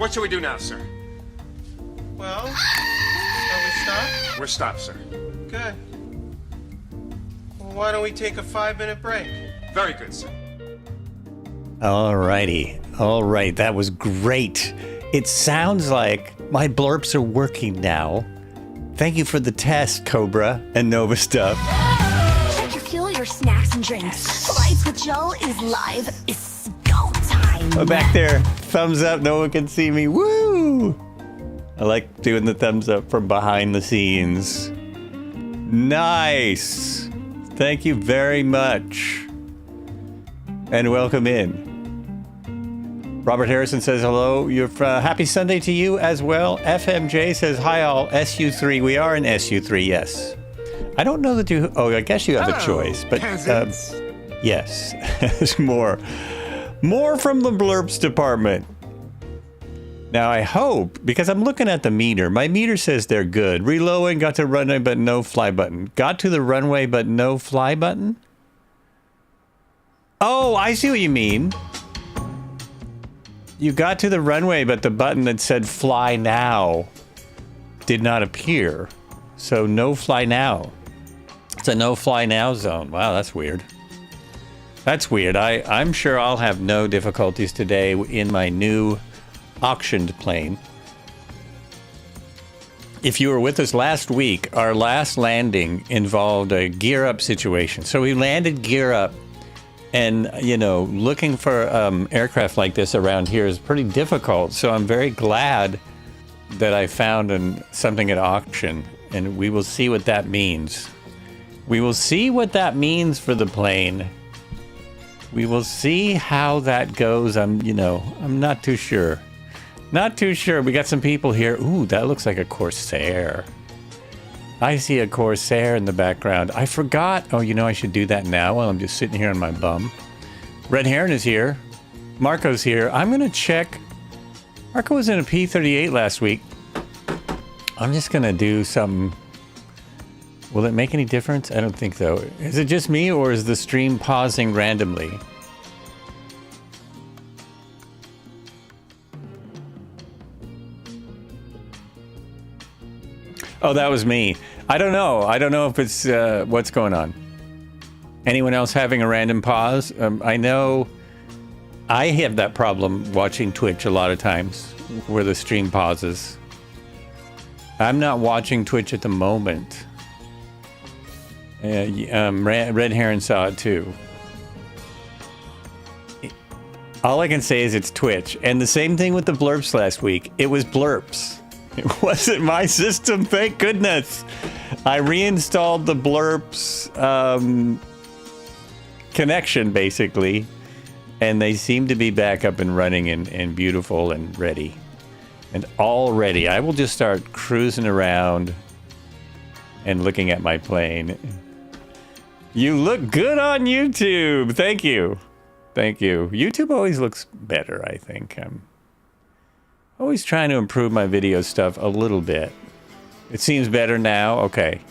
What shall we do now, sir? We're stopped, sir. Good. Well, why don't we take a 5-minute break? Very good, sir. All righty. All right. That was great. It sounds like my blurps are working now. Thank you for the test, Cobra and Nova Stuff. Check your fuel, your snacks and drinks. Flights with Joe is live. It's go time. Oh, back there. Thumbs up. No one can see me. Woo! I like doing the thumbs up from behind the scenes. Nice. Thank you very much. And welcome in. Robert Harrison says hello. Happy Sunday to you as well. FMJ says hi all. SU3. We are in SU3, yes. I don't know that you... Oh, I guess you have a choice. But yes. There's more. More from the blurps department. Now, I hope, because I'm looking at the meter. My meter says they're good. Reloading, got to runway, but no fly button. Got to the runway, but no fly button? Oh, I see what you mean. You got to the runway, but the button that said fly now did not appear. So no fly now. It's a no fly now zone. Wow, that's weird. That's weird. I'm sure I'll have no difficulties today in my new auctioned plane. If you were with us last week, our last landing involved a gear up situation. So we landed gear up. And, you know, looking for aircraft like this around here is pretty difficult. So I'm very glad that I found something at auction. And we will see what that means. We will see what that means for the plane. We will see how that goes. I'm not too sure. Not too sure. We got some people here. Ooh, that looks like a Corsair. I see a Corsair in the background. I forgot. Oh, I should do that now while I'm just sitting here on my bum. Red Heron is here. Marco's here. I'm going to check. Marco was in a P-38 last week. I'm just going to do some. Will it make any difference? I don't think so. Is it just me or is the stream pausing randomly? Oh, that was me. I don't know. I don't know if it's what's going on. Anyone else having a random pause? I know I have that problem watching Twitch a lot of times where the stream pauses. I'm not watching Twitch at the moment. Red Heron saw it too. All I can say is it's Twitch. And the same thing with the blurps last week. It was blurps. It wasn't my system, thank goodness. I reinstalled the blurps connection, basically, and they seem to be back up and running and beautiful and ready. And all ready. I will just start cruising around and looking at my plane. You look good on YouTube. Thank you. Thank you. YouTube always looks better, I think. I'm always trying to improve my video stuff a little bit. It seems better now. Okay.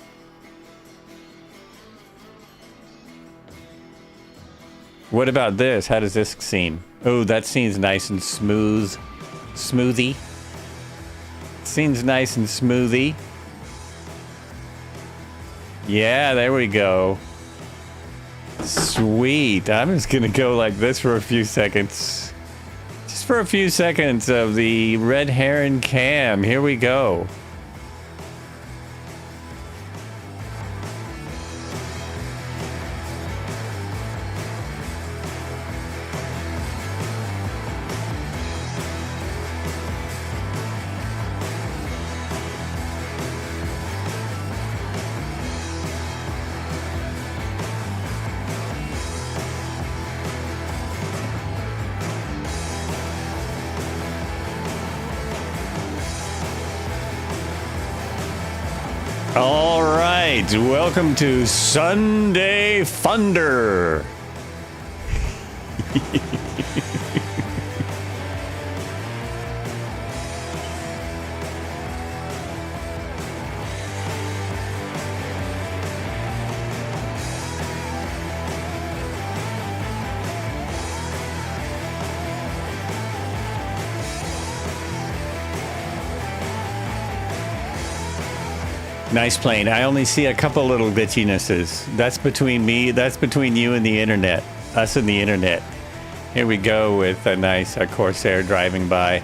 What about this? How does this seem? Oh, that seems nice and smooth. Smoothie. Seems nice and smoothie. Yeah, there we go. Sweet. I'm just gonna go like this for a few seconds. Just for a few seconds of the Red Heron cam. Here we go. All right, welcome to Sunday Thunder. Nice plane. I only see a couple little glitchinesses. That's between me. That's between you and the internet. Us and the internet. Here we go with a nice Corsair driving by.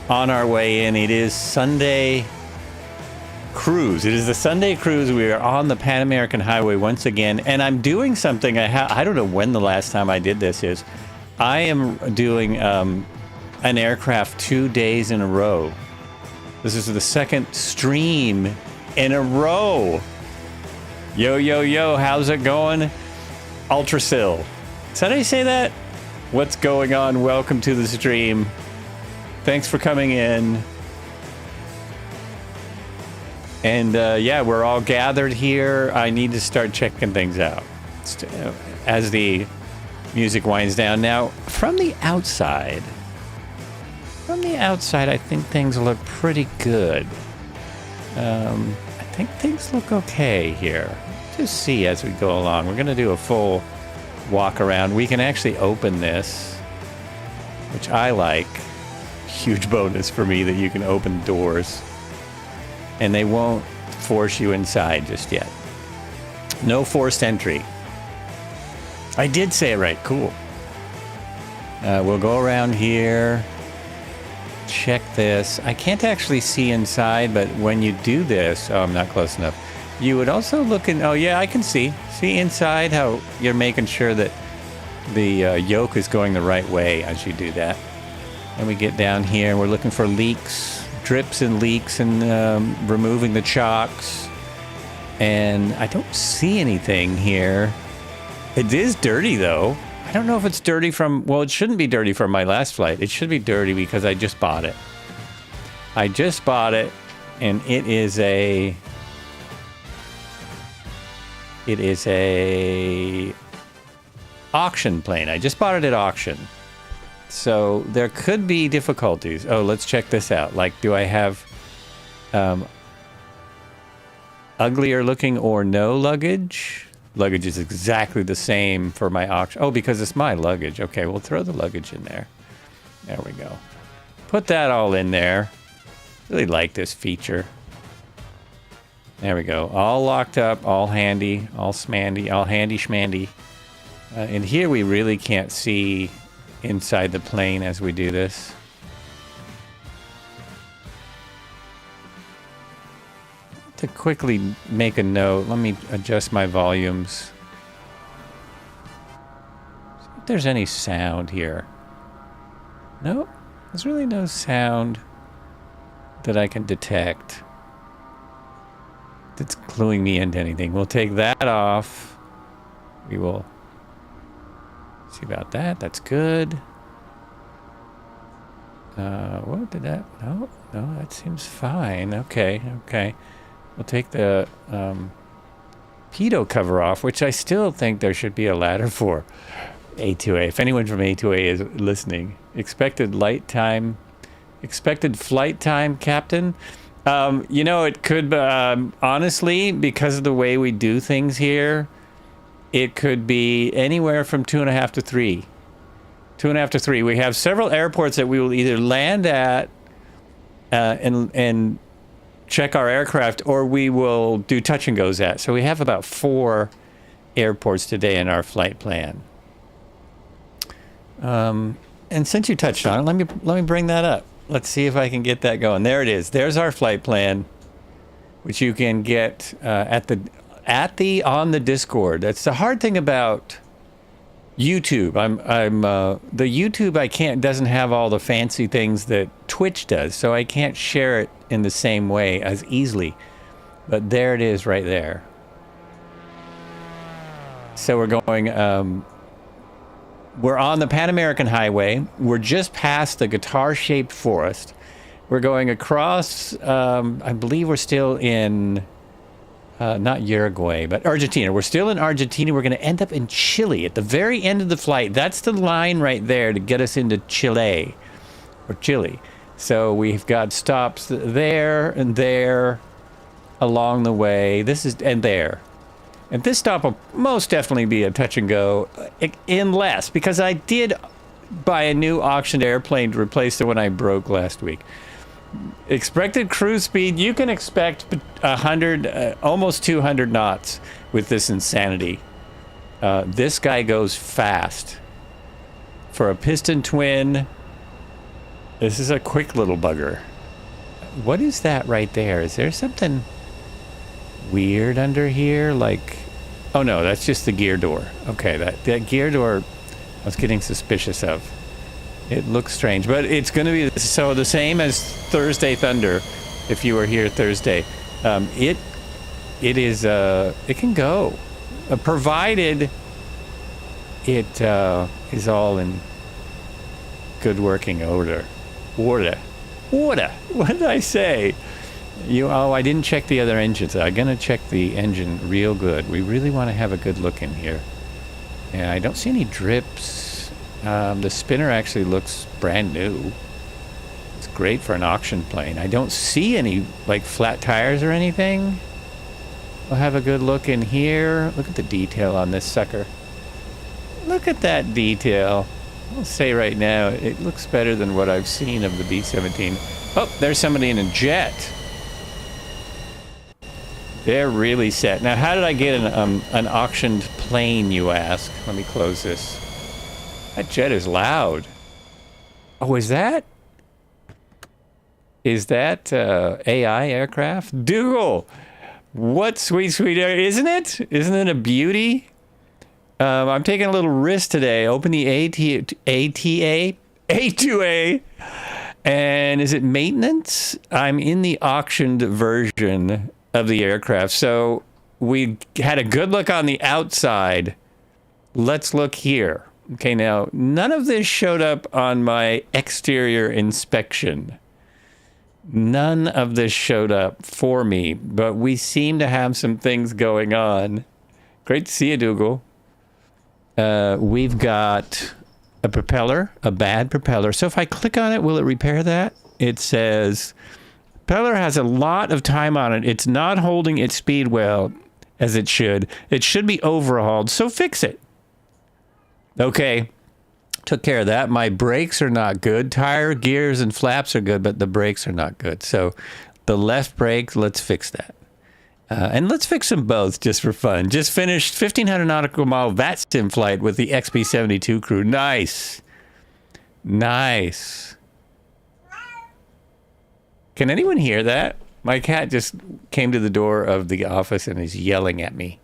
On our way in, it is Sunday cruise. It is the Sunday cruise. We are on the Pan American Highway once again, and I'm doing something. I don't know when the last time I did this is. I am doing an aircraft 2 days in a row. This is the second stream in a row. Yo, yo, yo, how's it going? Ultrasil. Is that how you say that? What's going on? Welcome to the stream. Thanks for coming in. And yeah, we're all gathered here. I need to start checking things out as the music winds down. Now, from the outside, I think things look pretty good. I think things look okay here. Just see as we go along. We're going to do a full walk around. We can actually open this, which I like. Huge bonus for me that you can open doors. And they won't force you inside just yet. No forced entry. I did say it right. Cool. We'll go around here. Check this. I can't actually see inside, but when you do this, oh, I'm not close enough. You would also look in. Oh, yeah, I can see. See inside how you're making sure that the yoke is going the right way as you do that. And we get down here and we're looking for leaks, drips and leaks, and removing the chocks. And I don't see anything here. It is dirty, though. I don't know if it's dirty from... Well, it shouldn't be dirty from my last flight. It should be dirty because I just bought it. I just bought it, and it is a... It is a auction plane. I just bought it at auction. So there could be difficulties. Oh, let's check this out. Like, do I have uglier looking or no luggage? Luggage is exactly the same for my auction. Oh, because it's my luggage. Okay, we'll throw the luggage in there. There we go. Put that all in there. Really like this feature. There we go. All locked up, all handy, all smandy, all handy schmandy. And here we really can't see inside the plane as we do this. To quickly make a note, let me adjust my volumes. See if there's any sound here. Nope, there's really no sound that I can detect that's cluing me into anything. We'll take that off. We will see about that. That's good. What did that? No, that seems fine. Okay. We'll take the pitot cover off, which I still think there should be a ladder for. A2A. If anyone from A2A is listening, expected flight time, Captain. You know, it could, honestly, because of the way we do things here, it could be anywhere from 2.5 to 3. 2.5 to 3. We have several airports that we will either land at and check our aircraft, or we will do touch and goes at. So we have about 4 airports today in our flight plan. And since you touched on it, let me bring that up. Let's see if I can get that going. There it is. There's our flight plan, which you can get on the Discord. That's the hard thing about YouTube. The YouTube doesn't have all the fancy things that Twitch does, so I can't share it in the same way as easily. But there it is right there. So we're going, we're on the Pan American Highway. We're just past the guitar-shaped forest. We're going across, I believe we're still in, not Uruguay, but Argentina. We're still in Argentina. We're going to end up in Chile at the very end of the flight. That's the line right there to get us into Chile, or Chile. So we've got stops there and there along the way. And there. And this stop will most definitely be a touch and go, because I did buy a new auctioned airplane to replace the one I broke last week. Expected cruise speed, you can expect 100, almost 200 knots with this insanity. This guy goes fast. For a piston twin, this is a quick little bugger. What is that right there? Is there something weird under here? Like, oh no, that's just the gear door. Okay, that gear door I was getting suspicious of. It looks strange, but it's going to be so the same as Thursday Thunder. If you were here Thursday, it can go, provided it is all in good working order. What did I say? I didn't check the other engines. I'm gonna check the engine real good. We really want to have a good look in here. And I don't see any drips. The spinner actually looks brand new. It's great for an auction plane. I don't see any like flat tires or anything. We'll have a good look in here. Look at the detail on this sucker. Look at that detail. I'll say right now, it looks better than what I've seen of the B-17. Oh, there's somebody in a jet. They're really set. Now, how did I get an auctioned plane, you ask? Let me close this. That jet is loud. Oh, is that AI aircraft? Dougal! What sweet air, isn't it? Isn't it a beauty? I'm taking a little risk today. Open the A2A. And is it maintenance? I'm in the auctioned version of the aircraft. So we had a good look on the outside. Let's look here. Okay, now, none of this showed up on my exterior inspection. None of this showed up for me, but we seem to have some things going on. Great to see you, Dougal. We've got a propeller, a bad propeller. So if I click on it, will it repair that? It says, propeller has a lot of time on it. It's not holding its speed well as it should. It should be overhauled, so fix it. Okay, took care of that. My brakes are not good. Tire, gears, and flaps are good, but the brakes are not good. So the left brake, let's fix that. And let's fix them both just for fun. Just finished 1,500 nautical mile VAT sim flight with the XB-72 crew. Nice. Nice. Can anyone hear that? My cat just came to the door of the office and is yelling at me.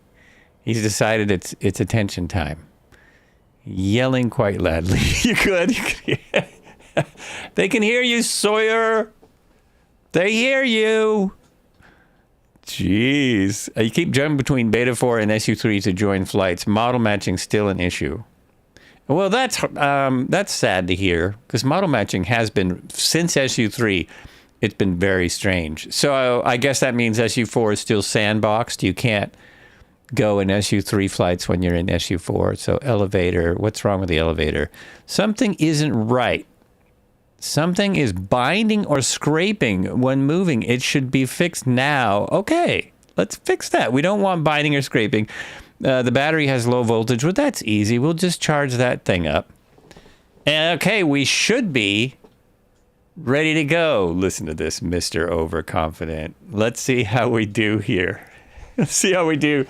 He's decided it's attention time. Yelling quite loudly. You could. They can hear you, Sawyer. They hear you. Jeez. You keep jumping between Beta 4 and SU3 to join flights. Model matching still an issue. Well, that's sad to hear, because model matching has been, since SU3, it's been very strange. So I guess that means SU4 is still sandboxed. You can't go in SU3 flights when you're in SU4. So elevator, what's wrong with the elevator? Something isn't right. Something is binding or scraping when moving. It should be fixed now. Okay, let's fix that. We don't want binding or scraping. The battery has low voltage. Well, that's easy. We'll just charge that thing up. And okay, we should be ready to go. Listen to this, Mr. Overconfident. Let's see how we do here. Let's see how we do.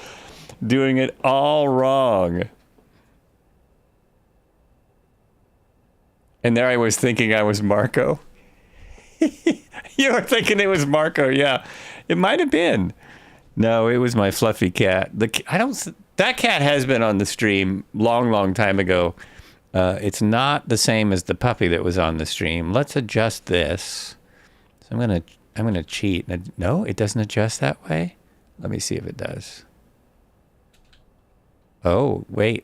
Doing it all wrong. And there I was thinking I was Marco. You were thinking it was Marco, yeah. It might have been. No, it was my fluffy cat. That cat has been on the stream long time ago. It's not the same as the puppy that was on the stream. Let's adjust this. So I'm gonna cheat. No, it doesn't adjust that way. Let me see if it does. Oh, wait.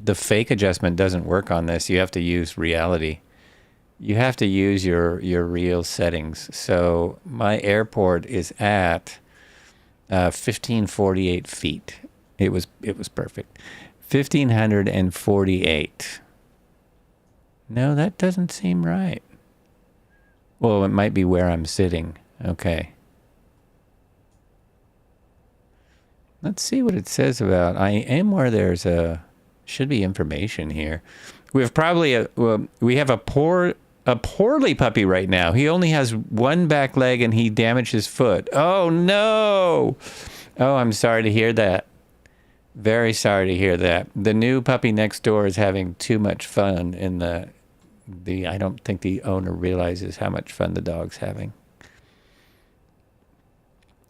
The fake adjustment doesn't work on this. You have to use reality. You have to use your real settings. So my airport is at 1,548 feet. It was perfect. 1,548. No, that doesn't seem right. Well, it might be where I'm sitting. Okay. Let's see what it says about. I am where there's should be information here. We have probably we have a poor a poorly puppy right now. He only has one back leg and he damaged his foot. Oh, no. Oh, I'm sorry to hear that. Very sorry to hear that. The new puppy next door is having too much fun in the I don't think the owner realizes how much fun the dog's having.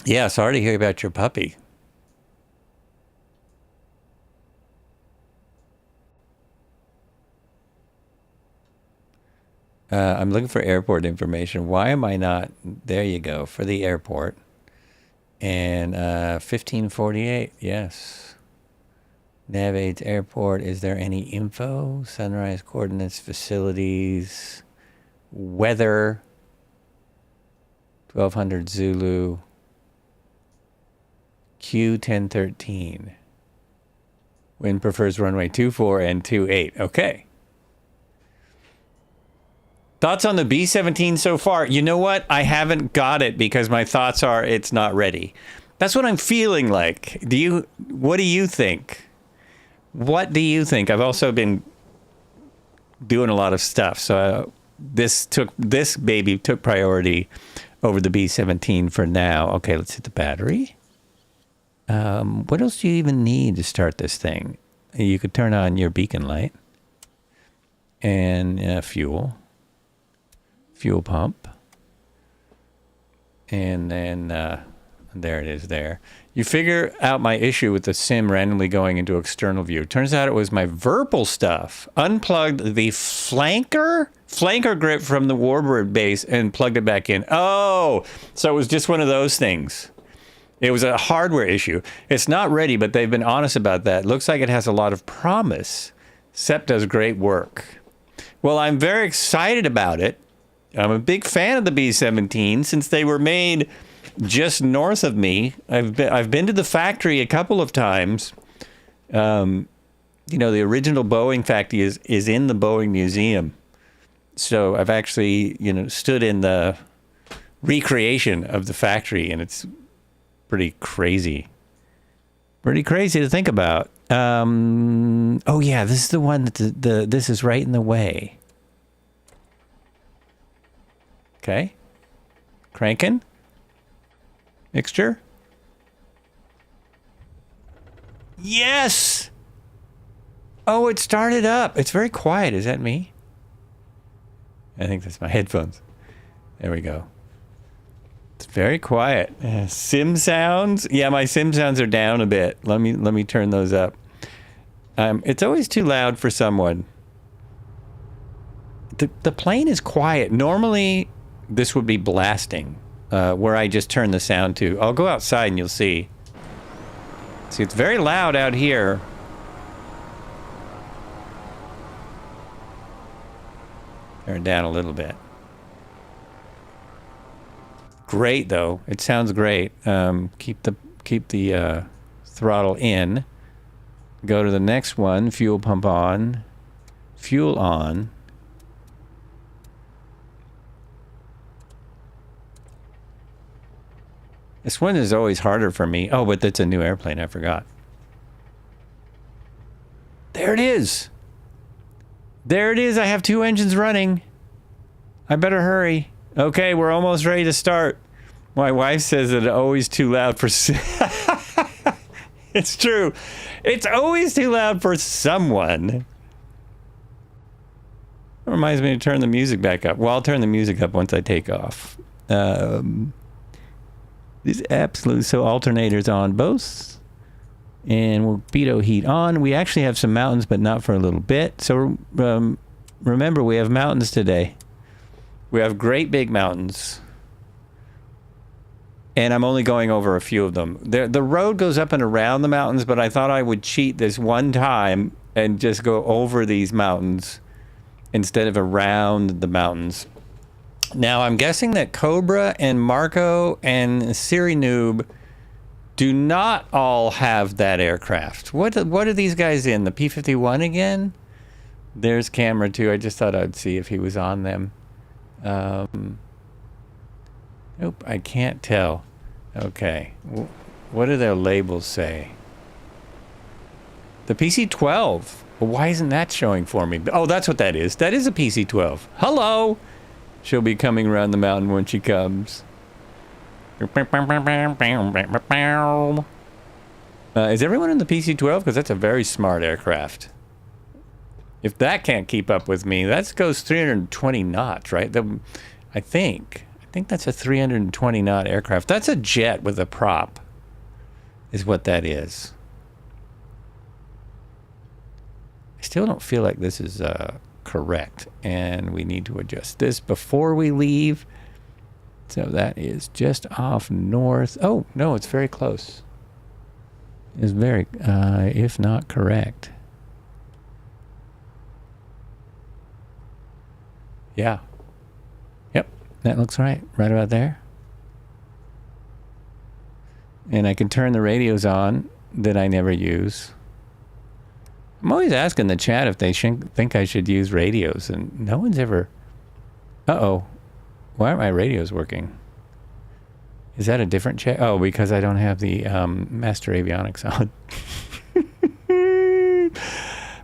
Yeah, sorry to hear about your puppy. I'm looking for airport information. Why am I not? There you go, for the airport. And 1548, yes. Nav8 Airport, is there any info? Sunrise coordinates, facilities, weather, 1200 Zulu, Q1013. Wind prefers runway 24 and 28. Okay. Thoughts on the B-17 so far? You know what? I haven't got it because my thoughts are it's not ready. That's what I'm feeling like. What do you think? What do you think? I've also been doing a lot of stuff. So this baby took priority over the B-17 for now. Okay, let's hit the battery. What else do you even need to start this thing? You could turn on your beacon light and fuel pump, and then there it is there. You figure out my issue with the sim randomly going into external view. Turns out it was my Virpil stuff. Unplugged the flanker grip from the Warbird base and plugged it back in. Oh, so it was just one of those things. It was a hardware issue. It's not ready, but they've been honest about that. Looks like it has a lot of promise. SEP does great work. Well, I'm very excited about it. I'm a big fan of the B-17 since they were made just north of me. I've been to the factory a couple of times. The original Boeing factory is in the Boeing Museum. So I've actually, stood in the recreation of the factory, and it's pretty crazy. Pretty crazy to think about. Oh yeah, this is the one that this is right in the way. Okay. Cranking. Mixture. Yes! Oh, it started up. It's very quiet. Is that me? I think that's my headphones. There we go. It's very quiet. Sim sounds. Yeah, my sim sounds are down a bit. Let me turn those up. It's always too loud for someone. The plane is quiet. Normally, this would be blasting, where I just turn the sound to. I'll go outside and you'll see. See, it's very loud out here. Turn it down a little bit. Great though. It sounds great. Keep the throttle in. Go to the next one. Fuel pump on. Fuel on. This one is always harder for me. Oh, but that's a new airplane. I forgot. There it is. There it is. I have two engines running. I better hurry. Okay, we're almost ready to start. My wife says that it's always too loud for... It's true. It's always too loud for someone. It reminds me to turn the music back up. Well, I'll turn the music up once I take off. These absolute... So alternators on both. And we'll pitot heat on. We actually have some mountains, but not for a little bit. So remember, we have mountains today. We have great big mountains. And I'm only going over a few of them. The road goes up and around the mountains, but I thought I would cheat this one time and just go over these mountains instead of around the mountains. Now, I'm guessing that Cobra and Marco and Siri Noob do not all have that aircraft. What are these guys in? The P-51 again? There's camera 2. I just thought I'd see if he was on them. Nope, I can't tell. Okay. What do their labels say? The PC-12. Well, why isn't that showing for me? Oh, that's what that is. That is a PC-12. Hello! She'll be coming around the mountain when she comes. Is everyone in the PC-12? Because that's a very smart aircraft. If that can't keep up with me, that goes 320 knots, right? I think that's a 320 knot aircraft. That's a jet with a prop, is what that is. I still don't feel like this is correct, and we need to adjust this before we leave. So that is just off north. Oh, no, it's very close. It's very, if not correct. Yeah. Yep, that looks right. Right about there. And I can turn the radios on that I never use. I'm always asking the chat if they think I should use radios, and no one's ever... Uh-oh. Why aren't my radios working? Is that a different chat? Oh, because I don't have the master avionics on.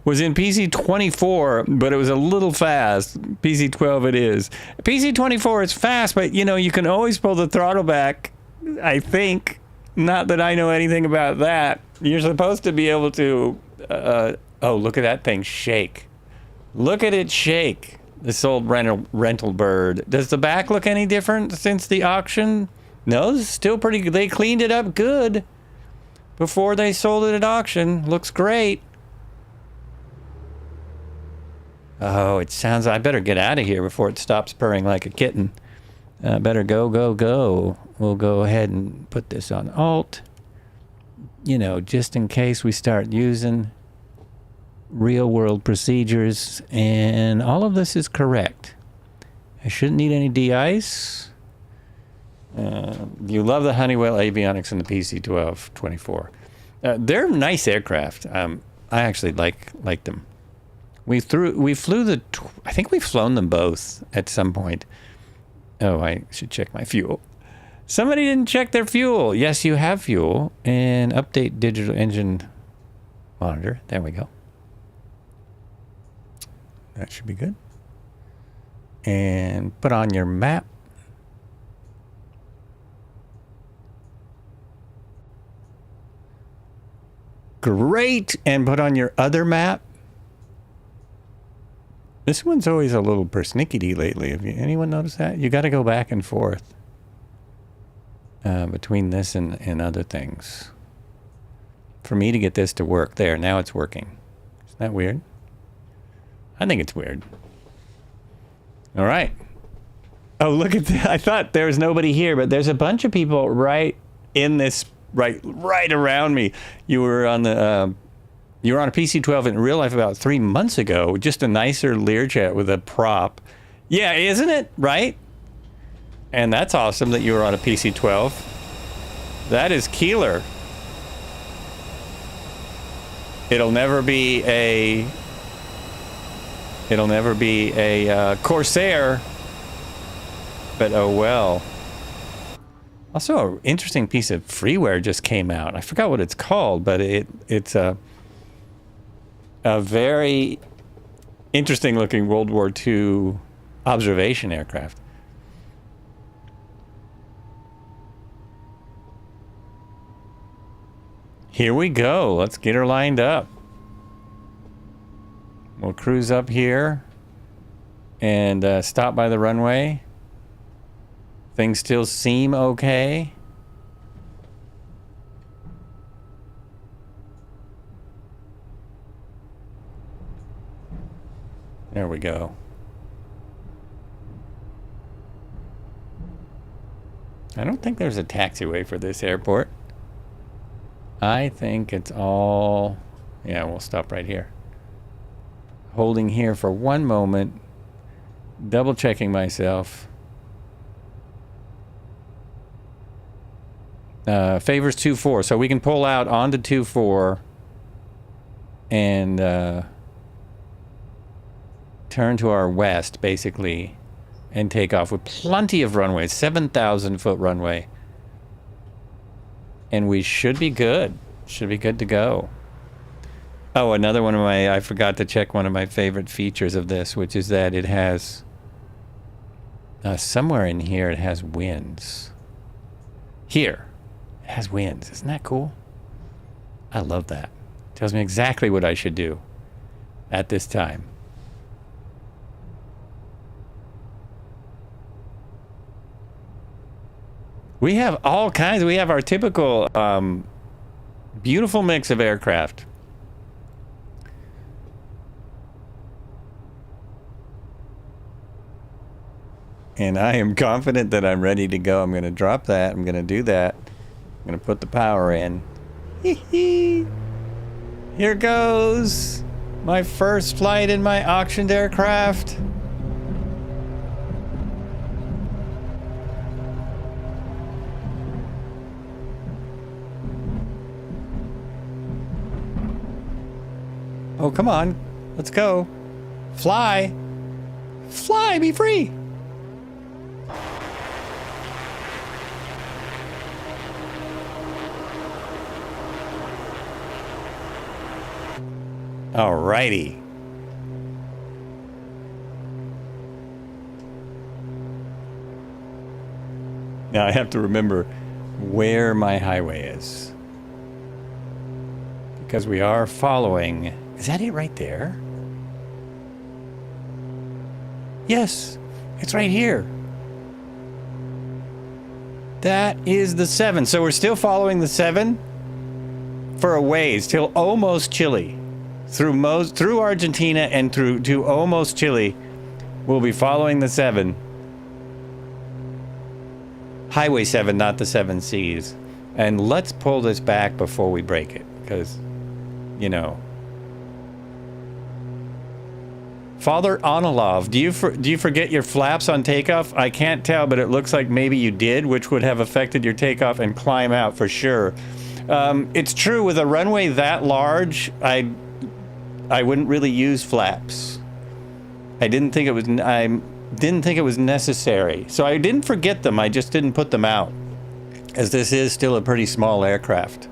Was in PC-24, but it was a little fast. PC-12 it is. PC-24 is fast, but, you know, you can always pull the throttle back, I think. Not that I know anything about that. You're supposed to be able to... oh, look at that thing shake. Look at it shake. This old rental bird. Does the back look any different since the auction? No, it's still pretty good. They cleaned it up good before they sold it at auction. Looks great. Oh, it sounds... I better get out of here before it stops purring like a kitten. Better go, go, go. We'll go ahead and put this on Alt. You know, just in case we start using real-world procedures. And all of this is correct. I shouldn't need any de-ice. You love the Honeywell avionics in the PC-12-24. They're nice aircraft. I actually like them. We flew the... I think we've flown them both at some point. Oh, I should check my fuel. Somebody didn't check their fuel. Yes, you have fuel. And update digital engine monitor. There we go. That should be good. And put on your map. Great. And put on your other map. This one's always a little persnickety lately. Have anyone noticed that? You got to go back and forth between this and other things for me to get this to work. There, now it's working. Isn't that weird? I think it's weird. All right. Oh, look at that. I thought there was nobody here, but there's a bunch of people right in this, right around me. You were on the... You were on a PC-12 in real life about 3 months ago. Just a nicer Learjet with a prop. Yeah, isn't it? Right? And that's awesome that you were on a PC-12. That is Keeler. It'll never be a Corsair. But oh well. Also, an interesting piece of freeware just came out. I forgot what it's called, but it's a very interesting looking World War II observation aircraft. Here we go. Let's get her lined up. We'll cruise up here and stop by the runway. Things still seem okay. There we go. I don't think there's a taxiway for this airport. I think it's all... Yeah, we'll stop right here. Holding here for one moment. Double checking myself. Favors 2-4. So we can pull out onto 2-4 and... turn to our west, basically, and take off with plenty of runway, 7,000 foot runway. And we should be good. Should be good to go. Oh, another one of my, I forgot to check one of my favorite features of this, which is that it has, somewhere in here it has winds. Here, it has winds. Isn't that cool? I love that. Tells me exactly what I should do at this time. We have all kinds. We have our typical beautiful mix of aircraft. And I am confident that I'm ready to go. I'm going to drop that. I'm going to do that. I'm going to put the power in. Here goes my first flight in my auctioned aircraft. Oh, come on. Let's go. Fly. Fly, be free. Alrighty. Now I have to remember where my highway is. Because we are following... Is that it right there? Yes, it's right here. That is the 7. So we're still following the 7 for a ways till almost Chile. Through Argentina and through to almost Chile, we'll be following the 7. Highway 7, not the 7 Seas. And let's pull this back before we break it, because, you know. Father Onilov, do you forget your flaps on takeoff? I can't tell, but it looks like maybe you did, which would have affected your takeoff and climb out for sure. It's true, with a runway that large, I wouldn't really use flaps. I didn't think it was necessary. So I didn't forget them, I just didn't put them out. As this is still a pretty small aircraft.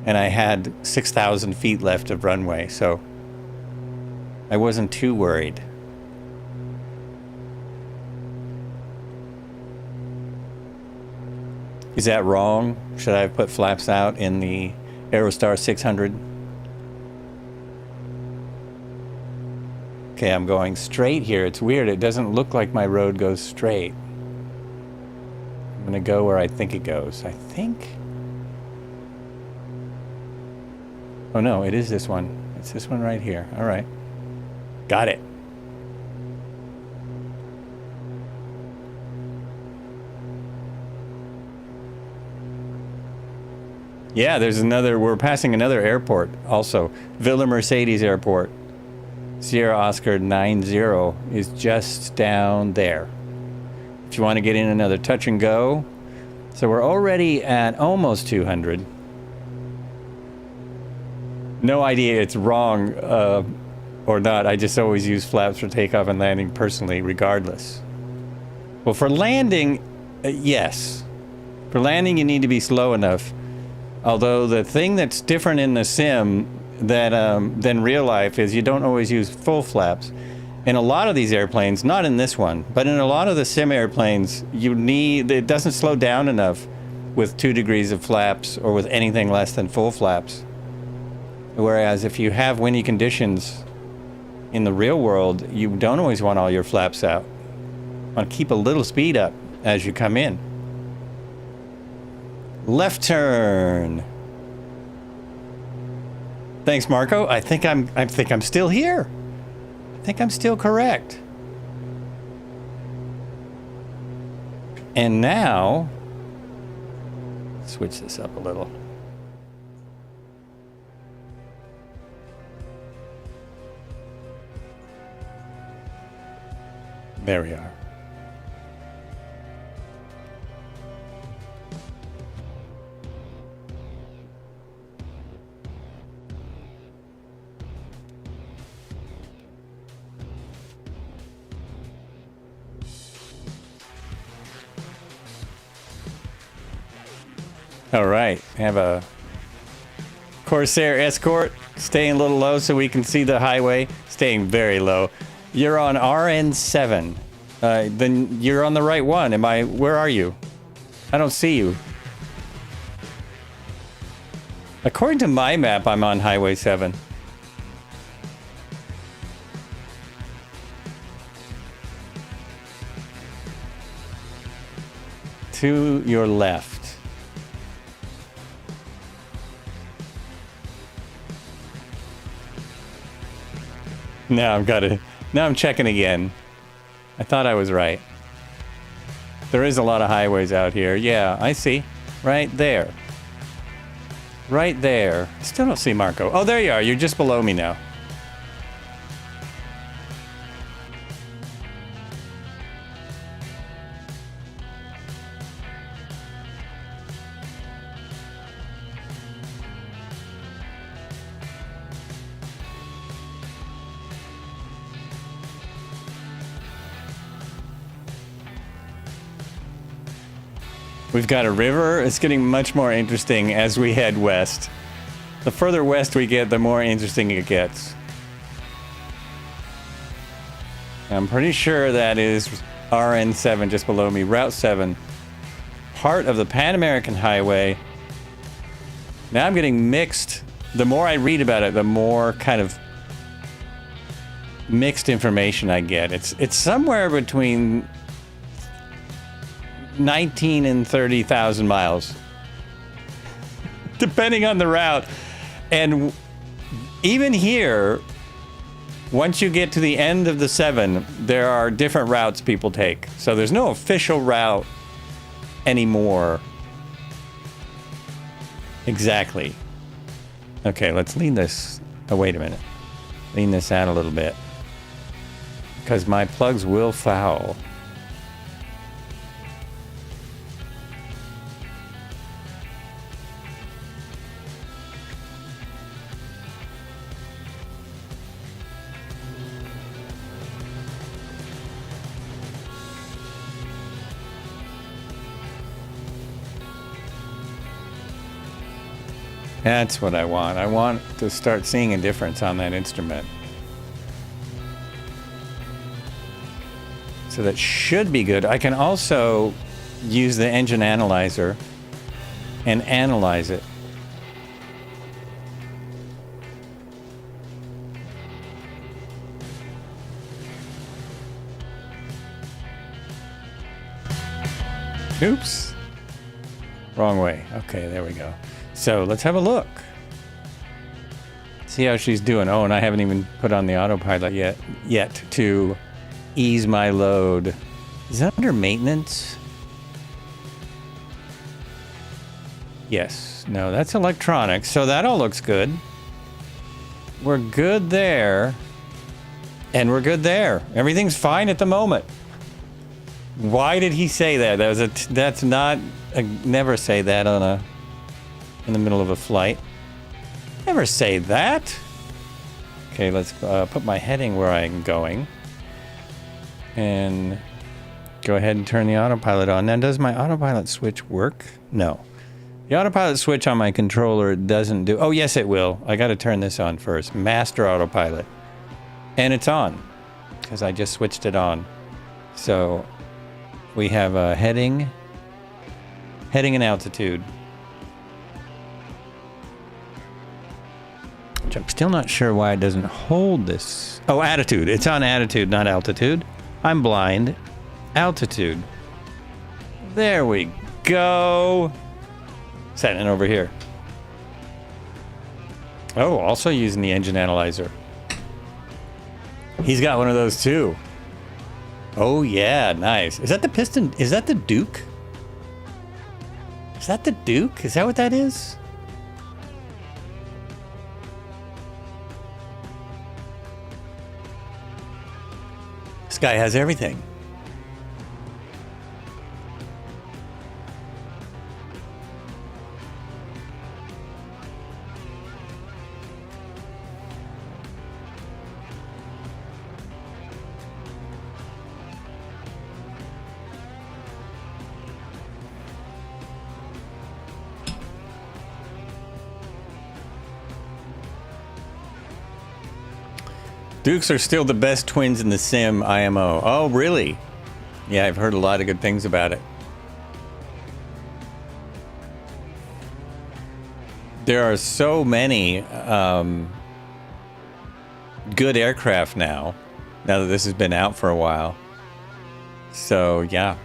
And I had 6,000 feet left of runway, so I wasn't too worried. Is that wrong? Should I have put flaps out in the Aerostar 600? Okay, I'm going straight here. It's weird. It doesn't look like my road goes straight. I'm going to go where I think it goes. I think... Oh no, it is this one. It's this one right here. All right. Got it. Yeah, there's another... We're passing another airport also. Villa Mercedes Airport. Sierra Oscar 90 is just down there. If you want to get in another touch and go. So we're already at almost 200. No idea it's wrong or not. I just always use flaps for takeoff and landing personally, regardless. Well, for landing, yes. For landing, you need to be slow enough. Although the thing that's different in the sim than real life is you don't always use full flaps. In a lot of these airplanes, not in this one, but in a lot of the sim airplanes, it doesn't slow down enough with 2 degrees of flaps or with anything less than full flaps. Whereas if you have windy conditions in the real world, you don't always want all your flaps out. You want to keep a little speed up as you come in. Left turn. Thanks, Marco. I think I'm still here. I think I'm still correct. And now, switch this up a little. There we are. All right, I have a Corsair Escort Staying a little low so we can see the highway. Staying very low. You're on RN7. Then you're on the right one. Where are you? I don't see you. According to my map, I'm on Highway 7. To your left. Now I'm checking again. I thought I was right. There is a lot of highways out here. Yeah, I see. Right there. Right there. Still don't see Marco. Oh, there you are. You're just below me now. We've got a river. It's getting much more interesting as we head west. The further west we get, the more interesting it gets. I'm pretty sure that is RN7 just below me. Route 7. Part of the Pan American Highway. Now I'm getting mixed. The more I read about it, the more kind of mixed information I get. It's somewhere between 19 and 30,000 miles, depending on the route. And even here, once you get to the end of the 7, there are different routes people take. So there's no official route anymore. Exactly. Okay, let's lean this. Oh, wait a minute. Lean this out a little bit, because my plugs will foul. That's what I want. I want to start seeing a difference on that instrument. So that should be good. I can also use the engine analyzer and analyze it. Oops. Wrong way. Okay, there we go. So let's have a look. See how she's doing. Oh, and I haven't even put on the autopilot yet to ease my load. Is that under maintenance? Yes. No, that's electronics. So that all looks good. We're good there. And we're good there. Everything's fine at the moment. Why did he say that? That's not never say that in the middle of a flight. Never say that. Okay, let's put my heading where I'm going. And go ahead and turn the autopilot on. Now, does my autopilot switch work? No. The autopilot switch on my controller doesn't do... Oh, yes, it will. I got to turn this on first. Master autopilot. And it's on, because I just switched it on. So we have a heading and altitude. Which I'm still not sure why it doesn't hold this. Oh, attitude. It's on attitude, not altitude. I'm blind. Altitude. There we go. Setting it over here. Oh, also using the engine analyzer. He's got one of those too. Oh yeah, nice. Is that the piston? Is that the Duke? Is that the Duke? Is that what that is? This guy has everything. Dukes are still the best twins in the sim IMO. Oh, really? Yeah, I've heard a lot of good things about it. There are so many good aircraft now that this has been out for a while. So, yeah.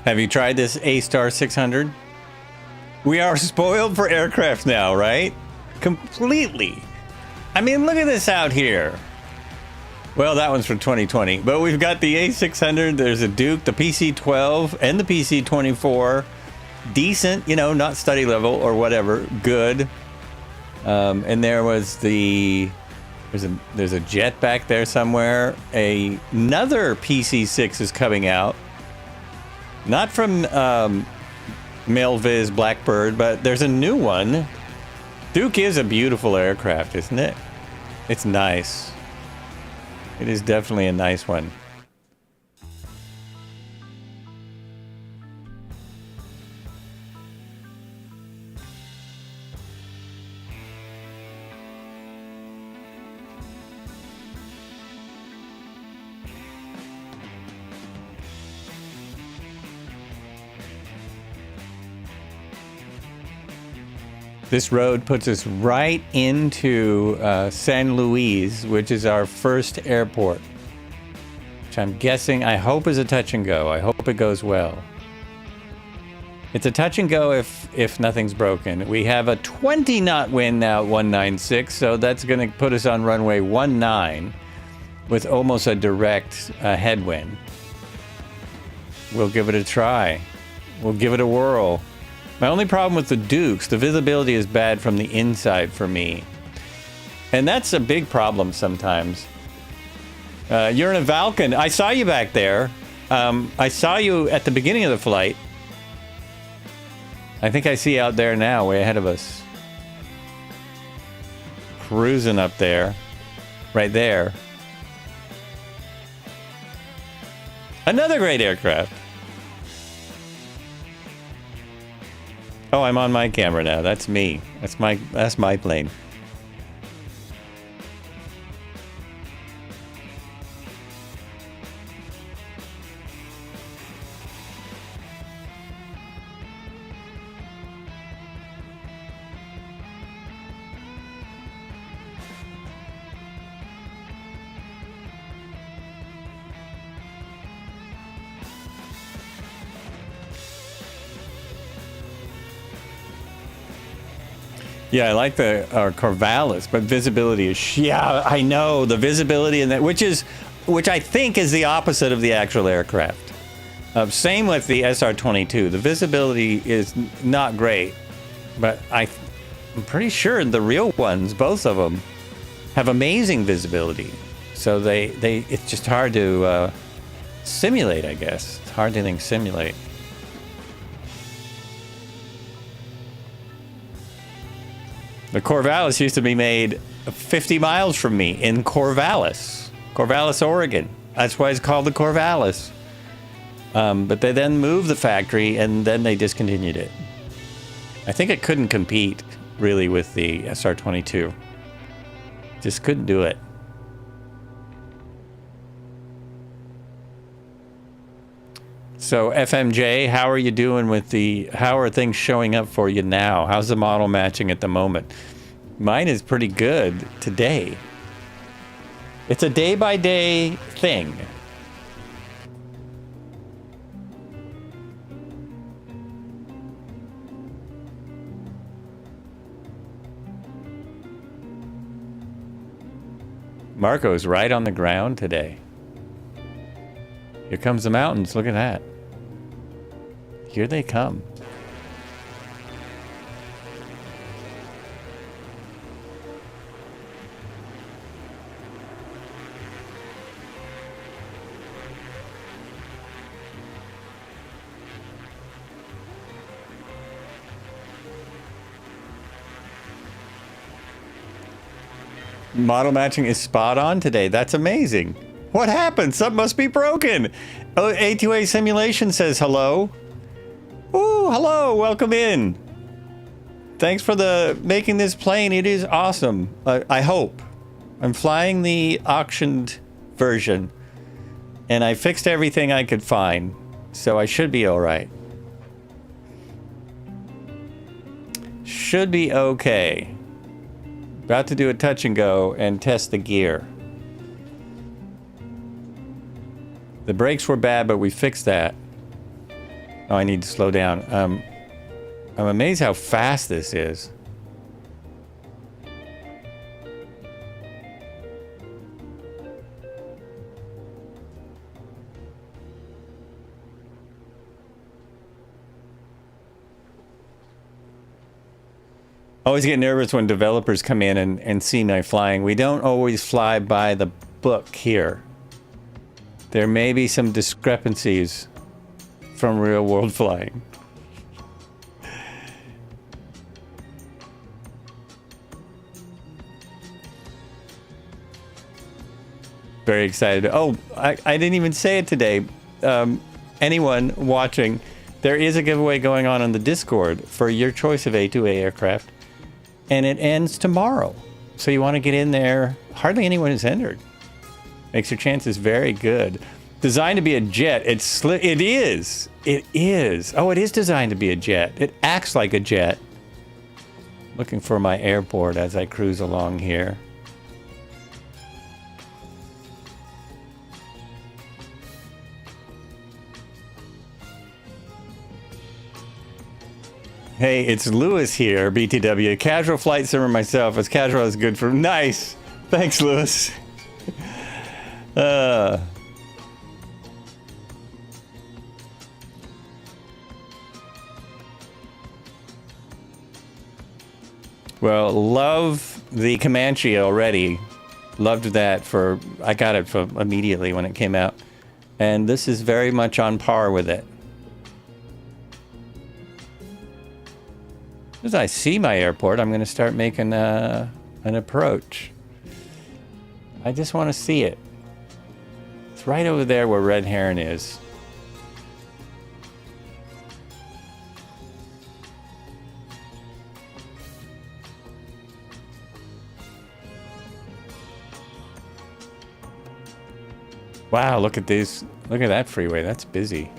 Have you tried this A-Star 600? We are spoiled for aircraft now, right? Completely. I mean, look at this out here. Well, that one's from 2020. But we've got the A600, there's a Duke, the PC-12, and the PC-24. Decent, you know, not study level or whatever. Good. And there was the... There's a jet back there somewhere. Another PC-6 is coming out. Not from Melviz Blackbird, but there's a new one. Duke is a beautiful aircraft, isn't it? It's nice. It is definitely a nice one. This road puts us right into San Luis, which is our first airport, which I'm guessing, I hope is a touch and go. I hope it goes well. It's a touch and go if nothing's broken. We have a 20 knot wind now at 196, so that's going to put us on runway 19 with almost a direct headwind. We'll give it a try. We'll give it a whirl. My only problem with the Dukes, the visibility is bad from the inside for me. And that's a big problem sometimes. You're in a Valken. I saw you back there. I saw you at the beginning of the flight. I think I see you out there now, way ahead of us. Cruising up there. Right there. Another great aircraft. Oh, I'm on my camera now. That's me. That's my plane. Yeah, I like the Corvallis, but visibility is yeah. I know the visibility in that, which I think is the opposite of the actual aircraft. Same with the SR-22. The visibility is not great, but I'm pretty sure the real ones, both of them, have amazing visibility. So it's just hard to simulate, I guess. It's hard to simulate. The Corvallis used to be made 50 miles from me in Corvallis, Oregon. That's why it's called the Corvallis. But they then moved the factory and then they discontinued it. I think it couldn't compete really with the SR-22. Just couldn't do it. So FMJ, how are you doing with how are things showing up for you now? How's the model matching at the moment? Mine is pretty good today. It's a day-by-day thing. Marco's right on the ground today. Here comes the mountains. Look at that. Here they come. Model matching is spot on today. That's amazing. What happened? Something must be broken. Oh, A2A Simulation says hello. Ooh, hello. Welcome in. Thanks for making this plane. It is awesome. I hope. I'm flying the auctioned version, and I fixed everything I could find, so I should be all right. Should be okay. About to do a touch and go and test the gear. The brakes were bad, but we fixed that. Oh, I need to slow down. I'm amazed how fast this is. I always get nervous when developers come in and see my flying. We don't always fly by the book here. There may be some discrepancies from real world flying. Very excited. Oh, I didn't even say it today. Anyone watching, there is a giveaway going on the Discord for your choice of A2A aircraft. And it ends tomorrow. So you want to get in there. Hardly anyone has entered. Makes your chances very good. Designed to be a jet. It is. It is. Oh, it is designed to be a jet. It acts like a jet. Looking for my airport as I cruise along here. Hey, it's Lewis here, BTW. Casual flight simmer myself. As casual as good for... Nice! Thanks, Lewis. Well, love the Comanche already. Loved that I got it immediately when it came out. And this is very much on par with it. As I see my airport, I'm going to start making an approach. I just want to see it. It's right over there where Red Heron is. Wow, look at these. Look at that freeway. That's busy.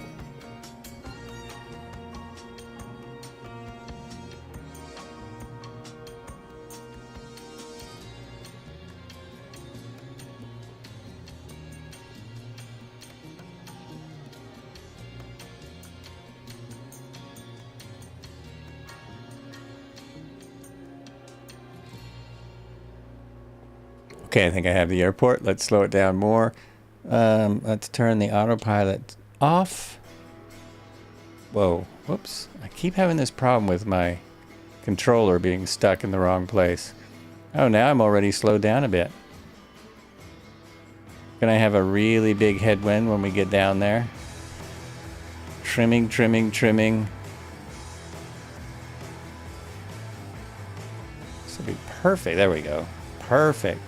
Okay, I think I have the airport. Let's slow it down more. Let's turn the autopilot off. Whoa, whoops. I keep having this problem with my controller being stuck in the wrong place. Oh, now I'm already slowed down a bit. Gonna have a really big headwind when we get down there. Trimming, trimming, trimming. This will be perfect. There we go. Perfect.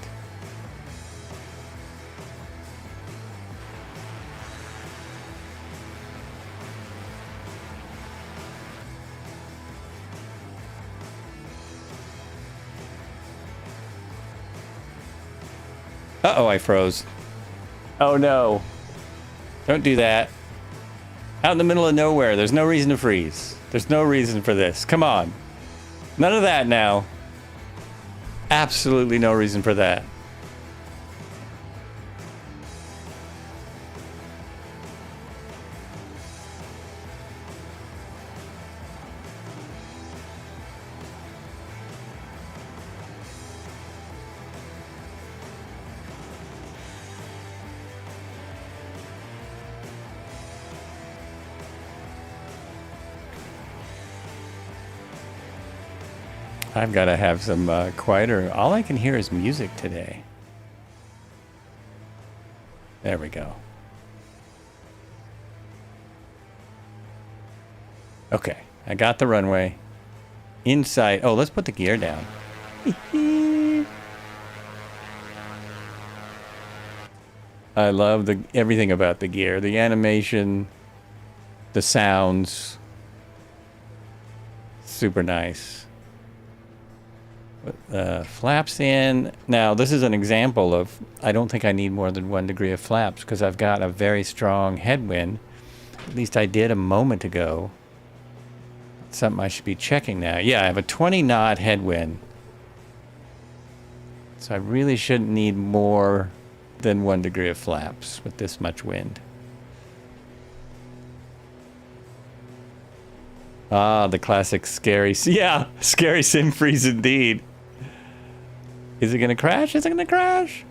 Uh-oh, I froze. Oh no. Don't do that. Out in the middle of nowhere, there's no reason to freeze. There's no reason for this. Come on. None of that now. Absolutely no reason for that. I've got to have some quieter. All I can hear is music today. There we go. Okay, I got the runway. Inside. Oh, let's put the gear down. I love everything about the gear. The animation, the sounds. Super nice. Flaps in. Now, this is an example of, I don't think I need more than 1 degree of flaps because I've got a very strong headwind. At least I did a moment ago. Something I should be checking now. Yeah, I have a 20 knot headwind. So I really shouldn't need more than 1 degree of flaps with this much wind. Ah, the classic scary, yeah, scary sim freeze indeed. Is it gonna crash? Is it gonna crash?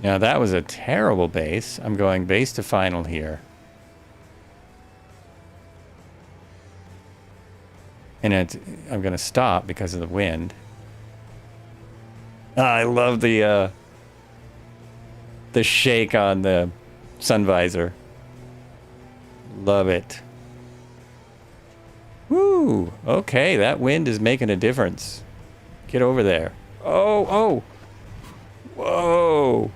Now that was a terrible base. I'm going base to final here. And I'm gonna stop because of the wind. I love the shake on the sun visor. Love it. Woo! Okay, that wind is making a difference. Get over there. Oh, oh! Whoa!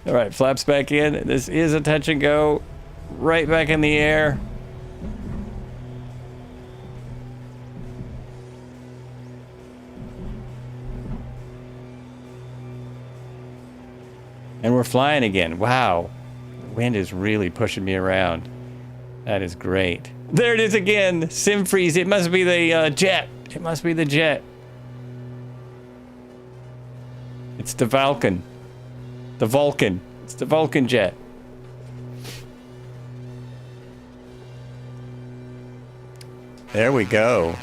All right, flaps back in. This is a touch and go. Right back in the air. And we're flying again. Wow. The wind is really pushing me around. That is great. There it is again. Sim freeze. It must be the jet. It must be the jet. It's the Vulcan. The Vulcan. It's the Vulcan jet. There we go.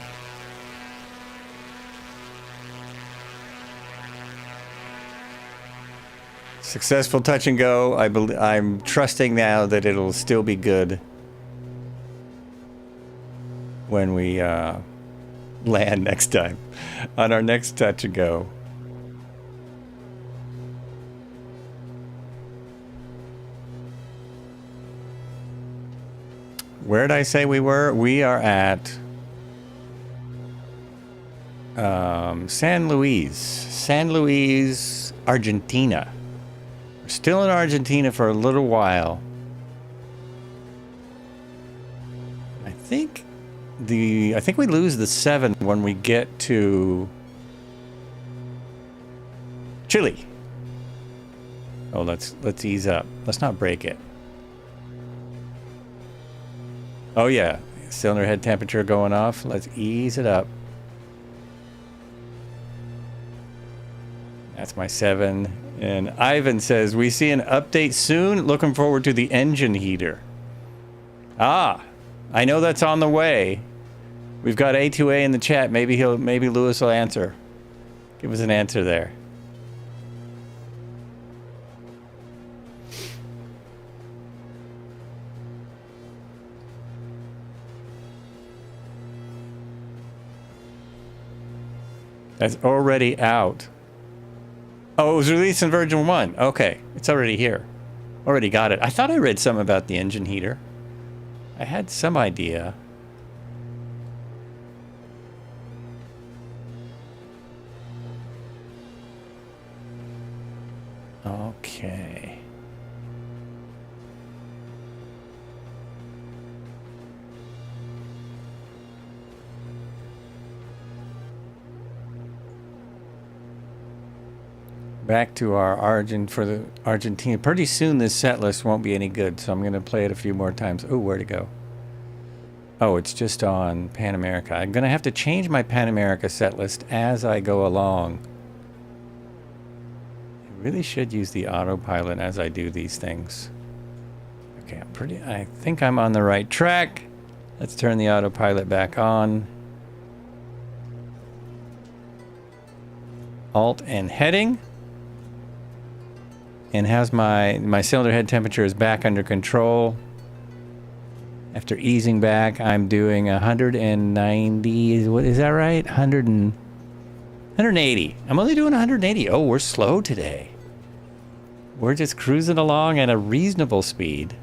Successful touch and go. I'm trusting now that it'll still be good when we land next time on our next touch and go. Where did I say we were? We are at San Luis, Argentina. We're still in Argentina for a little while. I think we lose the 7 when we get to Chile. Oh, let's ease up. Let's not break it. Oh yeah, cylinder head temperature going off. Let's ease it up. That's my 7. And Ivan says, we see an update soon. Looking forward to the engine heater. Ah, I know that's on the way. We've got A2A in the chat. Maybe Lewis will answer. Give us an answer there. That's already out. Oh, it was released in version 1. Okay, it's already here. Already got it. I thought I read something about the engine heater. I had some idea. Okay. Back to our Argentina. Pretty soon this set list won't be any good, so I'm going to play it a few more times. Oh, where'd it go? Oh, it's just on Pan America. I'm going to have to change my Pan America set list as I go along. I really should use the autopilot as I do these things. Okay, I think I'm on the right track. Let's turn the autopilot back on. Alt and heading. And how's my cylinder head temperature is back under control. After easing back, I'm doing 190. What is that right? 180. I'm only doing 180. Oh, we're slow today. We're just cruising along at a reasonable speed.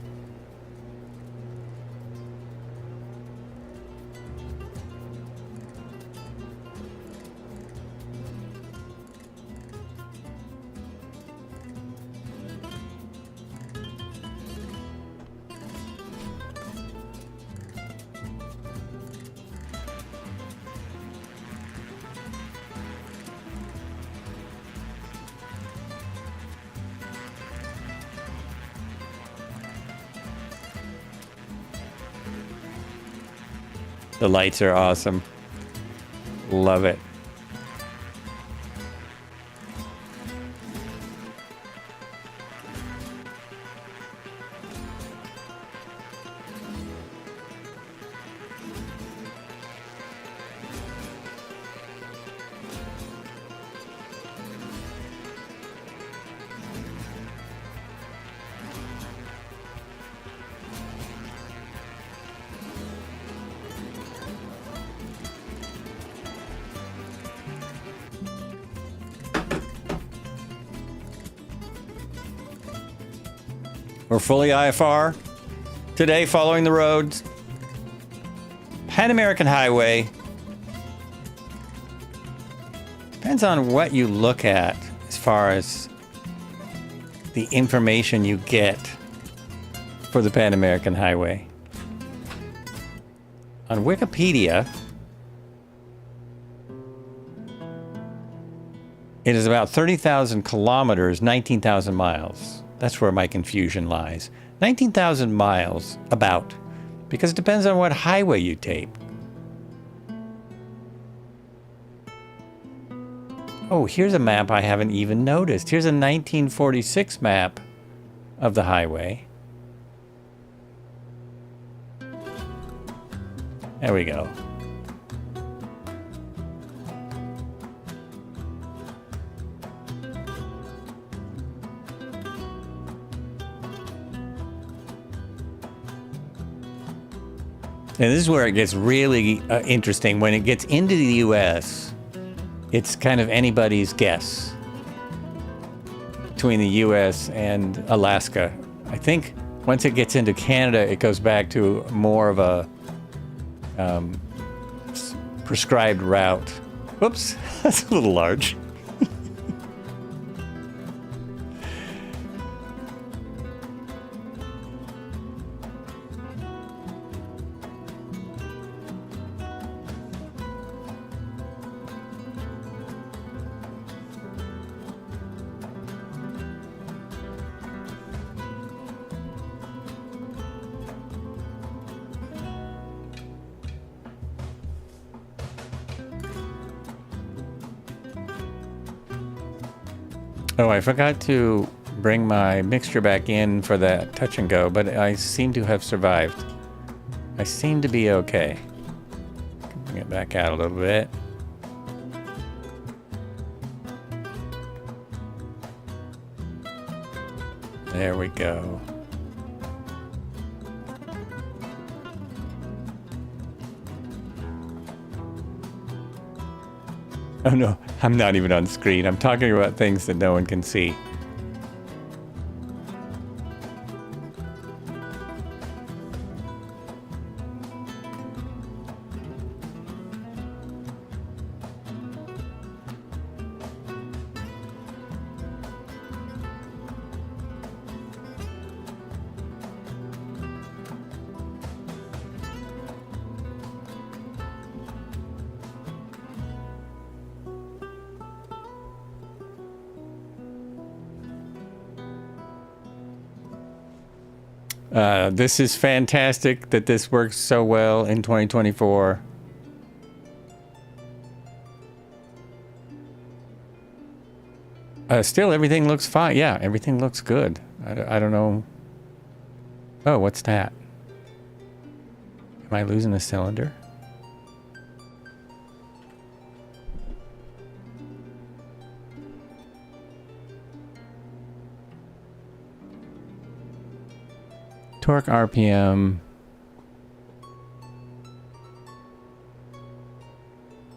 The lights are awesome. Love it. We're fully IFR. Today, following the roads. Pan American Highway. Depends on what you look at as far as the information you get for the Pan American Highway. On Wikipedia, it is about 30,000 kilometers, 19,000 miles. That's where my confusion lies. 19,000 miles, about. Because it depends on what highway you take. Oh, here's a map I haven't even noticed. Here's a 1946 map of the highway. There we go. And this is where it gets really interesting. When it gets into the U.S., it's kind of anybody's guess between the U.S. and Alaska. I think once it gets into Canada, it goes back to more of a prescribed route. Whoops, that's a little large. Oh, I forgot to bring my mixture back in for that touch and go, but I seem to have survived. I seem to be okay. Bring it back out a little bit. There we go. Oh no, I'm not even on screen. I'm talking about things that no one can see. This is fantastic that this works so well in 2024. Still, everything looks fine. Yeah, everything looks good. I don't know. Oh, what's that? Am I losing a cylinder? Torque RPM,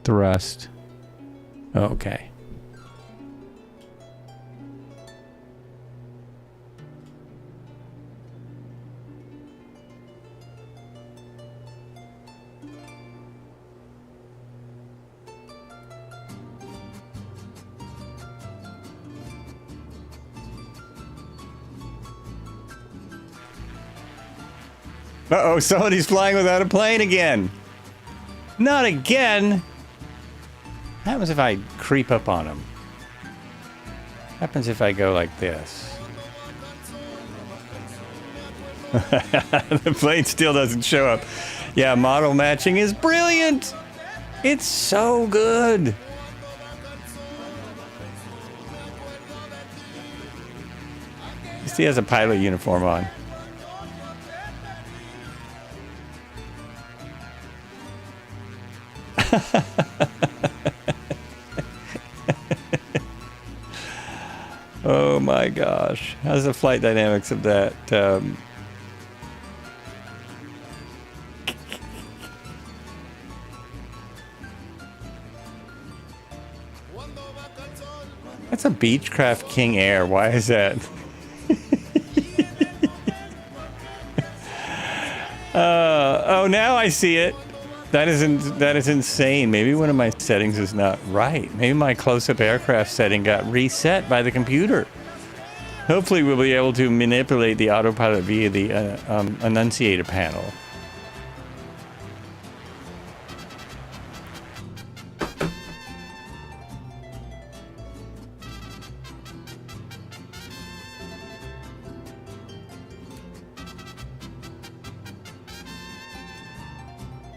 thrust. Oh, okay. Uh-oh, somebody's flying without a plane again. Not again. What happens if I creep up on them? What happens if I go like this? The plane still doesn't show up. Yeah, model matching is brilliant. It's so good. He has a pilot uniform on. Oh my gosh. How's the flight dynamics of that? That's a Beechcraft King Air. Why is that? Oh, now I see it. That is insane. Maybe one of my settings is not right. Maybe my close-up aircraft setting got reset by the computer. Hopefully we'll be able to manipulate the autopilot via the annunciator panel.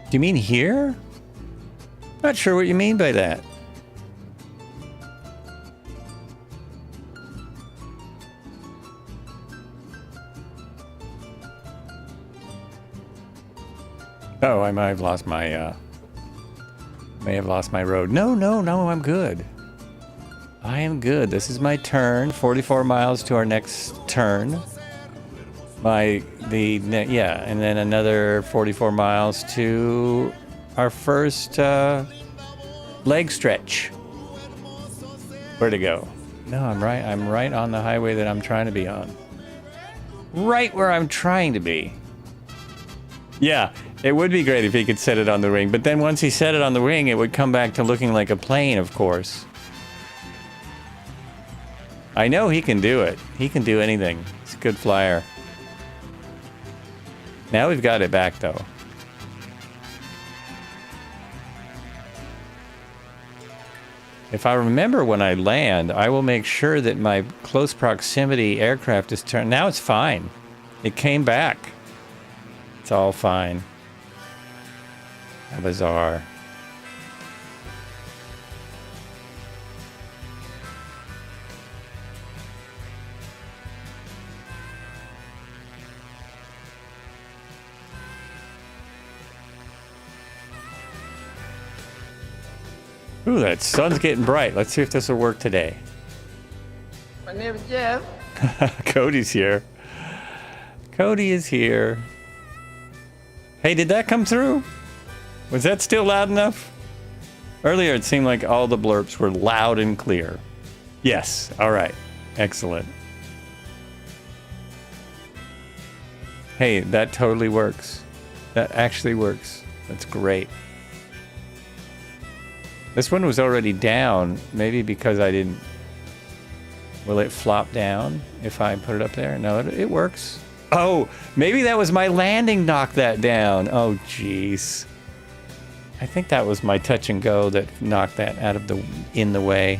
Do you mean here? Not sure what you mean by that. Oh, I might have lost my, may have lost my road. No, I'm good. I am good. This is my turn. 44 miles to our next turn. Yeah, and then another 44 miles to our first leg stretch. Where to go? No, I'm right on the highway that I'm trying to be on. Right where I'm trying to be. Yeah, it would be great if he could set it on the wing, but then once he set it on the wing, it would come back to looking like a plane, of course. I know he can do it. He can do anything. He's a good flyer. Now we've got it back, though. If I remember when I land, I will make sure that my close proximity aircraft is turned. Now it's fine. It came back. It's all fine. How bizarre. Ooh, that sun's getting bright. Let's see if this will work today. My name is Jeff. Cody's here. Cody is here. Hey, did that come through? Was that still loud enough? Earlier, it seemed like all the blurps were loud and clear. Yes. All right. Excellent. Hey, that totally works. That actually works. That's great. This one was already down, maybe because I didn't... Will it flop down if I put it up there? No, it works. Oh, maybe that was my landing knocked that down. Oh, jeez. I think that was my touch and go that knocked that out of in the way.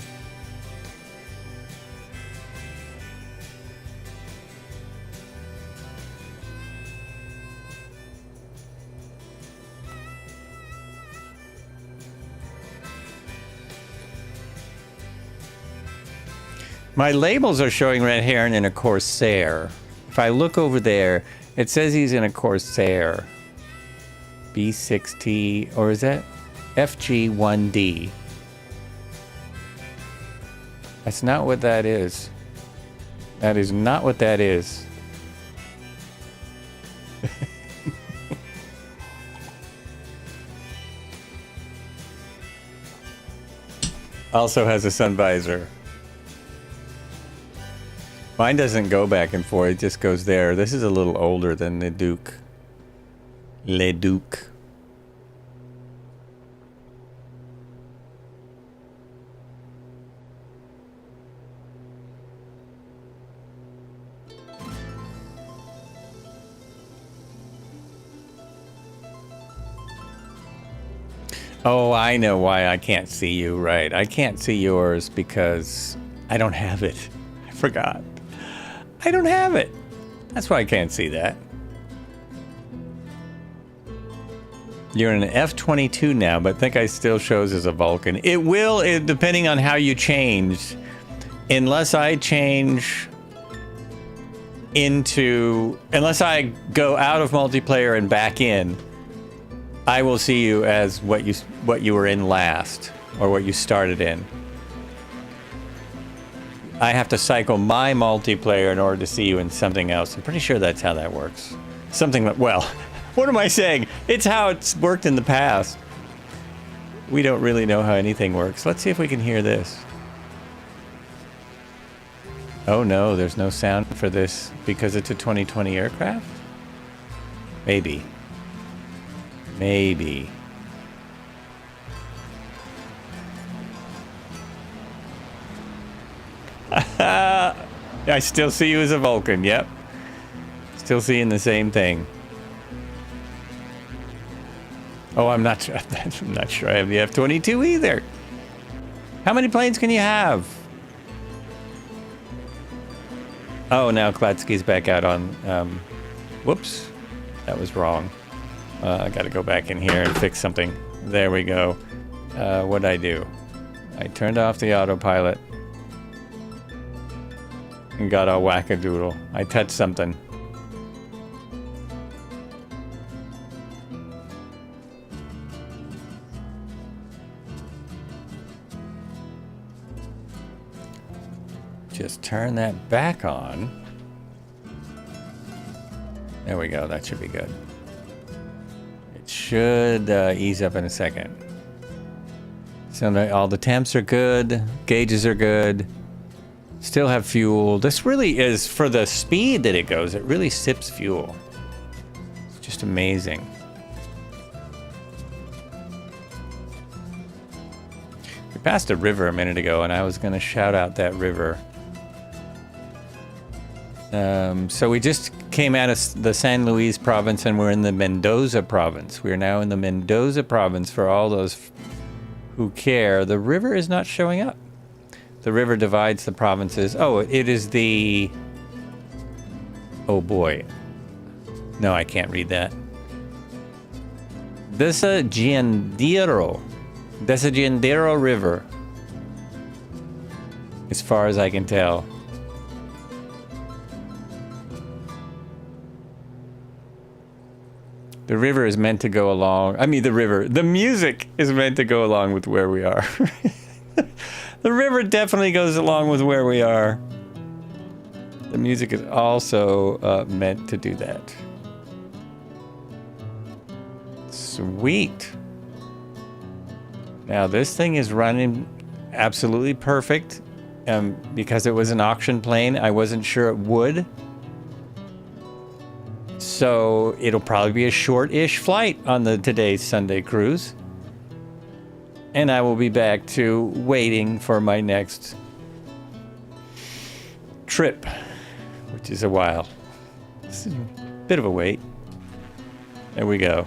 My labels are showing Red Heron in a Corsair. If I look over there, it says he's in a Corsair. B6T, or is that FG1D? That's not what that is. That is not what that is. Also has a sun visor. Mine doesn't go back and forth, it just goes there. This is a little older than the Duke. Le Duke. Oh, I know why I can't see you, right. I can't see yours because I don't have it. I forgot. I don't have it. That's why I can't see that. You're in an F-22 now, but I think I still shows as a Vulcan. It will, depending on how you change. Unless I change unless I go out of multiplayer and back in, I will see you as what you were in last, or what you started in. I have to cycle my multiplayer in order to see you in something else. I'm pretty sure that's how that works. Something like, well, what am I saying? It's how it's worked in the past. We don't really know how anything works. Let's see if we can hear this. Oh no, there's no sound for this because it's a 2020 aircraft? Maybe. Maybe. I still see you as a Vulcan, yep. Still seeing the same thing. Oh, I'm not sure I have the F-22 either. How many planes can you have? Oh, now Klatsky's back out on, whoops, that was wrong. I gotta go back in here and fix something. There we go. What'd I do? I turned off the autopilot and got all wackadoodle. I touched something. Just turn that back on. There we go, that should be good. It should ease up in a second. So all the temps are good, gauges are good. Still have fuel. This really is, for the speed that it goes, it really sips fuel. It's just amazing. We passed a river a minute ago, and I was going to shout out that river. So we just came out of the San Luis province, and we're in the Mendoza province. We are now in the Mendoza province. For all those who care, the river is not showing up. The river divides the provinces. Oh, it is the... Oh boy. No, I can't read that. Desaguadero River. As far as I can tell. The river is meant to go along. I mean, the music is meant to go along with where we are. The river definitely goes along with where we are. The music is also meant to do that. Sweet. Now this thing is running absolutely perfect. Because it was an auction plane, I wasn't sure it would. So it'll probably be a short-ish flight on today's Sunday cruise. And I will be back to waiting for my next trip, which is a while. It's a bit of a wait. There we go.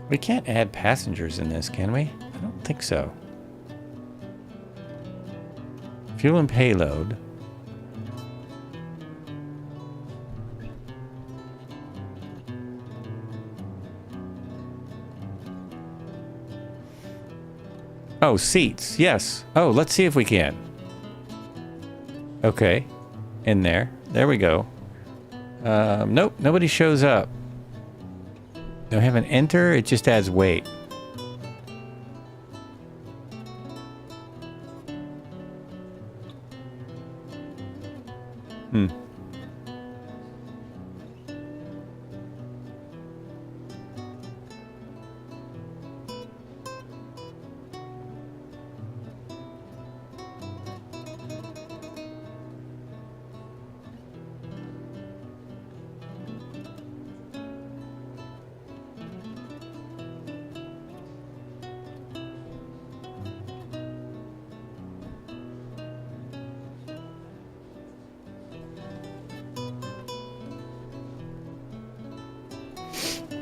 We can't add passengers in this, can we? I don't think so. Fuel and payload. Oh, seats. Yes. Oh, let's see if we can. Okay. In there. There we go. Nope. Nobody shows up. Do I have an enter? It just adds weight.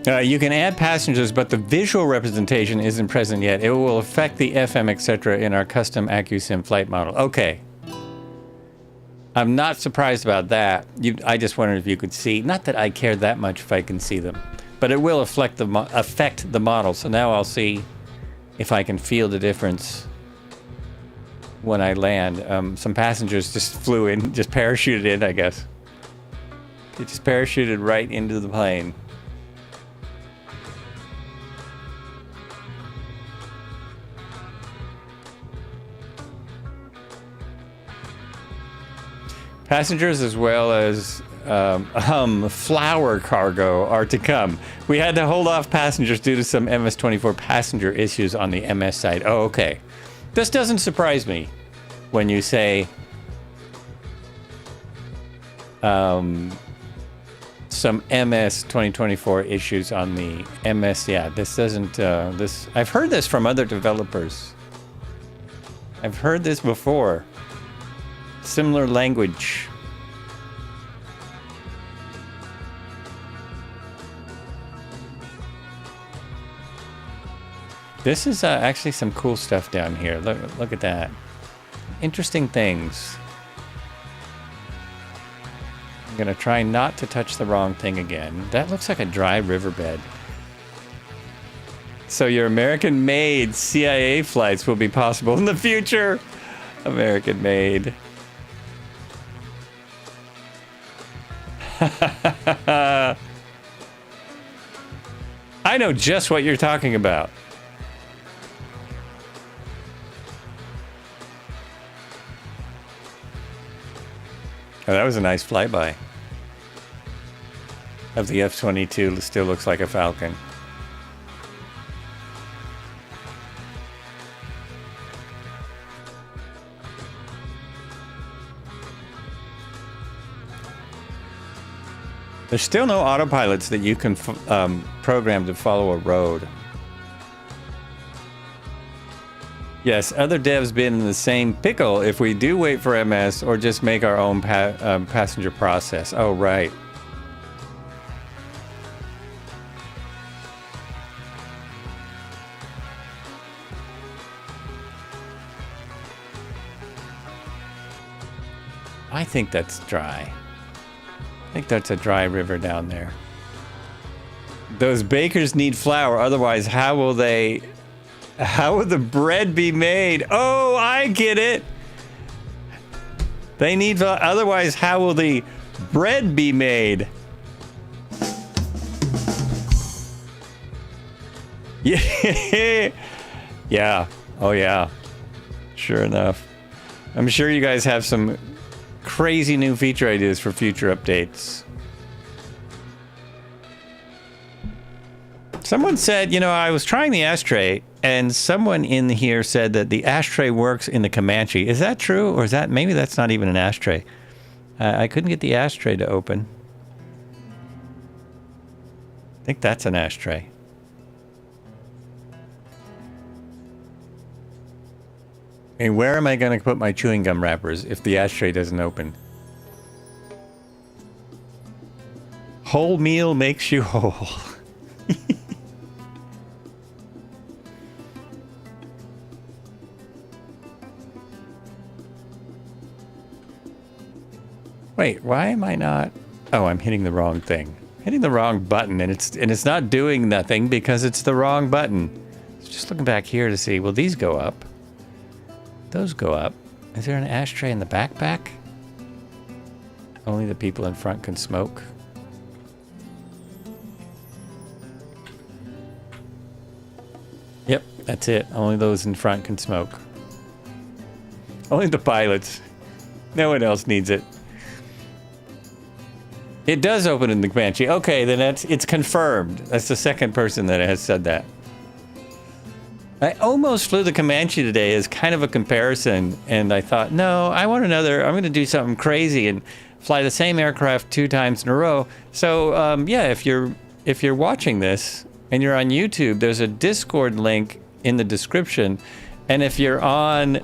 You can add passengers, but the visual representation isn't present yet. It will affect the FM, etc. in our custom AccuSim flight model. Okay. I'm not surprised about that. I just wondered if you could see. Not that I care that much if I can see them, but it will affect the model. So now I'll see if I can feel the difference when I land. Some passengers just flew in, just parachuted in, I guess. They just parachuted right into the plane. Passengers as well as flower cargo are to come. We had to hold off passengers due to some MS-24 passenger issues on the MS side. Oh, okay. This doesn't surprise me when you say some MS 2024 issues on the MS. Yeah, this doesn't, this, I've heard this from other developers. I've heard this before. Similar language. This is actually some cool stuff down here. Look at that. Interesting things. I'm gonna try not to touch the wrong thing again. That looks like a dry riverbed. So your American-made CIA flights will be possible in the future. American-made. I know just what you're talking about. Oh, that was a nice flyby of the F-22. Still looks like a Falcon. There's still no autopilots that you can program to follow a road. Yes, other devs been in the same pickle if we do wait for MS or just make our own passenger process. Oh, right. I think that's dry. I think that's a dry river down there. Those bakers need flour, otherwise how will the bread be made? Oh, I get it. They need, otherwise how will the bread be made? Yeah. Yeah. Oh yeah. Sure enough. I'm sure you guys have some crazy new feature ideas for future updates. Someone said, you know, I was trying the ashtray, and someone in here said that the ashtray works in the Comanche. Is that true, or is that, maybe that's not even an ashtray? I couldn't get the ashtray to open. I think that's an ashtray. And where am I going to put my chewing gum wrappers if the ashtray doesn't open? Whole meal makes you whole. Wait, why am I not? Oh, I'm hitting the wrong thing. Hitting the wrong button, and it's not doing nothing because it's the wrong button. So just looking back here to see, will these go up? Those go up. Is there an ashtray in the backpack? Only the people in front can smoke. Yep, that's it. Only those in front can smoke. Only the pilots. No one else needs it. It does open in the Comanche. Okay, then it's confirmed. That's the second person that has said that. I almost flew the Comanche today as kind of a comparison, and I thought, no, I want another. I'm going to do something crazy and fly the same aircraft 2 times in a row. So yeah, if you're watching this and you're on YouTube, there's a Discord link in the description, and if you're on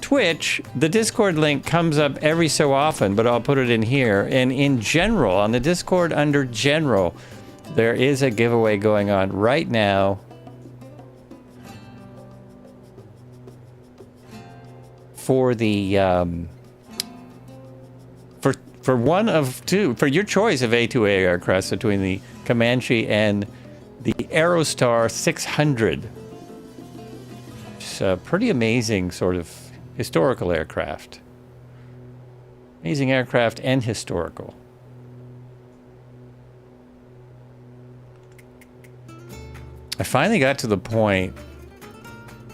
Twitch, the Discord link comes up every so often, but I'll put it in here. And in general, on the Discord under general, There is a giveaway going on right now. For the for one of two, for your choice of A2A aircraft between the Comanche and the Aerostar 600. It's a pretty amazing sort of historical aircraft. Amazing aircraft and historical. I finally got to the point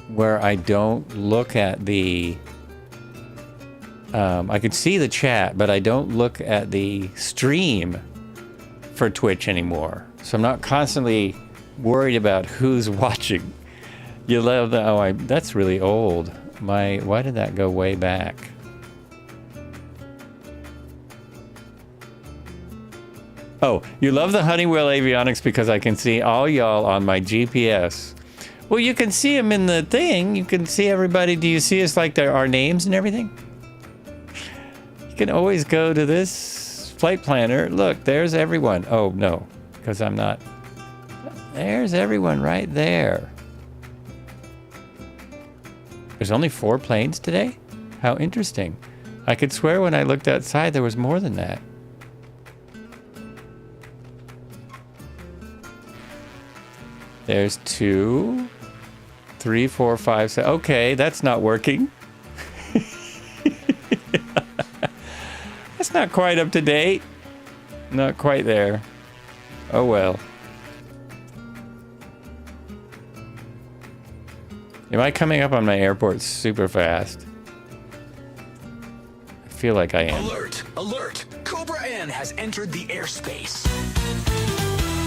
where I don't look at the I could see the chat, but I don't look at the stream for Twitch anymore. So I'm not constantly worried about who's watching. You love the, oh, that's really old. Why did that go way back? Oh, you love the Honeywell avionics because I can see all y'all on my GPS. Well, you can see them in the thing. You can see everybody. Do you see us like our names and everything? You can always go to this flight planner. Look, there's everyone. Oh, no, because I'm not. There's everyone right there. There's only 4 planes today? How interesting. I could swear when I looked outside there was more than that. There's 2, 3, 4, 5, 6. Okay, that's not working. That's not quite up to date. Not quite there. Oh well. Am I coming up on my airport super fast? I feel like I am. Alert! Alert! Cobra N has entered the airspace.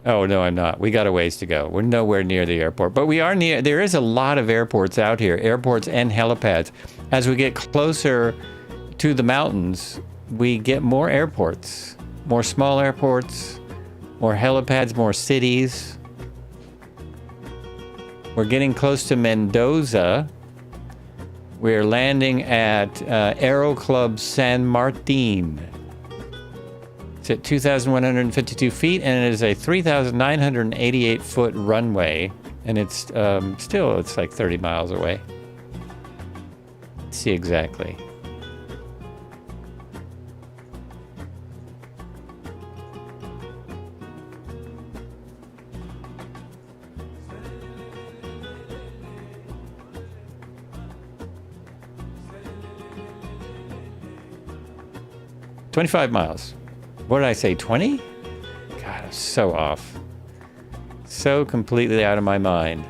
Oh, no, I'm not. We got a ways to go. We're nowhere near the airport. But we are near. There is a lot of airports out here. Airports and helipads. As we get closer to the mountains, we get more airports. More small airports. More helipads. More cities. We're getting close to Mendoza. We're landing at Aero Club San Martin. It's at 2,152 feet, and it is a 3,988 foot runway, and it's still, it's like 30 miles away. Let's see exactly. "25 miles. What did I say, 20? God, I'm so off. So completely out of my mind.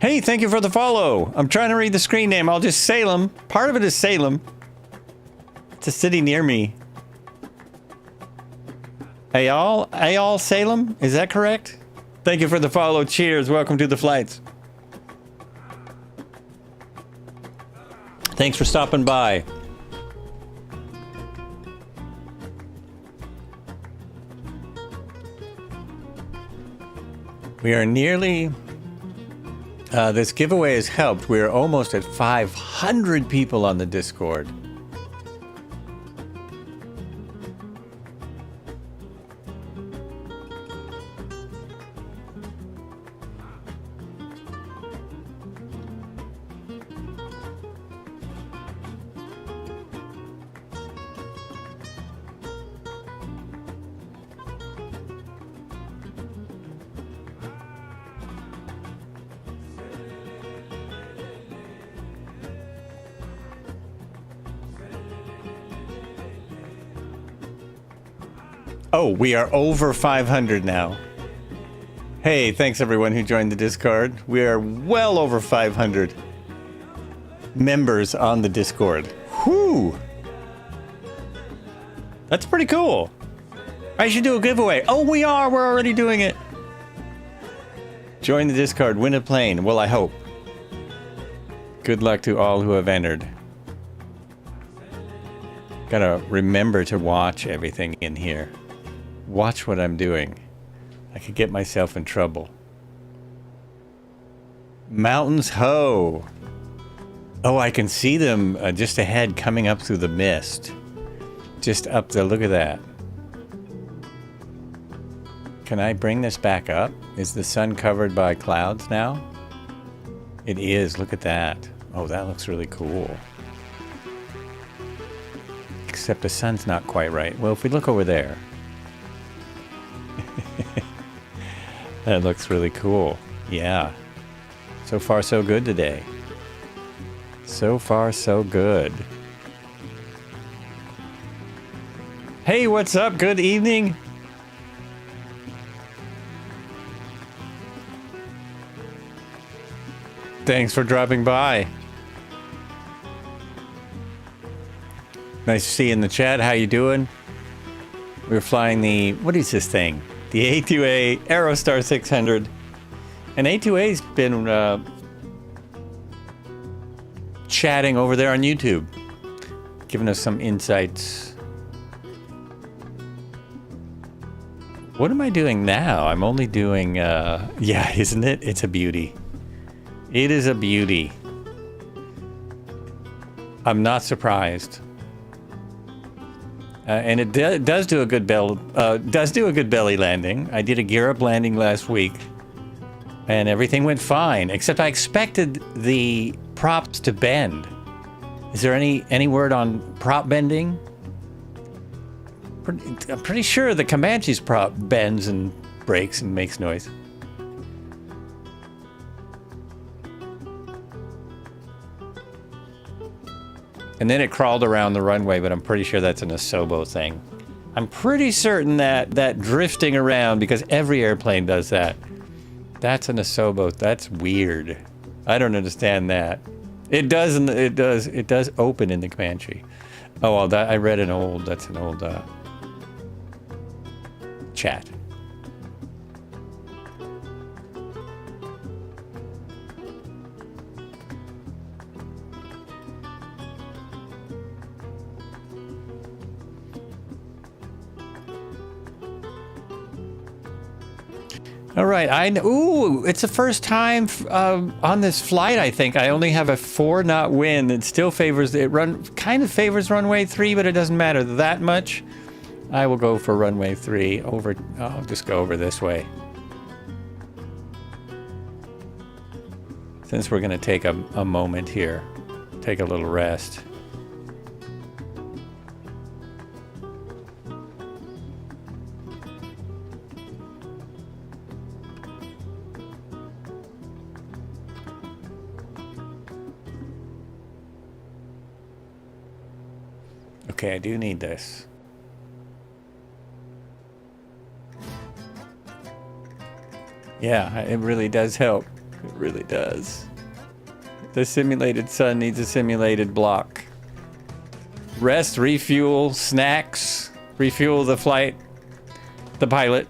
Hey, thank you for the follow. I'm trying to read the screen name. I'll just Salem. Part of it is Salem. It's a city near me. Ayal Salem? Is that correct? Thank you for the follow. Cheers. Welcome to the flights. Thanks for stopping by. We are nearly... this giveaway has helped. We are almost at 500 people on the Discord. Oh, we are over 500 now. Hey, thanks everyone who joined the Discord. We are well over 500 members on the Discord. Whew! That's pretty cool. I should do a giveaway. Oh, we are. We're already doing it. Join the Discord. Win a plane. Well, I hope. Good luck to all who have entered. Gotta remember to watch everything in here. Watch what I'm doing. I could get myself in trouble. Mountains Ho! Oh, I can see them just ahead coming up through the mist. Just up there, look at that. Can I bring this back up? Is the sun covered by clouds now? It is, look at that. Oh, that looks really cool. Except the sun's not quite right. Well, if we look over there. That looks really cool. Yeah. So far, so good today. So far, so good. Hey, what's up? Good evening. Thanks for dropping by. Nice to see you in the chat. How you doing? We're flying the, what is this thing? The A2A Aerostar 600. And A2A's been chatting over there on YouTube, giving us some insights. What am I doing now? I'm only doing, yeah, isn't it? It's a beauty. It is a beauty. I'm not surprised. And it does do a good belly landing. I did a gear up landing last week, and everything went fine. Except I expected the props to bend. Is there any word on prop bending? I'm pretty sure the Comanche's prop bends and breaks and makes noise. And then it crawled around the runway, but I'm pretty sure that's an Asobo thing. I'm pretty certain that drifting around, because every airplane does that. That's an Asobo. That's weird. I don't understand that. It does open in the Comanche. Oh, well, I read that's an old chat. All right, ooh, it's the first time on this flight, I think. I only have a 4-knot wind. It still kind of favors runway 3, but it doesn't matter that much. I will go for runway 3 I'll just go over this way. Since we're gonna take a moment here, take a little rest. Okay, I do need this. Yeah, it really does help. It really does. The simulated sun needs a simulated block. Rest, refuel, snacks, refuel the flight, the pilot.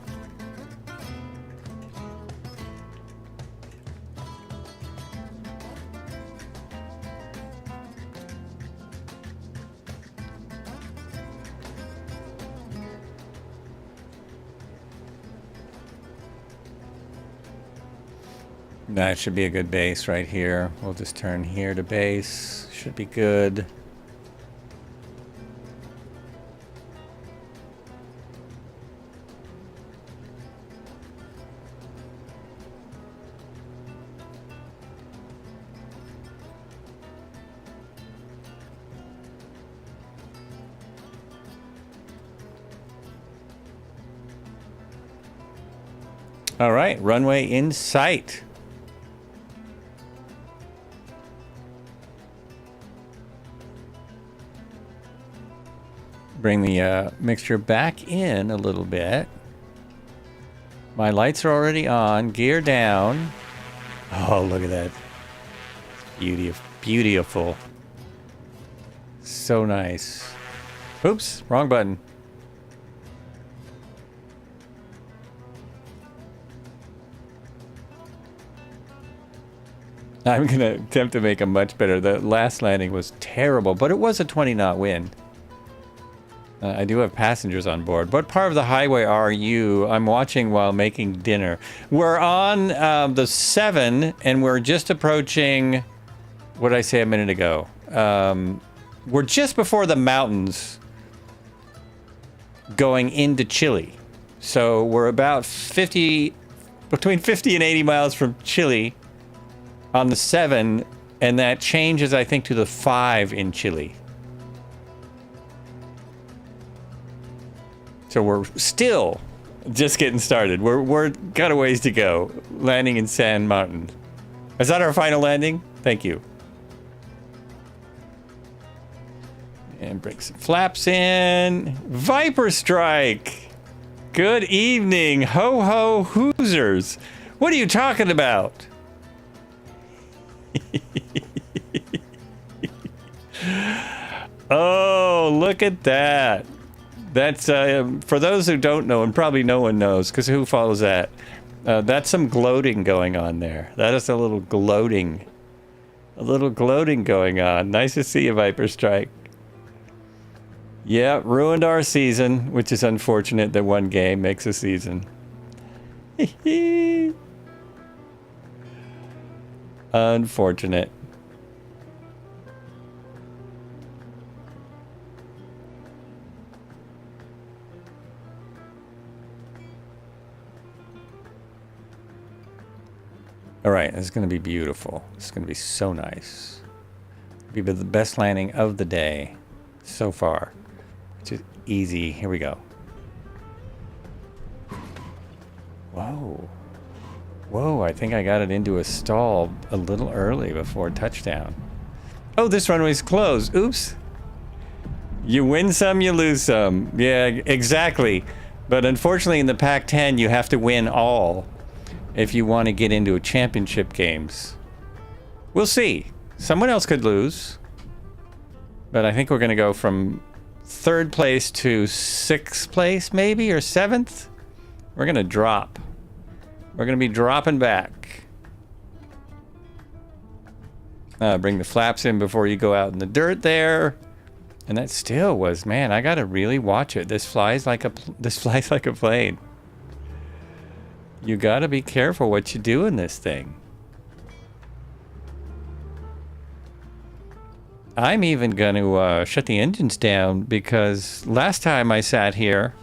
That should be a good base right here. We'll just turn here to base. Should be good. All right, runway in sight. Bring the mixture back in a little bit. My lights are already on. Gear down. Oh, look at that. Beautiful. So nice. Oops, wrong button. I'm going to attempt to make them much better. The last landing was terrible, but it was a 20-knot wind. I do have passengers on board. What part of the highway are you? I'm watching while making dinner. We're on the 7, and we're just approaching... What did I say a minute ago? We're just before the mountains going into Chile. So we're about between 50 and 80 miles from Chile on the 7, and that changes, I think, to the 5 in Chile. So we're still just getting started. We're got a ways to go. Landing in San Martin. Is that our final landing? Thank you. And bring some flaps in. Viper Strike. Good evening, ho ho Hoosers. What are you talking about? Oh, look at that. That's, for those who don't know, and probably no one knows, because who follows that? That's some gloating going on there. That is a little gloating. A little gloating going on. Nice to see you, Viper Strike. Yeah, ruined our season, which is unfortunate that one game makes a season. Unfortunate. All right, this is going to be beautiful. It's going to be so nice. It'll be the best landing of the day so far. Which is easy. Here we go. Whoa. Whoa, I think I got it into a stall a little early before touchdown. Oh, this runway's closed. Oops. You win some, you lose some. Yeah, exactly. But unfortunately in the Pac-10, you have to win all if you want to get into a championship games. We'll see. Someone else could lose. But I think we're going to go from 3rd place to 6th place, maybe, or 7th. We're going to drop. We're going to be dropping back. Bring the flaps in before you go out in the dirt there. And that still was, man, I got to really watch it. This flies like a plane. You got to be careful what you do in this thing. I'm even going to shut the engines down because last time I sat here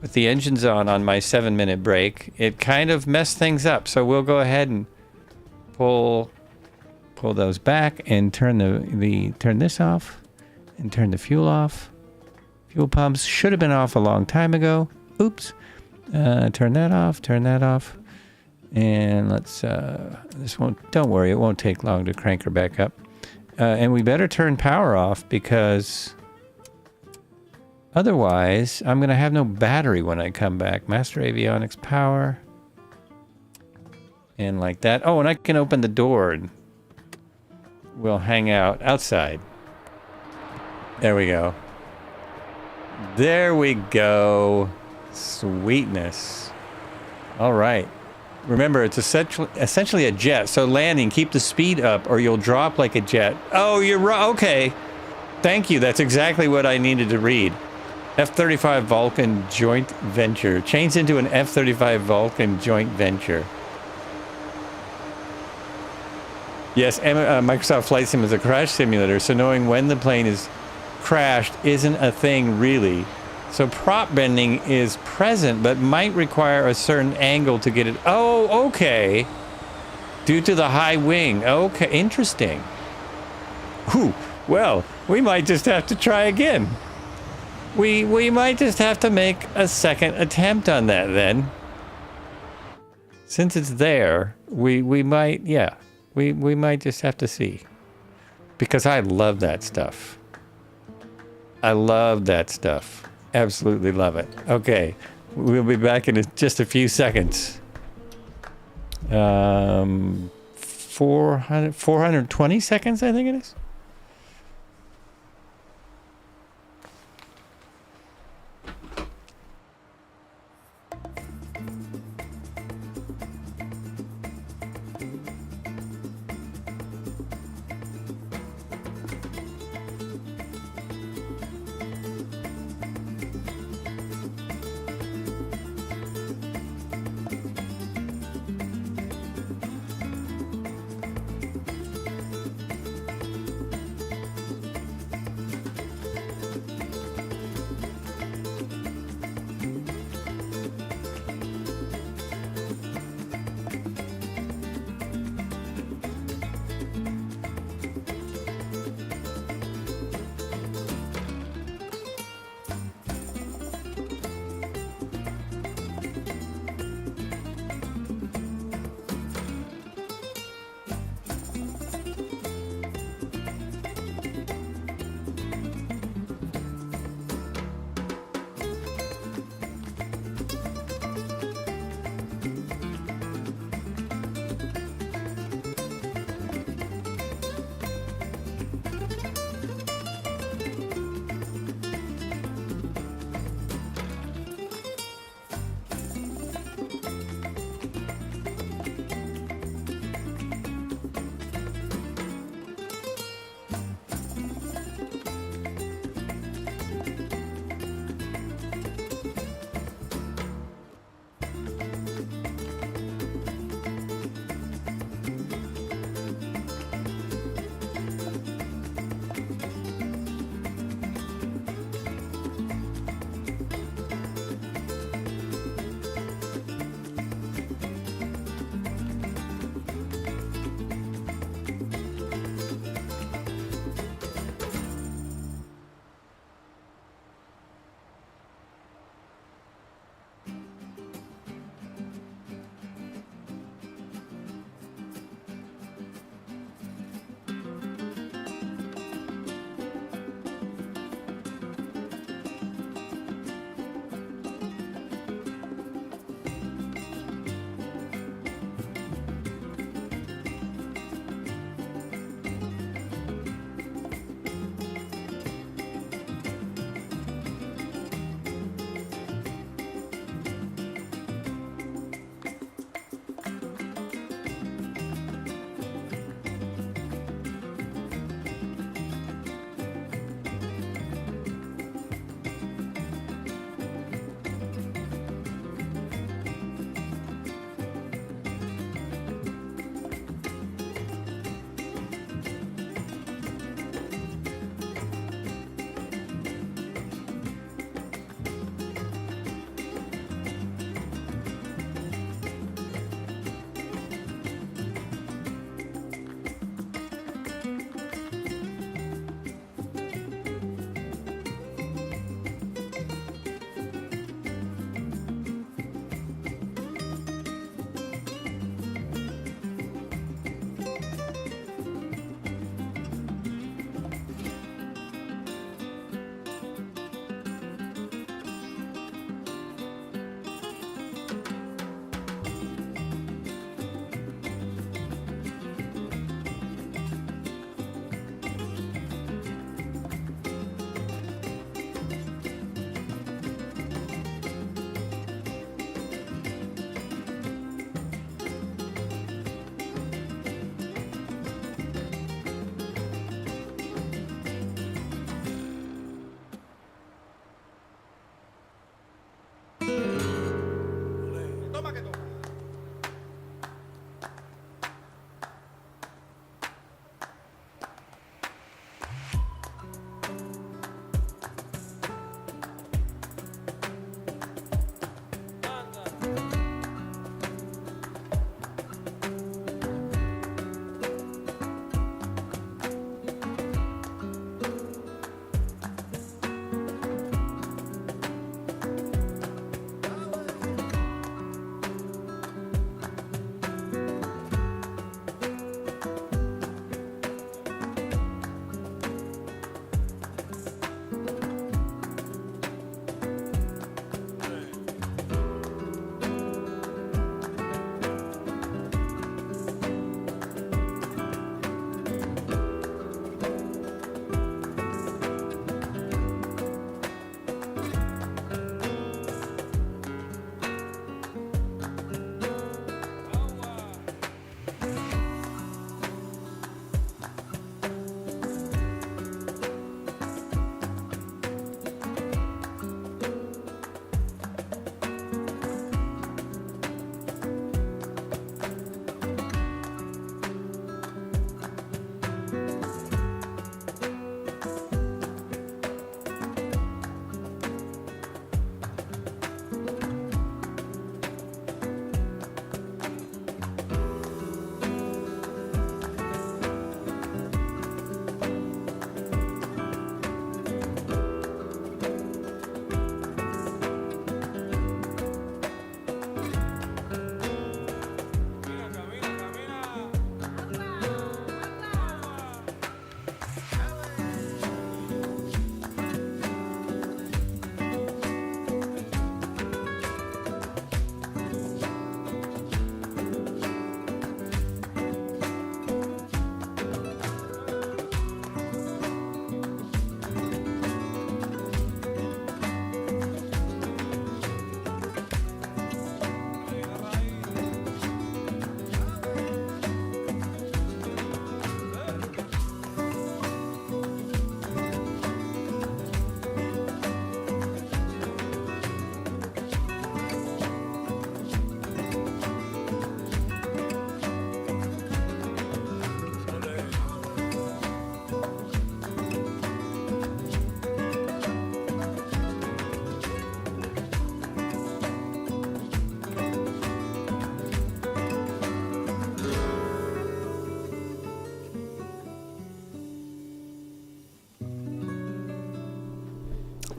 with the engines on my 7-minute break, it kind of messed things up. So we'll go ahead and pull those back and turn turn this off and turn the fuel off. Fuel pumps should have been off a long time ago. Oops. Turn that off. And let's, don't worry, it won't take long to crank her back up. And we better turn power off because otherwise I'm going to have no battery when I come back. Master avionics power. And like that. Oh, and I can open the door and we'll hang out outside. There we go. There we go. Sweetness. All right. Remember, it's essentially a jet. So landing, keep the speed up or you'll drop like a jet. Oh, you're right. Okay. Thank you. That's exactly what I needed to read. F-35 Vulcan joint venture. Changed into an F-35 Vulcan joint venture. Yes, Microsoft Flight Sim is a crash simulator, so knowing when the plane is crashed isn't a thing really. So prop bending is present, but might require a certain angle to get it. Oh, okay. Due to the high wing. Okay, interesting. Whew. Well, we might just have to try again. We might just have to make a second attempt on that then. Since it's there, we might, yeah. We might just have to see. Because I love that stuff. I love that stuff. Absolutely love it. Okay, we'll be back in just a few seconds. 420 seconds, I think it is.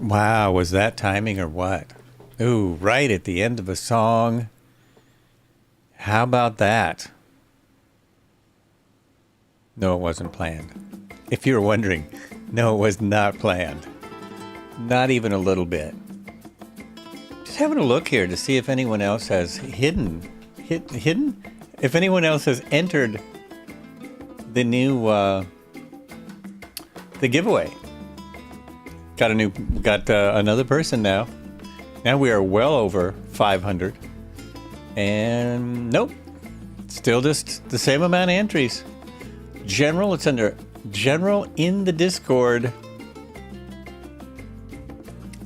Wow, was that timing or what? Ooh, right at the end of a song. How about that? No, it wasn't planned. If you were wondering, no, it was not planned. Not even a little bit. Just having a look here to see if anyone else has hidden? If anyone else has entered the new, the giveaway. Got another person now. Now we are well over 500. And nope, still just the same amount of entries. General, it's under General in the Discord.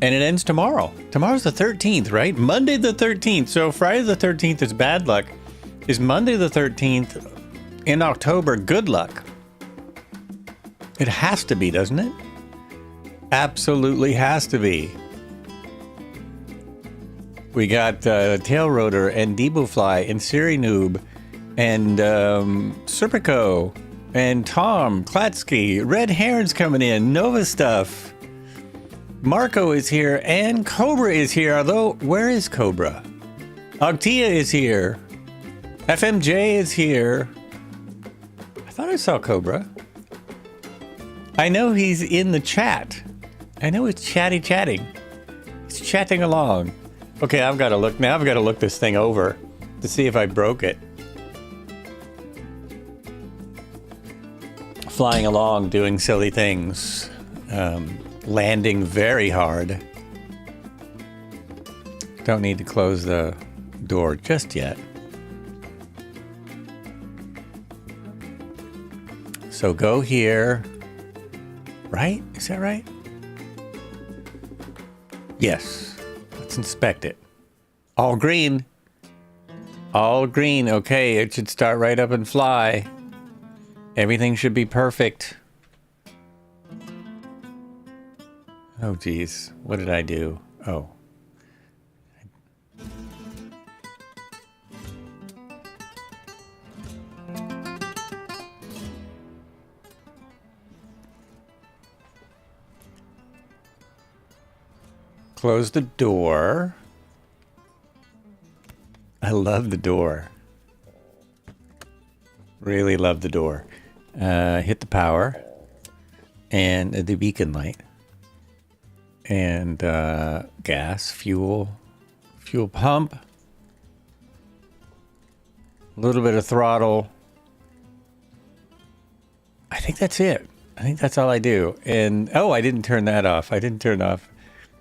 And it ends tomorrow. Tomorrow's the 13th, right? Monday the 13th. So Friday the 13th is bad luck. Is Monday the 13th in October good luck? It has to be, doesn't it? Absolutely has to be. We got Tail Rotor and Debo Fly and Siri Noob and Serpico and Tom Klatsky. Red Heron's coming in. Nova Stuff. Marco is here and Cobra is here. Although, where is Cobra? Octia is here. FMJ is here. I thought I saw Cobra. I know he's in the chat. I know it's chatting. He's chatting along. Okay, I've got to look now. I've got to look this thing over to see if I broke it. Flying along, doing silly things, landing very hard. Don't need to close the door just yet. So go here. Right? Is that right? Yes. Let's inspect it. All green. All green. Okay, it should start right up and fly. Everything should be perfect. Oh, geez. What did I do? Oh. Close the door. I love the door. Really love the door. Hit the power and the beacon light and gas, fuel pump, a little bit of throttle. I think that's it. I think that's all I do. And oh, I didn't turn that off. I didn't turn off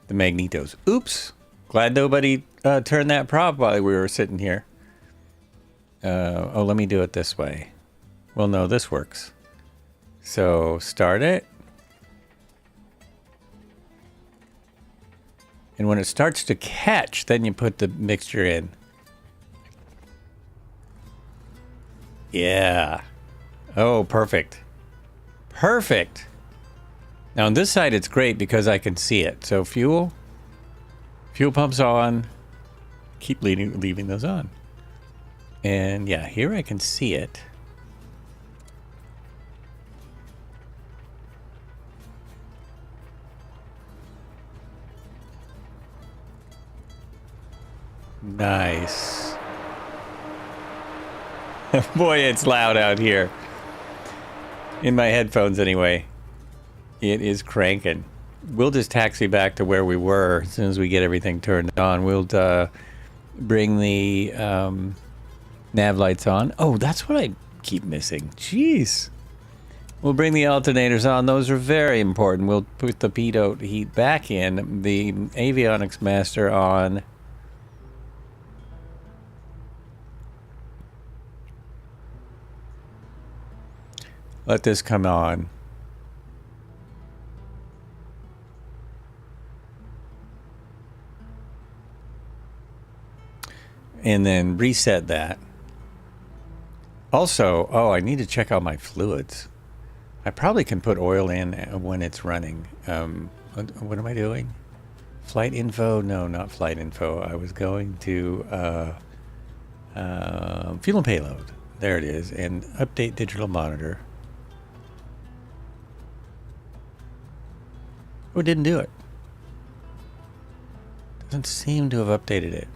the magnetos. Oops. Glad nobody turned that prop while we were sitting here. Oh, let me do it this way. Well, no, this works. So start it. And when it starts to catch, then you put the mixture in. Yeah. Oh, perfect. Perfect. Now on this side, it's great because I can see it. So fuel pump's on. Keep leaving those on. And yeah, here I can see it. Nice. Boy, it's loud out here. In my headphones anyway. It is cranking. We'll just taxi back to where we were as soon as we get everything turned on. We'll bring the nav lights on. Oh, that's what I keep missing. Jeez. We'll bring the alternators on. Those are very important. We'll put the pitot heat back in. The avionics master on. Let this come on. And then reset that. Also, oh, I need to check out my fluids. I probably can put oil in when it's running. What am I doing? Flight info? No, not flight info. I was going to fuel and payload. There it is. And update digital monitor. Oh, it didn't do it. Doesn't seem to have updated it.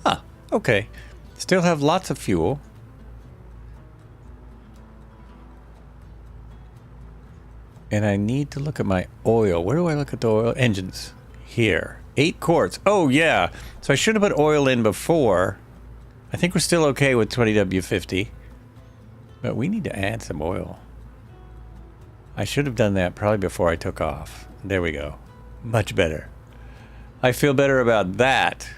Huh. Okay. Still have lots of fuel. And I need to look at my oil. Where do I look at the oil? Engines. Here. 8 quarts. Oh, yeah. So I should have put oil in before. I think we're still okay with 20W50. But we need to add some oil. I should have done that probably before I took off. There we go. Much better. I feel better about that.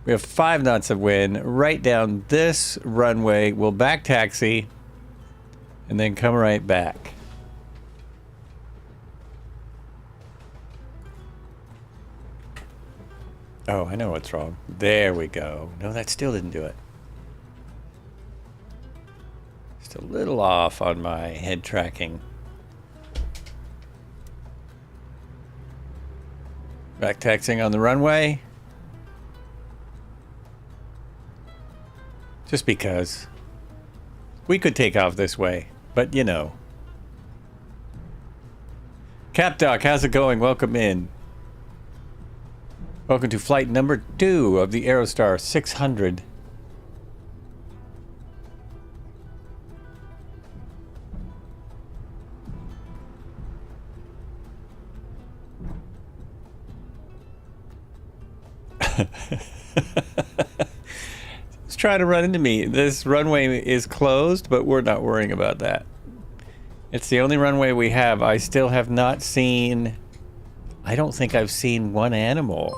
We have 5 knots of wind right down this runway. We'll back taxi and then come right back. Oh, I know what's wrong. There we go. No, that still didn't do it. Just a little off on my head tracking. Back taxiing on the runway. Just because. We could take off this way, but you know. Capdoc, how's it going? Welcome in. Welcome to flight number 2 of the Aerostar 600. It's trying to run into me. This runway is closed, but we're not worrying about that. It's the only runway we have. I still have not seen... I don't think I've seen one animal.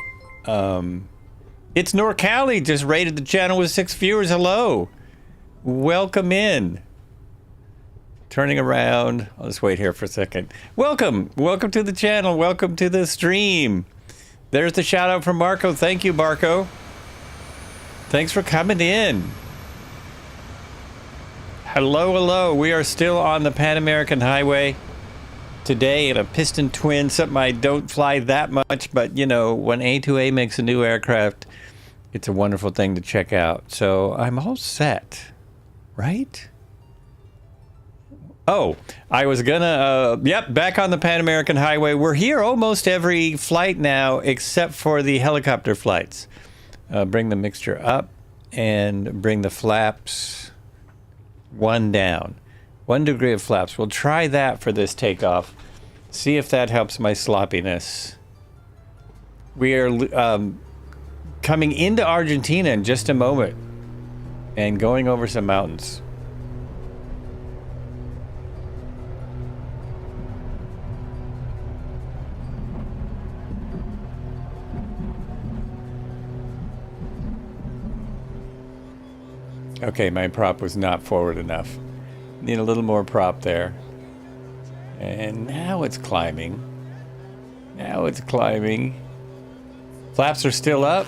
It's NorCali just rated the channel with 6 viewers. Hello. Welcome in. Turning around. I'll just wait here for a second. Welcome. Welcome to the channel. Welcome to the stream. There's the shout out from Marco. Thank you, Marco. Thanks for coming in. Hello, hello. We are still on the Pan American Highway today in a piston twin, something I don't fly that much, but you know, when A2A makes a new aircraft, it's a wonderful thing to check out. So I'm all set, right? Oh, I was gonna, yep, back on the Pan American Highway. We're here almost every flight now, except for the helicopter flights. Bring the mixture up and bring the flaps 1 down. 1 degree of flaps. We'll try that for this takeoff. See if that helps my sloppiness. We are coming into Argentina in just a moment and going over some mountains. Okay, my prop was not forward enough. Need a little more prop there. And now it's climbing. Now it's climbing. Flaps are still up.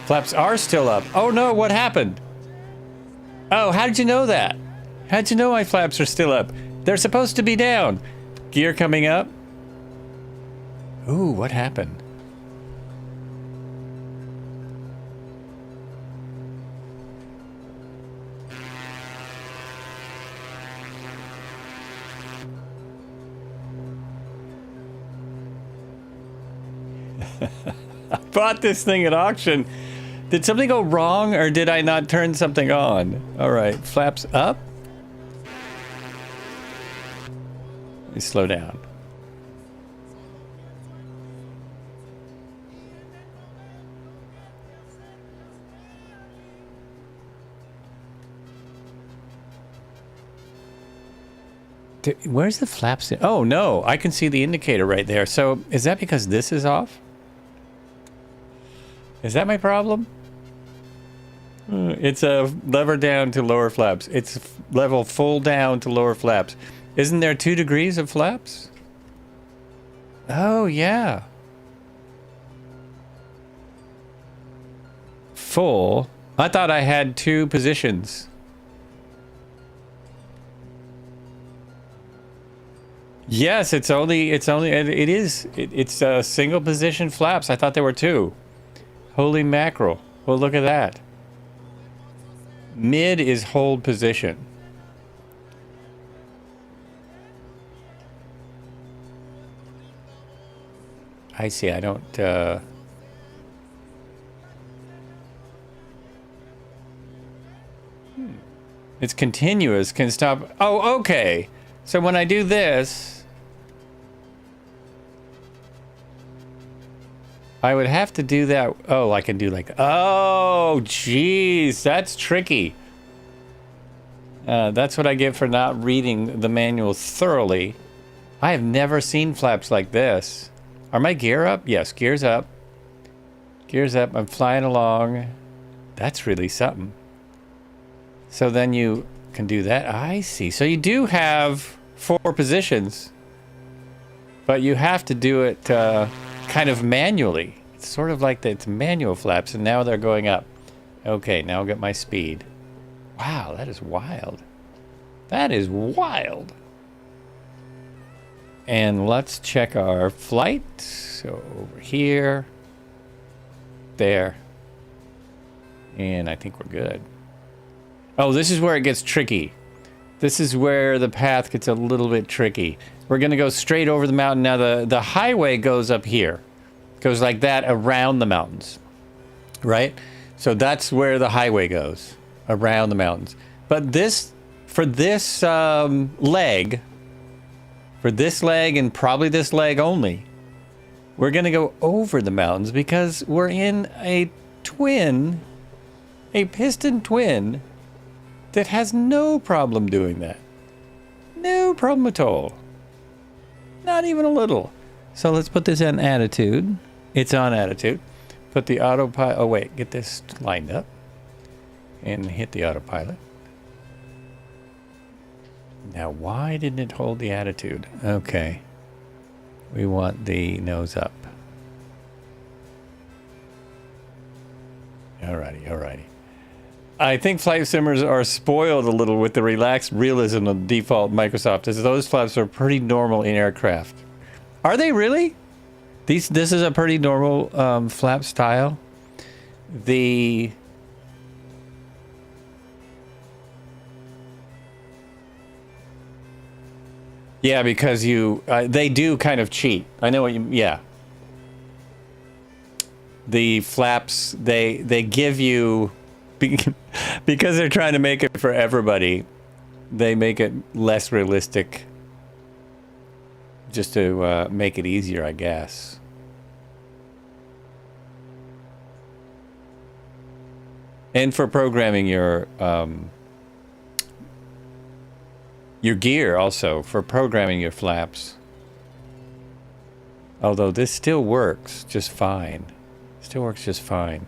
Flaps are still up. Oh no, what happened? Oh, how did you know that? How did you know my flaps are still up? They're supposed to be down. Gear coming up. Ooh, what happened? I bought this thing at auction. Did something go wrong, or did I not turn something on? All right, flaps up. Let me slow down. Where's the flaps? Oh no, I can see the indicator right there. So is that because this is off? Is that my problem? It's a lever down to lower flaps. It's level full down to lower flaps. Isn't there 2 degrees of flaps? Oh, yeah. Full. I thought I had 2 positions. Yes, it's a single position flaps. I thought there were 2. Holy mackerel. Well, look at that. Mid is hold position. I see. I don't... It's continuous. Can stop... Oh, okay. So when I do this... I would have to do that... Oh, I can do like... Oh, jeez. That's tricky. That's what I get for not reading the manual thoroughly. I have never seen flaps like this. Are my gear up? Yes, gear's up. Gear's up. I'm flying along. That's really something. So then you can do that. I see. So you do have 4 positions, but you have to do it kind of manually. It's sort of like it's manual flaps, and now they're going up. Okay, now I'll get my speed. Wow, that is wild. That is wild. And let's check our flight. So over here, there, and I think we're good. Oh, this is where it gets tricky. This is where the path gets a little bit tricky. We're gonna go straight over the mountain. Now the highway goes up here. Goes like that around the mountains, right? So that's where the highway goes, around the mountains. But this, for this leg and probably this leg only, we're gonna go over the mountains because we're in a piston twin that has no problem doing that. No problem at all. Not even a little. So let's put this on attitude. It's on attitude. Put the autopilot. Oh wait, get this lined up. And hit the autopilot. Now why didn't it hold the attitude? Okay. We want the nose up. Alrighty. I think flight simmers are spoiled a little with the relaxed realism of default Microsoft, as those flaps are pretty normal in aircraft. Are they really? This is a pretty normal flap style. Yeah, because they do kind of cheat. I know what you... Yeah. The flaps, they give you... Because they're trying to make it for everybody, they make it less realistic. Just to make it easier, I guess. And for programming your gear also, for programming your flaps. Although this still works just fine. Still works just fine.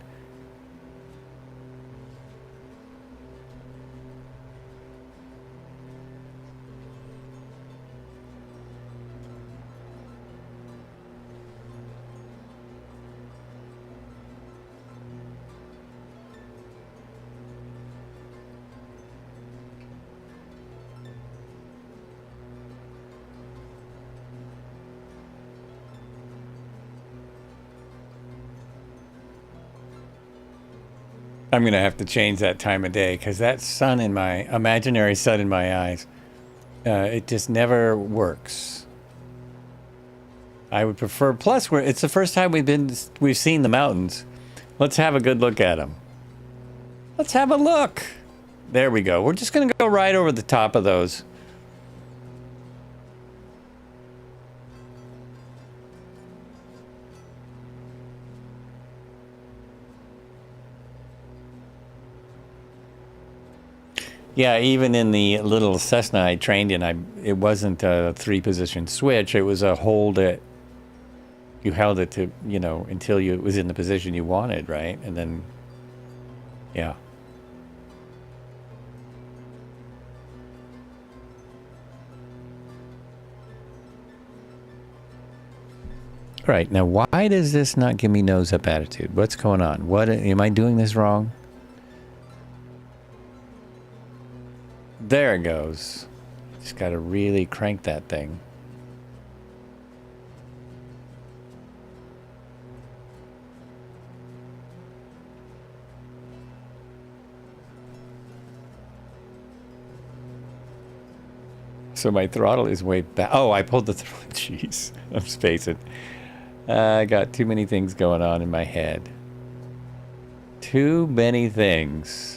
I'm going to have to change that time of day because that imaginary sun in my eyes, it just never works. I would prefer, plus it's the first time we've seen the mountains. Let's have a good look at them. Let's have a look. There we go. We're just going to go right over the top of those. Yeah, even in the little Cessna I trained in, it wasn't a 3-position switch. It was a hold it. You held it to, until it was in the position you wanted, right? And then, yeah. All right, now why does this not give me nose up attitude? What's going on? What am I doing this wrong? There it goes. Just got to really crank that thing. So my throttle is way back. Oh, I pulled the throttle. Jeez, I'm spacing. I got too many things going on in my head. Too many things.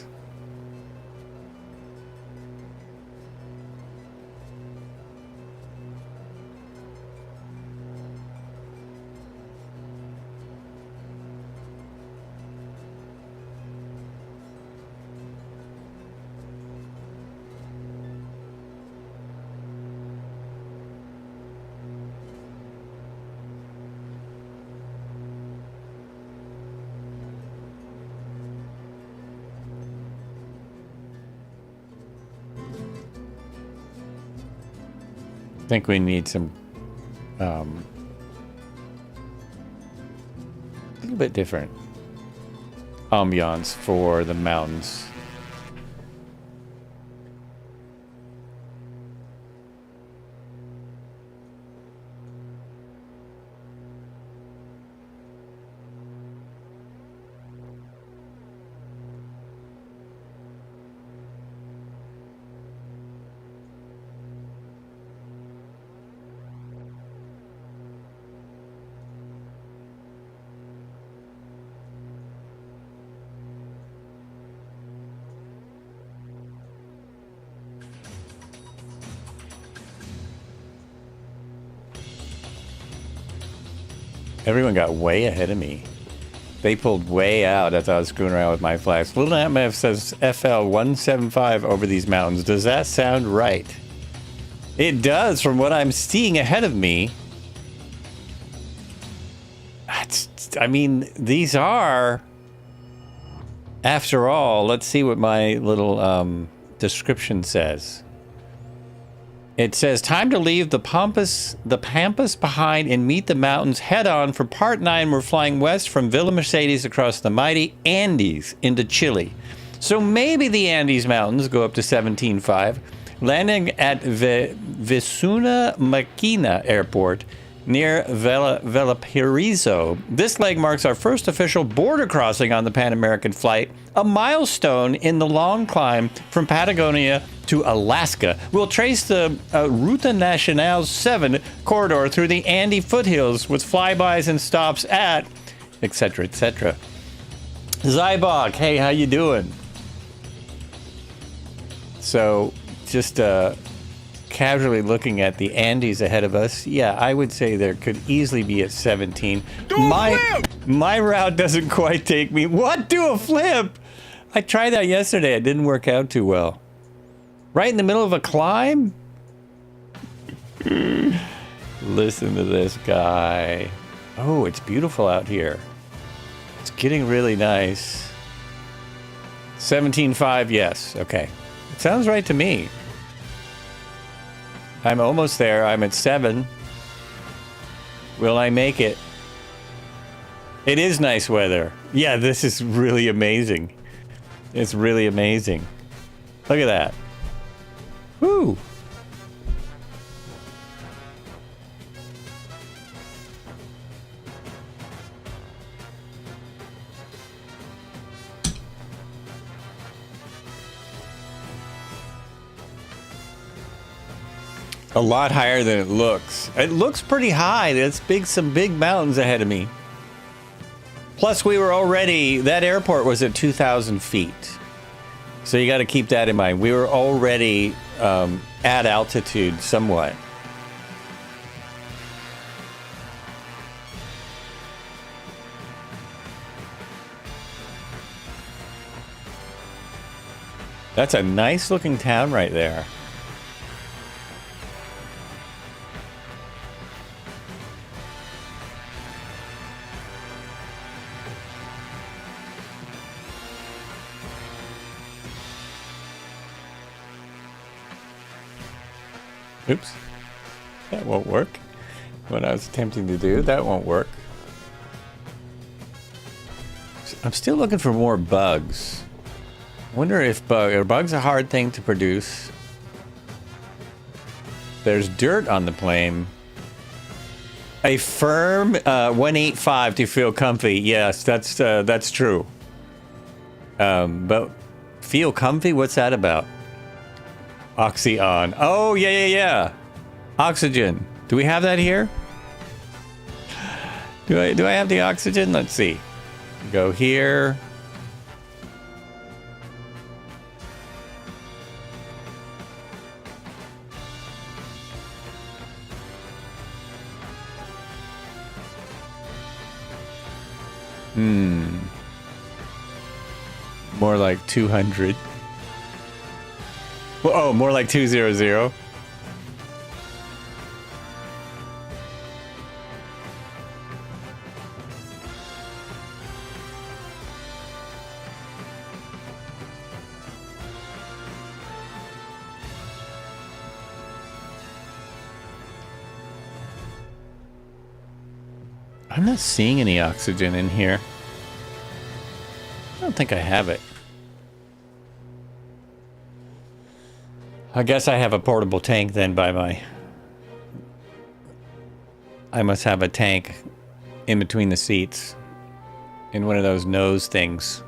I think we need some a little bit different ambiance for the mountains. Everyone got way ahead of me. They pulled way out as I was screwing around with my flags. Little MF says FL 175 over these mountains. Does that sound right? It does from what I'm seeing ahead of me. I mean, these are... After all, let's see what my little description says. It says, time to leave the Pampas behind and meet the mountains head on. For part 9, we're flying west from Villa Mercedes across the mighty Andes into Chile. So maybe the Andes Mountains go up to 17.5, landing at Vicuña Mackenna Airport near Valparaíso. This leg marks our first official border crossing on the Pan American flight, a milestone in the long climb from Patagonia to Alaska. We'll trace the Ruta Nacional 7 corridor through the Andes foothills with flybys and stops at, etc., etc. Zybog, hey, how you doing? So, just casually looking at the Andes ahead of us, yeah, I would say there could easily be at 17. My route doesn't quite take me. What? Do a flip? I tried that yesterday. It didn't work out too well. Right in the middle of a climb? Listen to this guy. Oh, it's beautiful out here. It's getting really nice. 17.5, yes. Okay. It sounds right to me. I'm almost there. I'm at 7. Will I make it? It is nice weather. Yeah, this is really amazing. It's really amazing. Look at that. Woo! A lot higher than it looks. It looks pretty high. There's some big mountains ahead of me. Plus, we were already, that airport was at 2,000 feet. So you got to keep that in mind. We were already at altitude somewhat. That's a nice looking town right there. Oops. That won't work. What I was attempting to do, that won't work. I'm still looking for more bugs. I wonder if are bugs a hard thing to produce? There's dirt on the plane. A firm 185 to feel comfy. Yes, that's true. But feel comfy? What's that about? Oxyon. Oh, yeah. Oxygen. Do we have that here? Do I have the oxygen? Let's see. Go here. More like 200. Oh, more like 200. I'm not seeing any oxygen in here. I don't think I have it. I guess I have a portable tank then by my... I must have a tank in between the seats in one of those nose things.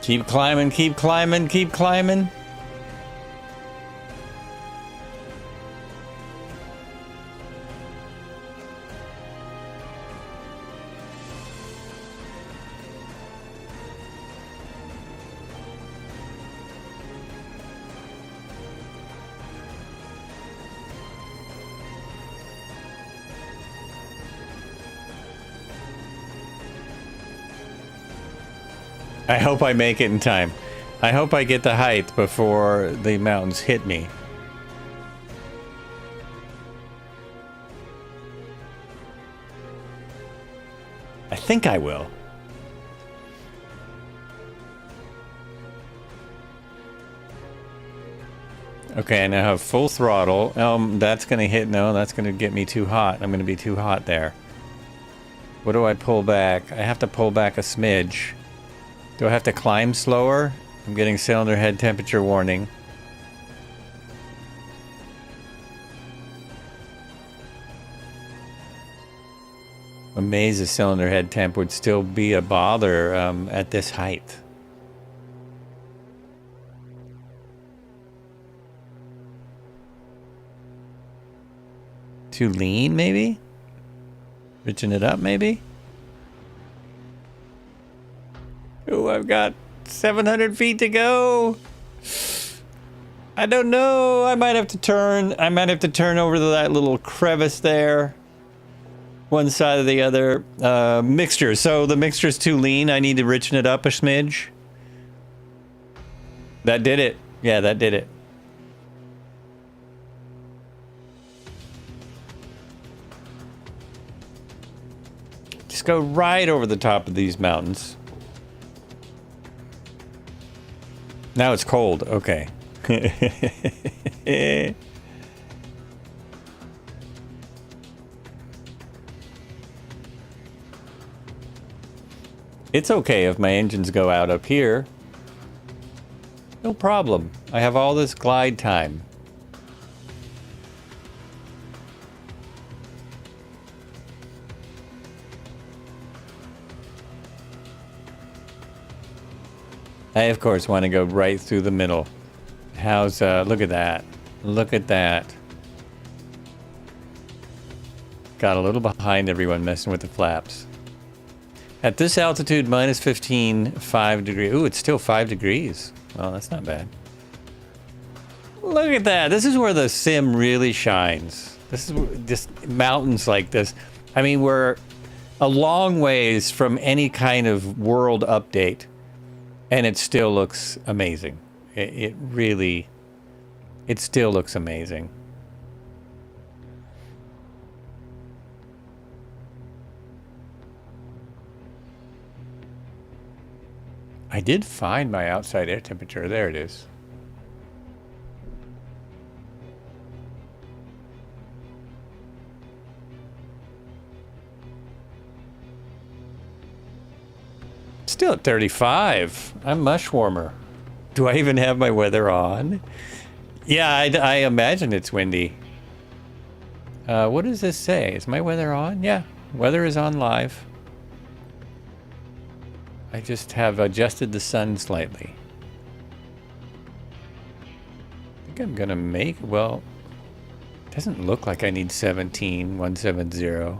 Keep climbing, keep climbing, keep climbing. I hope I make it in time. I hope I get the height before the mountains hit me. I think I will. Okay, I now have full throttle. That's gonna hit, no, that's gonna get me too hot. I'm gonna be too hot there. What do I pull back? I have to pull back a smidge. Do I have to climb slower? I'm getting cylinder head temperature warning. Amazed the cylinder head temp would still be a bother at this height. Too lean, maybe? Richen it up, maybe? Oh, I've got 700 feet to go. I don't know. I might have to turn. I might have to turn over to that little crevice there. One side or the other. Mixture. So the mixture's too lean. I need to richen it up a smidge. That did it. Yeah, that did it. Just go right over the top of these mountains. Now it's cold. Okay. It's okay if my engines go out up here. No problem. I have all this glide time. I, of course, want to go right through the middle. How's, look at that. Look at that. Got a little behind everyone messing with the flaps. At this altitude, minus 15, 5 degrees. Ooh, it's still 5 degrees. Well, that's not bad. Look at that. This is where the sim really shines. This is just mountains like this. I mean, we're a long ways from any kind of world update. And it still looks amazing. It really, it still looks amazing. I did find my outside air temperature. There it is. Still at 35. I'm much warmer. Do I even have my weather on? Yeah, I imagine it's windy. What does this say? Is my weather on? Yeah, Weather is on live. I just have adjusted the sun slightly. I think I'm gonna make, well, it doesn't look like I need 17170.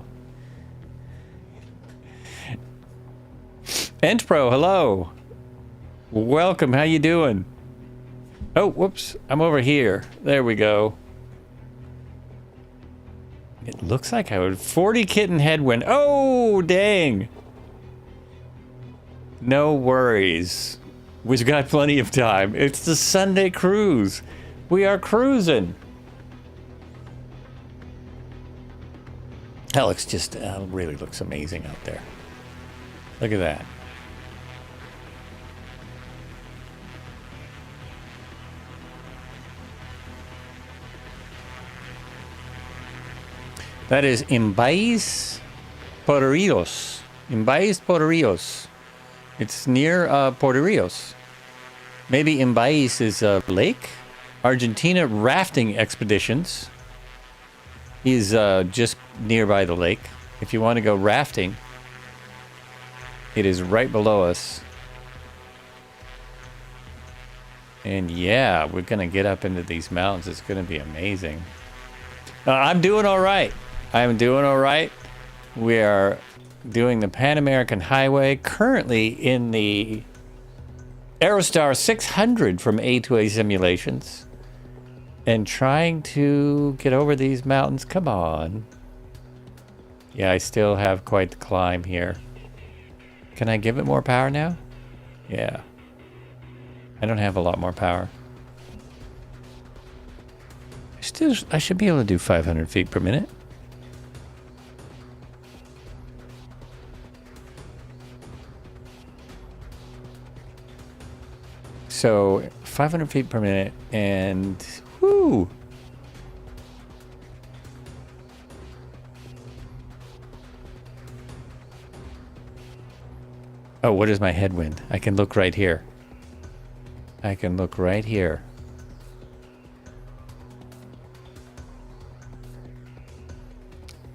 Entpro, hello. Welcome, how you doing? Oh, whoops, I'm over here. There we go. It looks like I would 40 kitten headwind. Oh, dang. No worries. We've got plenty of time. It's the Sunday cruise. We are cruising. That looks just really looks amazing out there. Look at that. That is Imbais Potterillos. Imbais Potterillos. It's near Potterillos. Maybe Imbais is a lake? Argentina rafting expeditions is just nearby the lake. If you want to go rafting, it is right below us. And yeah, we're going to get up into these mountains. It's going to be amazing. I'm doing all right. I'm doing all right. We are doing the Pan American Highway, currently in the Aerostar 600 from A2A Simulations, and trying to get over these mountains. Come on. Yeah, I still have quite the climb here. Can I give it more power now? Yeah. I don't have a lot more power. I should be able to do 500 feet per minute. So 500 feet per minute and whoo. Oh, what is my headwind? I can look right here. I can look right here.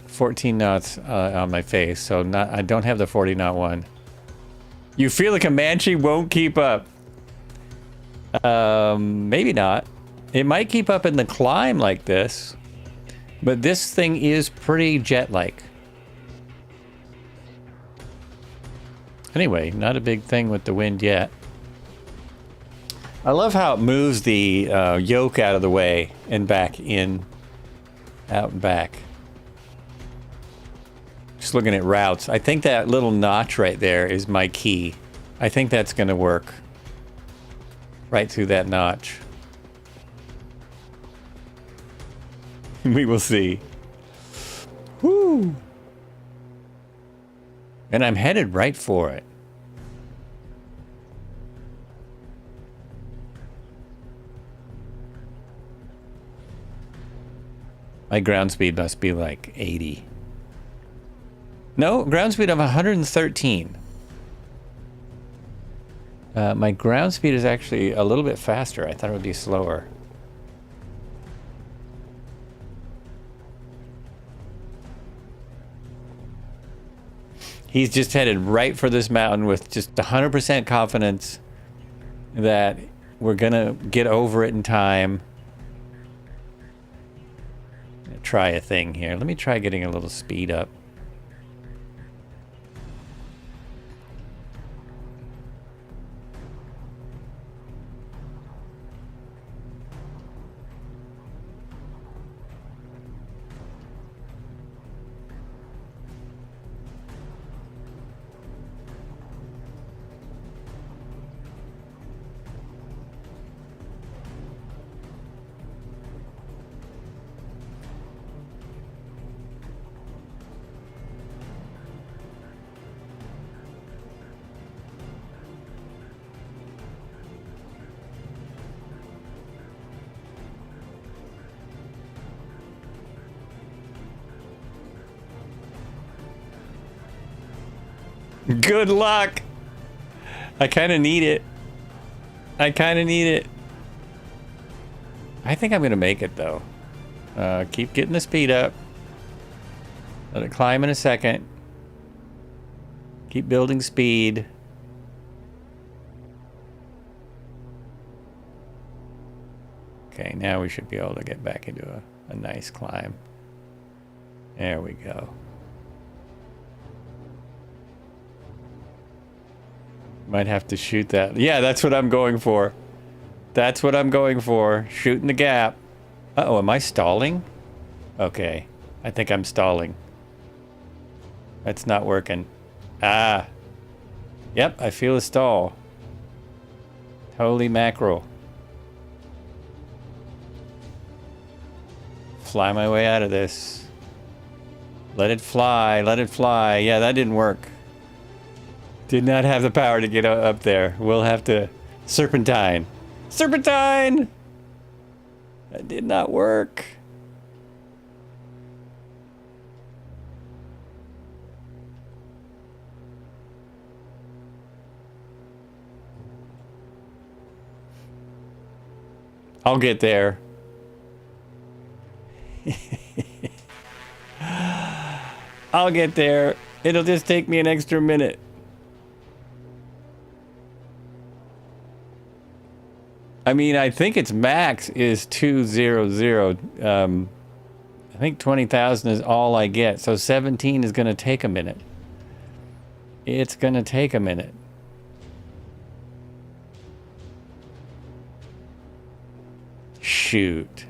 $14 knots on my face, so I don't have the 40 knot one. You feel like a Comanche won't keep up. Maybe not. It might keep up in the climb like this, but this thing is pretty jet-like. Anyway, not a big thing with the wind yet. I love how it moves the yoke out of the way and back in, out and back. Just looking at routes. I think that little notch right there is my key. I think that's going to work. Right through that notch. We will see. Woo! And I'm headed right for it. My ground speed must be like 80. No, ground speed of 113. My ground speed is actually a little bit faster. I thought it would be slower. He's just headed right for this mountain with just 100% confidence that we're gonna get over it in time. Try a thing here. Let me try getting a little speed up. Good luck. I kind of need it. I kind of need it. I think I'm going to make it, though. Keep getting the speed up. Let it climb in a second. Keep building speed. Okay, now we should be able to get back into a nice climb. There we go. Might have to shoot that. Yeah, that's what I'm going for. That's what I'm going for. Shooting the gap. Uh-oh, am I stalling? Okay, I think I'm stalling. That's not working. Ah. Yep, I feel a stall. Holy mackerel. Fly my way out of this. Let it fly, let it fly. Yeah, that didn't work. Did not have the power to get up there. We'll have to serpentine. Serpentine! That did not work. I'll get there. I'll get there. It'll just take me an extra minute. I mean, I think its max is 200. I think 20,000 is all I get. So 17 is going to take a minute. It's going to take a minute. Shoot.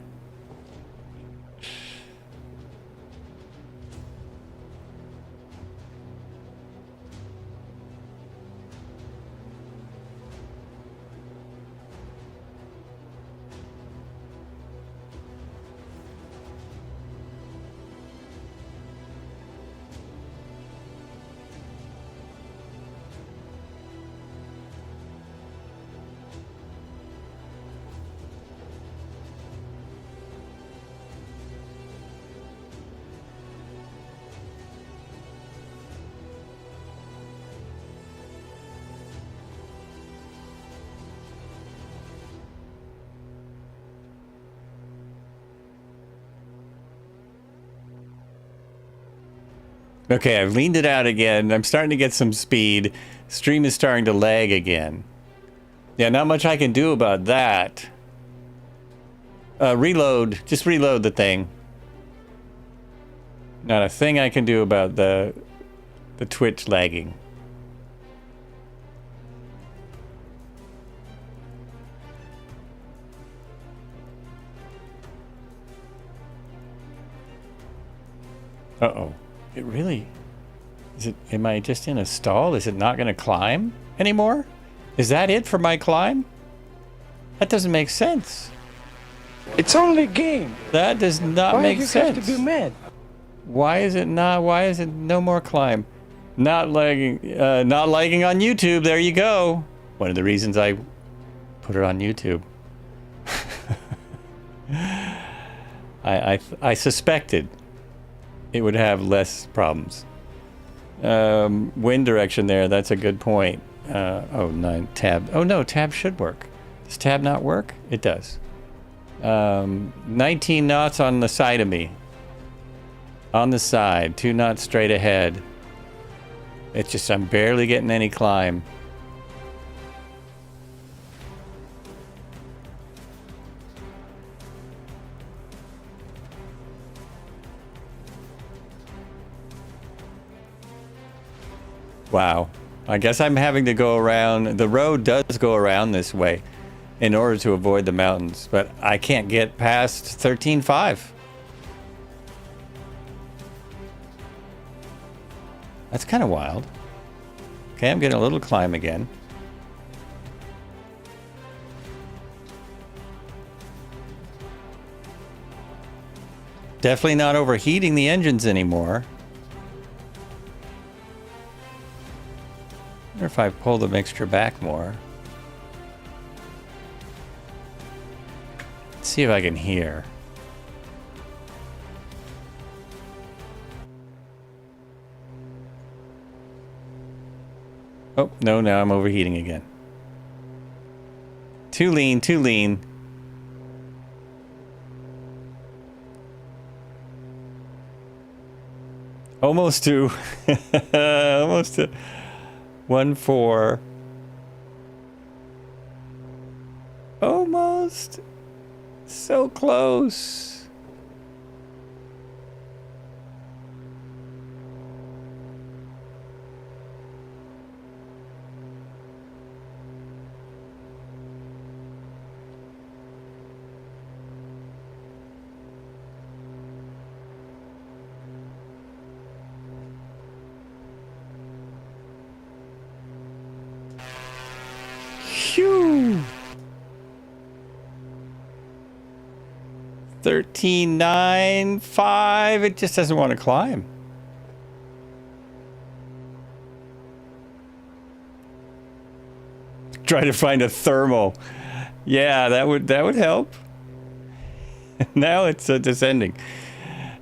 Okay, I've leaned it out again. I'm starting to get some speed. Stream is starting to lag again. Yeah, not much I can do about that. Reload. Just reload the thing. Not a thing I can do about the Twitch lagging. Uh-oh. It really... Is it... Am I just in a stall? Is it not going to climb anymore? Is that it for my climb? That doesn't make sense. It's only a game. That does not make sense. Why do you have to be mad? Why is it not? Why is it no more climb? Not lagging on YouTube. There you go. One of the reasons I put it on YouTube. I suspected it would have less problems. Wind direction there. That's a good point. Oh, 9 tab. Oh no, tab should work. Does tab not work? It does. 19 knots on the side of me. On the side, 2 knots straight ahead. It's just I'm barely getting any climb. Wow. I guess I'm having to go around. The road does go around this way in order to avoid the mountains, but I can't get past 13.5. That's kind of wild. Okay, I'm getting a little climb again. Definitely not overheating the engines anymore. I wonder if I pull the mixture back more. Let's see if I can hear. Oh, no, now I'm overheating again. Too lean, too lean. Almost to... almost to... 14. Almost. So close. Phew. 13.95. It just doesn't want to climb. Try to find a thermal. Yeah, that would help. Now it's descending.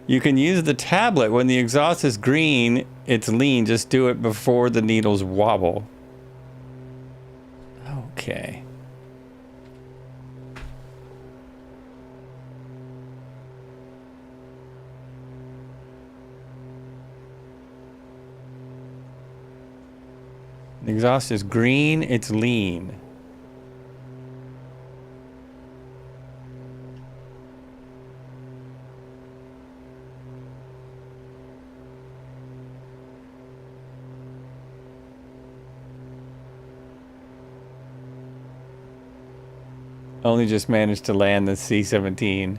You can use the tablet when the exhaust is green. It's lean. Just do it before the needles wobble. Okay. The exhaust is green, it's lean. Only just managed to land the C-17.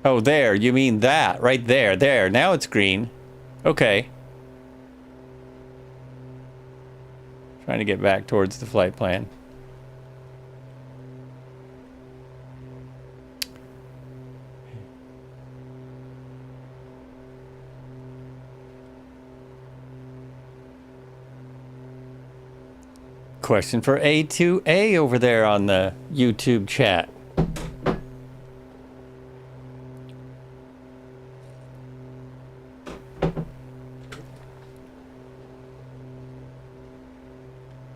Oh, there. You mean that. Right there. There. Now it's green. Okay. Trying to get back towards the flight plan. Question for A2A over there on the YouTube chat.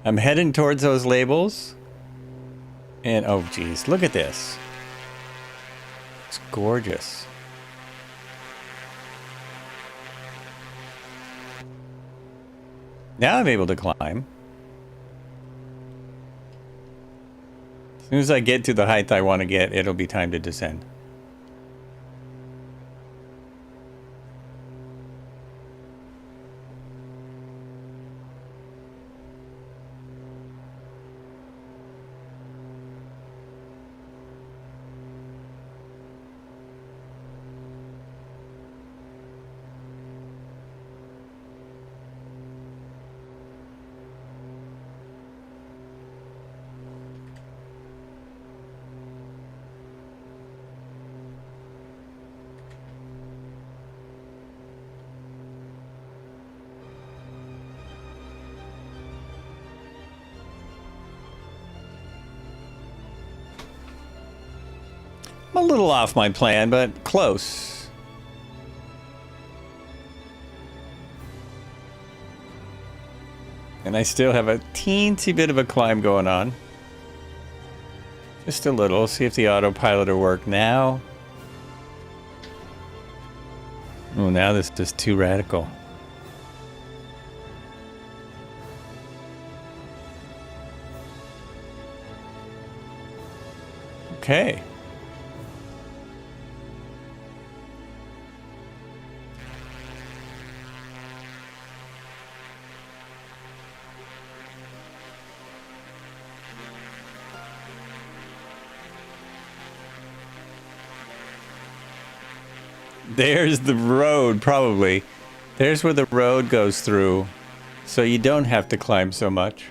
I'm heading towards those labels. And oh geez, look at this. It's gorgeous. Now I'm able to climb. As soon as I get to the height I want to get, it'll be time to descend. I'm a little off my plan, but close. And I still have a teensy bit of a climb going on. Just a little. See if the autopilot will work now. Oh, now this is just too radical. Okay. There's the road, probably. There's where the road goes through, so you don't have to climb so much.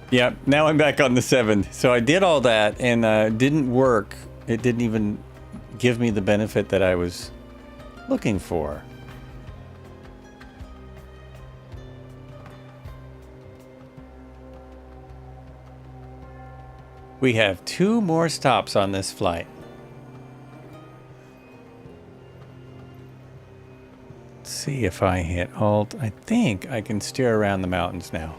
Yep, now I'm back on the 7. So I did all that, and didn't work. It didn't even give me the benefit that I was looking for. We have 2 more stops on this flight. Let's see if I hit Alt. I think I can steer around the mountains now.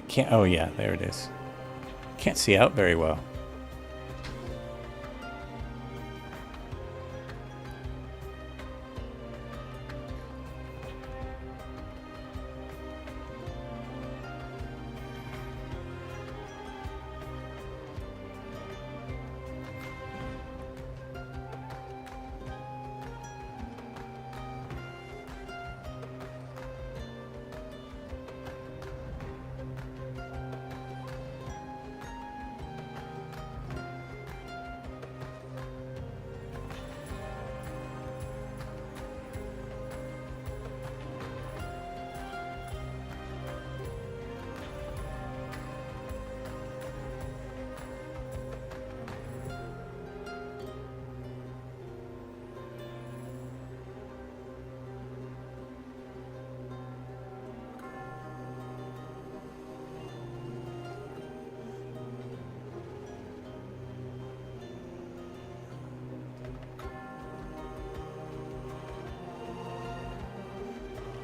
Can't. Oh yeah, there it is. Can't see out very well.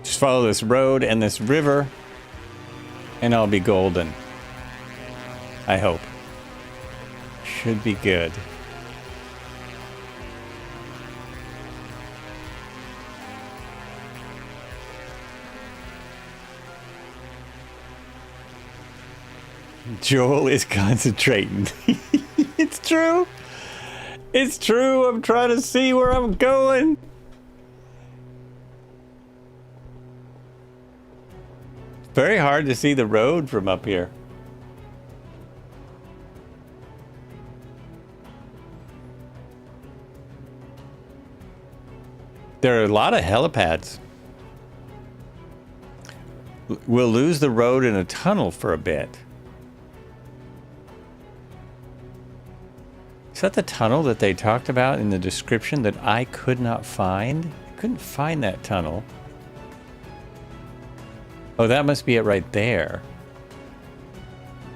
Just follow this road and this river, and I'll be golden. I hope. Should be good. Joel is concentrating. It's true. It's true. I'm trying to see where I'm going. Very hard to see the road from up here. There are a lot of helipads. We'll lose the road in a tunnel for a bit. Is that the tunnel that they talked about in the description that I could not find? I couldn't find that tunnel. Oh, that must be it right there.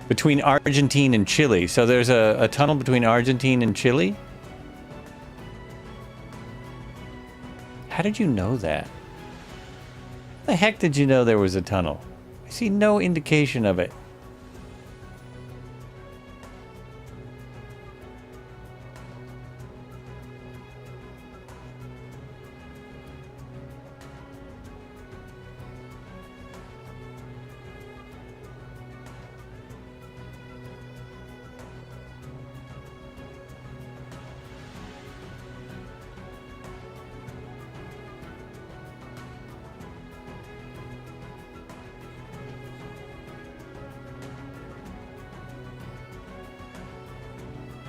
Between Argentina and Chile. So there's a tunnel between Argentina and Chile? How did you know that? How the heck did you know there was a tunnel? I see no indication of it.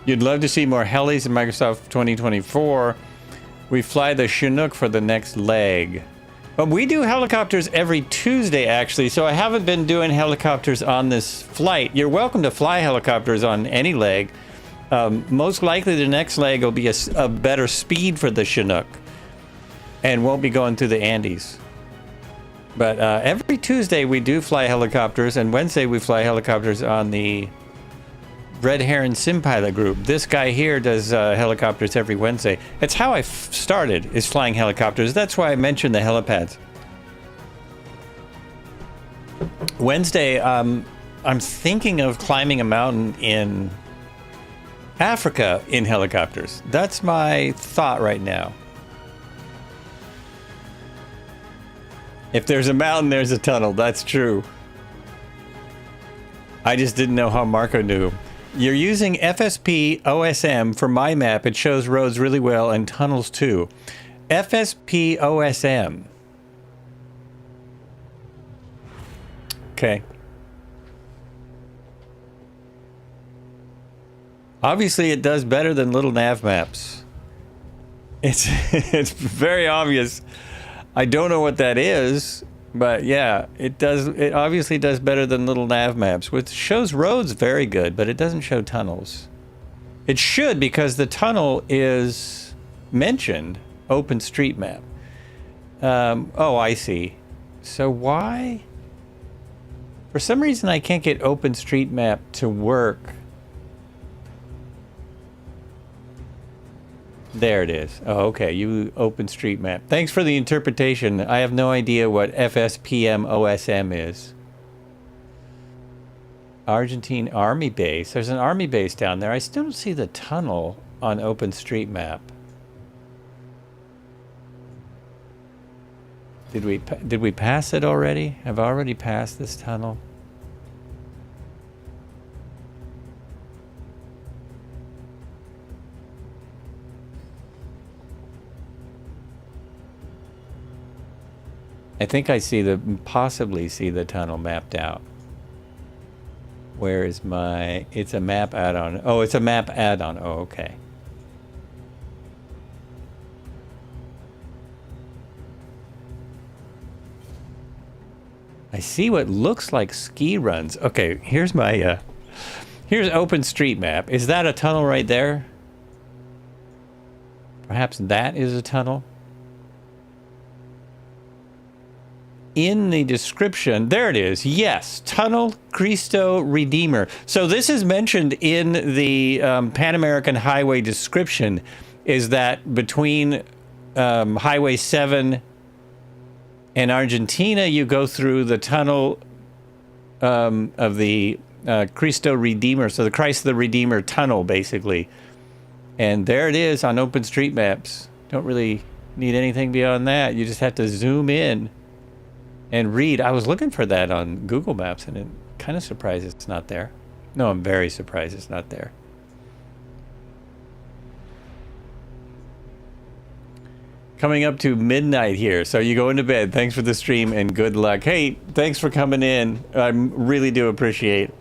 You'd love to see more helis in Microsoft 2024. We fly the Chinook for the next leg. But we do helicopters every Tuesday, actually, so I haven't been doing helicopters on this flight. You're welcome to fly helicopters on any leg. Most likely the next leg will be a better speed for the Chinook and won't be going through the Andes. But every Tuesday we do fly helicopters, and Wednesday we fly helicopters on the Red Heron Sim Pilot group. This guy here does helicopters every Wednesday. It's how I started, is flying helicopters. That's why I mentioned the helipads. Wednesday, I'm thinking of climbing a mountain in Africa in helicopters. That's my thought right now. If there's a mountain, there's a tunnel. That's true. I just didn't know how Marco knew. You're using FSP OSM for my map. It shows roads really well and tunnels too. FSP OSM. Okay. Obviously, it does better than little nav maps. It's very obvious. I don't know what that is. But yeah, it does. It obviously does better than little nav maps, which shows roads very good, but it doesn't show tunnels. It should, because the tunnel is mentioned. OpenStreetMap. Oh, I see. So why? For some reason, I can't get OpenStreetMap to work. There it is. Oh, okay. You OpenStreetMap. Thanks for the interpretation. I have no idea what FSPM OSM is. Argentine Army base. There's an Army base down there. I still don't see the tunnel on OpenStreetMap. Did we pass it already? Have I already passed this tunnel? I think I possibly see the tunnel mapped out. Where is my, it's a map add-on. Oh, it's a map add-on. Oh, okay. I see what looks like ski runs. Okay, here's my, here's OpenStreetMap. Is that a tunnel right there? Perhaps that is a tunnel? In the description, there it is. Yes, Tunnel Cristo Redeemer. So this is mentioned in the Pan American Highway description, is that between Highway 7 and Argentina, you go through the tunnel of the Cristo Redeemer. So the Christ the Redeemer tunnel, basically. And there it is on OpenStreetMaps. Don't really need anything beyond that. You just have to zoom in and read. I was looking for that on Google Maps, and it kind of surprised it's not there. No, I'm very surprised it's not there. Coming up to midnight here, so you go into bed. Thanks for the stream, and good luck. Hey, thanks for coming in. I really do appreciate it.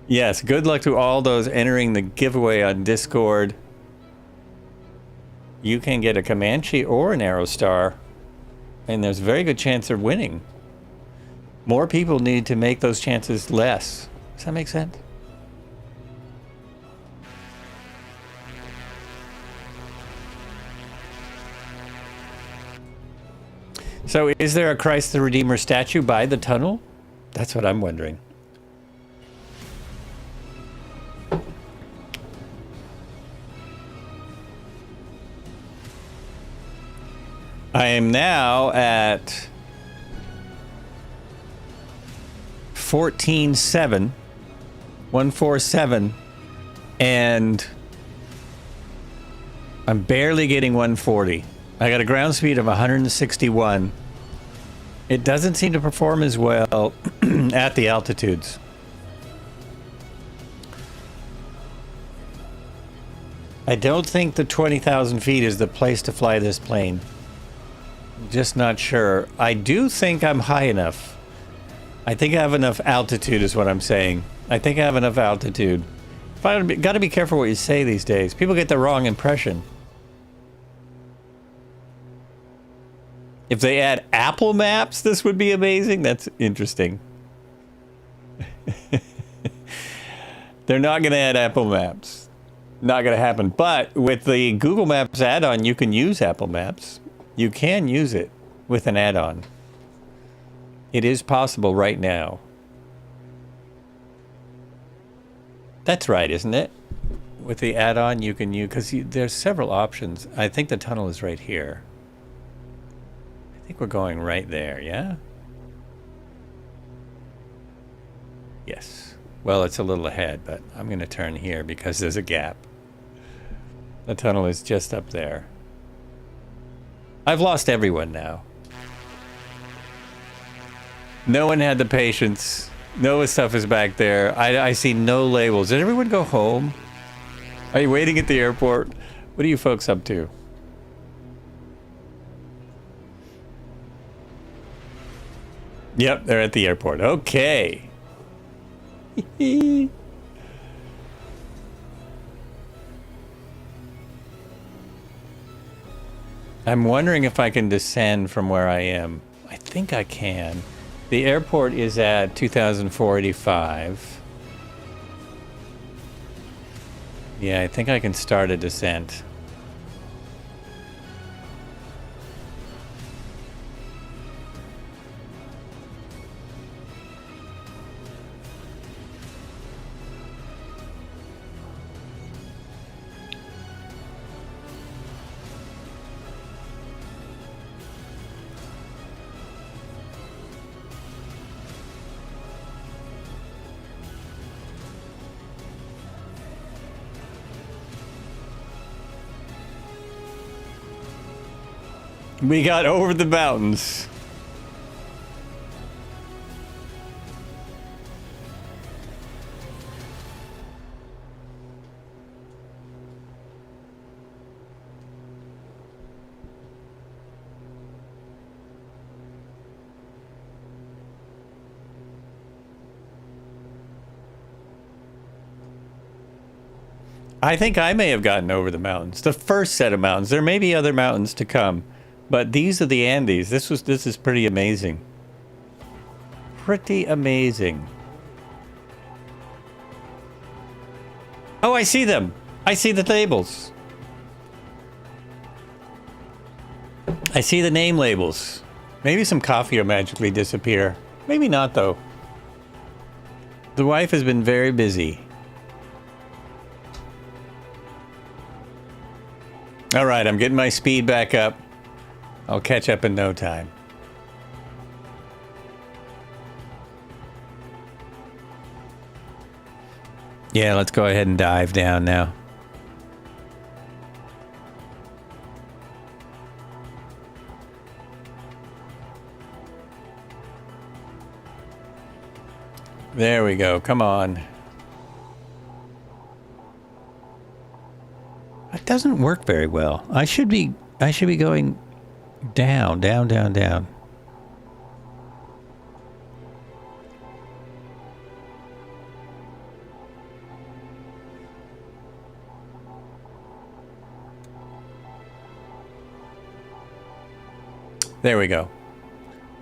Yes, good luck to all those entering the giveaway on Discord. You can get a Comanche or an Aerostar, and there's a very good chance of winning. More people need to make those chances less. Does that make sense? So is there a Christ the Redeemer statue by the tunnel? That's what I'm wondering. I am now at 14.7, 147, and I'm barely getting 140. I got a ground speed of 161. It doesn't seem to perform as well at the altitudes. I don't think the 20,000 feet is the place to fly this plane. Just not sure. I do think I'm high enough. I think I have enough altitude is what I'm saying. I think I have enough altitude. Got to be careful what you say these days. People get the wrong impression. If they add Apple Maps, this would be amazing. That's interesting. They're not going to add Apple Maps. Not going to happen. But with the Google Maps add-on, you can use Apple Maps. You can use it with an add-on. It is possible right now. That's right, isn't it? With the add-on, you can use, because there's several options. I think the tunnel is right here. I think we're going right there, yeah? Yes. Well, it's a little ahead, but I'm going to turn here because there's a gap. The tunnel is just up there. I've lost everyone now. No one had the patience. No stuff is back there. I see no labels. Did everyone go home? Are you waiting at the airport? What are you folks up to? Yep, they're at the airport. Okay. I'm wondering if I can descend from where I am. I think I can. The airport is at 2,485. Yeah, I think I can start a descent. We got over the mountains. I think I may have gotten over the mountains. The first set of mountains. There may be other mountains to come, but these are the Andes. This is pretty amazing. Pretty amazing. Oh, I see them. I see the labels. I see the name labels. Maybe some coffee will magically disappear. Maybe not, though. The wife has been very busy. All right, I'm getting my speed back up. I'll catch up in no time. Yeah, let's go ahead and dive down now. There we go. Come on. It doesn't work very well. I should be going down, down, down, down. There we go.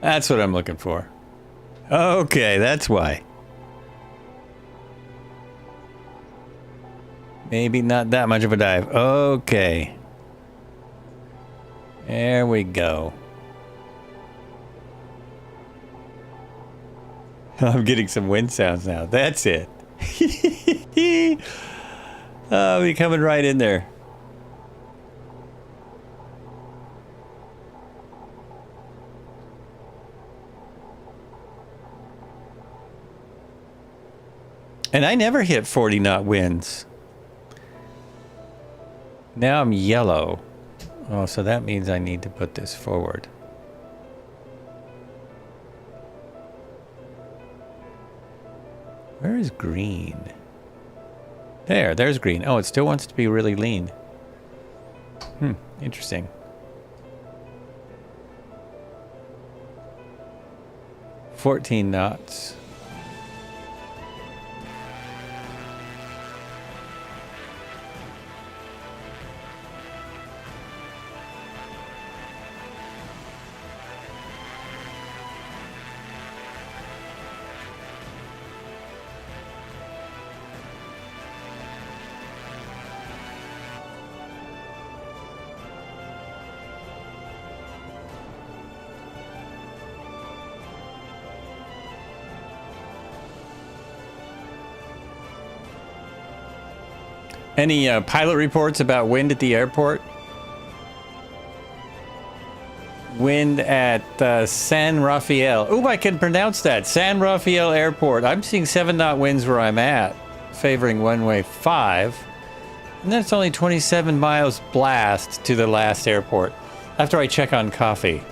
That's what I'm looking for. Okay, that's why. Maybe not that much of a dive. Okay. There we go. I'm getting some wind sounds now. That's it. Oh, we're coming right in there. And I never hit 40 knot winds. Now I'm yellow. Oh, so that means I need to put this forward. Where is green? There's green. Oh, it still wants to be really lean. Interesting. "14 knots. Any pilot reports about wind at the airport? Wind at San Rafael. Ooh, I can pronounce that. San Rafael Airport. I'm seeing 7 knot winds where I'm at, favoring one-way 5. And that's only 27 miles blast to the last airport. After I check on coffee.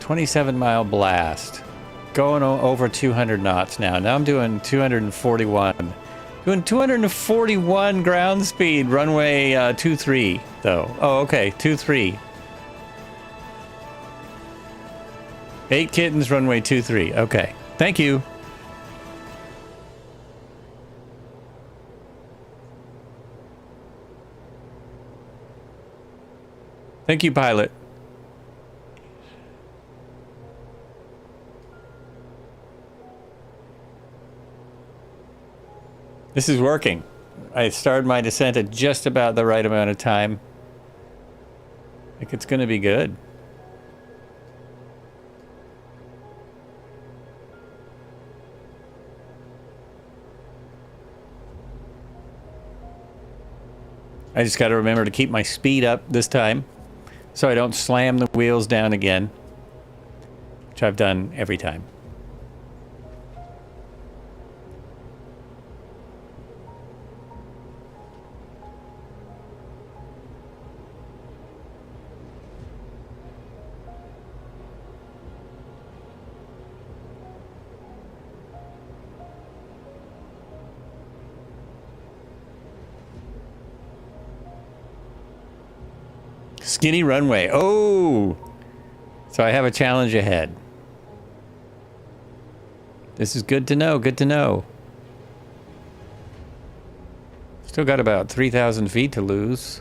27-mile blast. Going over 200 knots now. Now I'm doing 241. Doing 241 ground speed, runway 23, though. Oh, okay, 23. 8 kittens, runway 23. Okay, thank you. Thank you, pilot. This is working. I started my descent at just about the right amount of time. I think it's going to be good. I just got to remember to keep my speed up this time so I don't slam the wheels down again, which I've done every time. Skinny runway. Oh! So I have a challenge ahead. This is good to know, good to know. Still got about 3,000 feet to lose.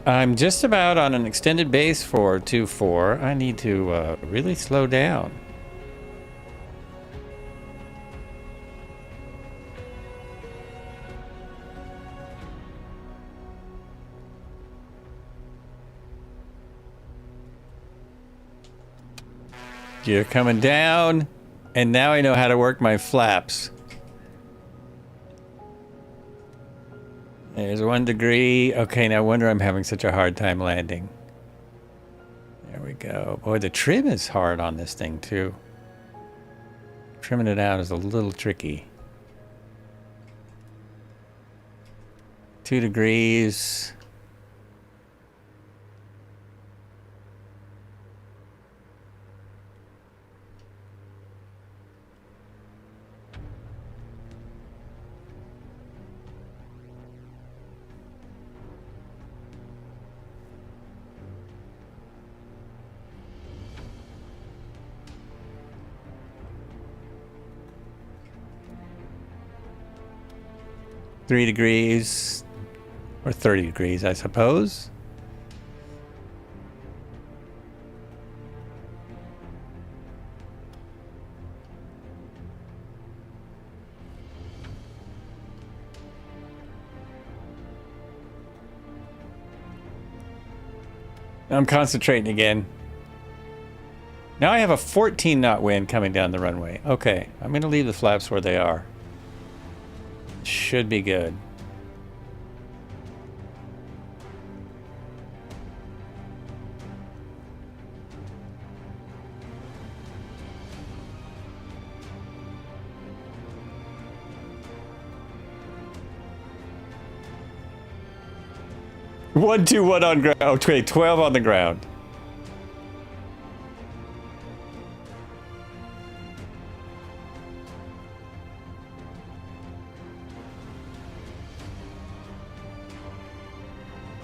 I'm just about on an extended base for 2-4. I need to really slow down. Gear coming down, and now I know how to work my flaps. There's 1 degree. Okay, no wonder I'm having such a hard time landing. There we go. Boy, the trim is hard on this thing, too. Trimming it out is a little tricky. 2 degrees. Three degrees, or 30 degrees, I suppose. I'm concentrating again. Now I have a 14 knot wind coming down the runway. Okay, I'm going to leave the flaps where they are. Should be good. One, two, one on ground. Oh, 12 on the ground.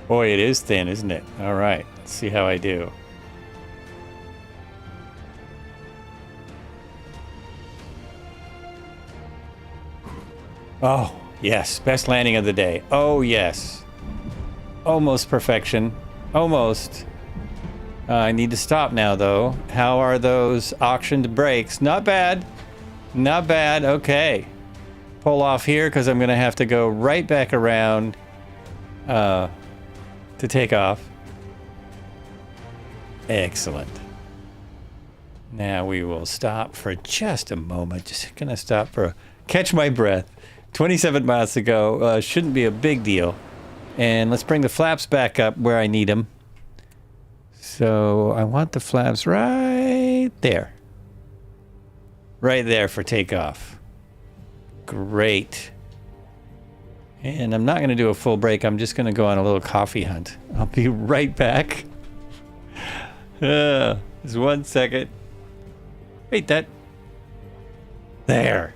Boy, it is thin, isn't it? All right, let's see how I do. Oh, yes, best landing of the day. Oh, yes. Almost perfection. Almost. I need to stop now, though. How are those auctioned brakes? Not bad. Not bad. Okay. Pull off here because I'm going to have to go right back around to take off. Excellent. Now we will stop for just a moment. Just going to stop for catch my breath. 27 miles to go. Shouldn't be a big deal. And let's bring the flaps back up where I need them. So I want the flaps right there. Right there for takeoff. Great. And I'm not going to do a full break. I'm just going to go on a little coffee hunt. I'll be right back. Just 1 second. Wait, that. There.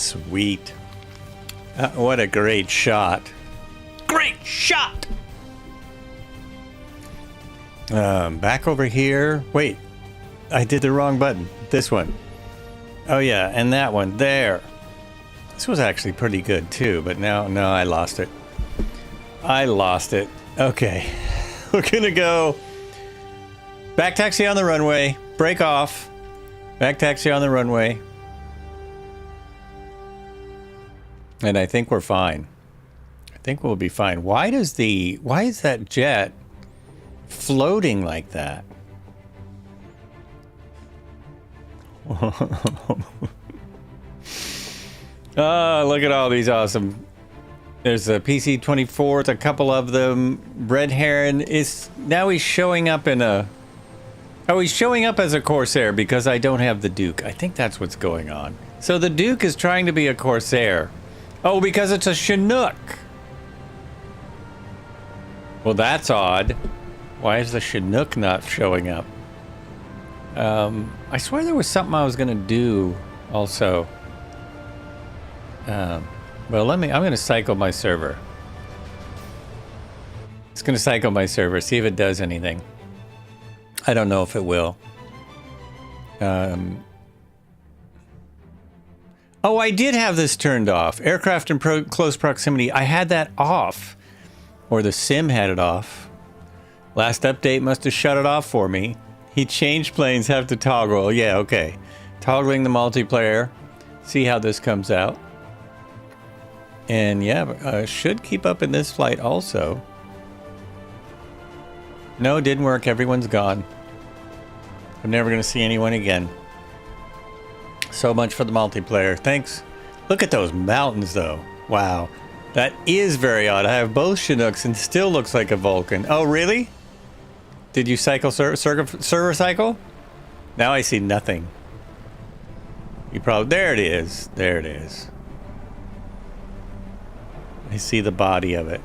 Sweet. What a great shot. Great shot! Back over here. Wait, I did the wrong button. This one. Oh yeah, and that one there. This was actually pretty good too, but no, I lost it. I lost it. Okay, we're gonna go back taxi on the runway, break off, back taxi on the runway, and I think we're fine. I think we'll be fine. Why is that jet floating like that? Oh, look at all these awesome. There's a PC-24s, a couple of them. Red Heron is now he's showing up in a. Oh, he's showing up as a Corsair because I don't have the Duke. I think that's what's going on. So the Duke is trying to be a Corsair. Oh, because it's a Chinook. Well, that's odd. Why is the Chinook not showing up? I swear there was something I was gonna do also. Well, I'm gonna cycle my server. It's gonna cycle my server, see if it does anything. I don't know if it will. Oh, I did have this turned off. Aircraft in close proximity. I had that off. Or the sim had it off. Last update must have shut it off for me. He changed planes, have to toggle. Yeah, okay. Toggling the multiplayer. See how this comes out. And yeah, should keep up in this flight also. No, didn't work. Everyone's gone. I'm never going to see anyone again. So much for the multiplayer. Thanks. Look at those mountains, though. Wow. That is very odd. I have both Chinooks and still looks like a Vulcan. Oh, really? Did you cycle server cycle? Now I see nothing. You probably... There it is. There it is. I see the body of it.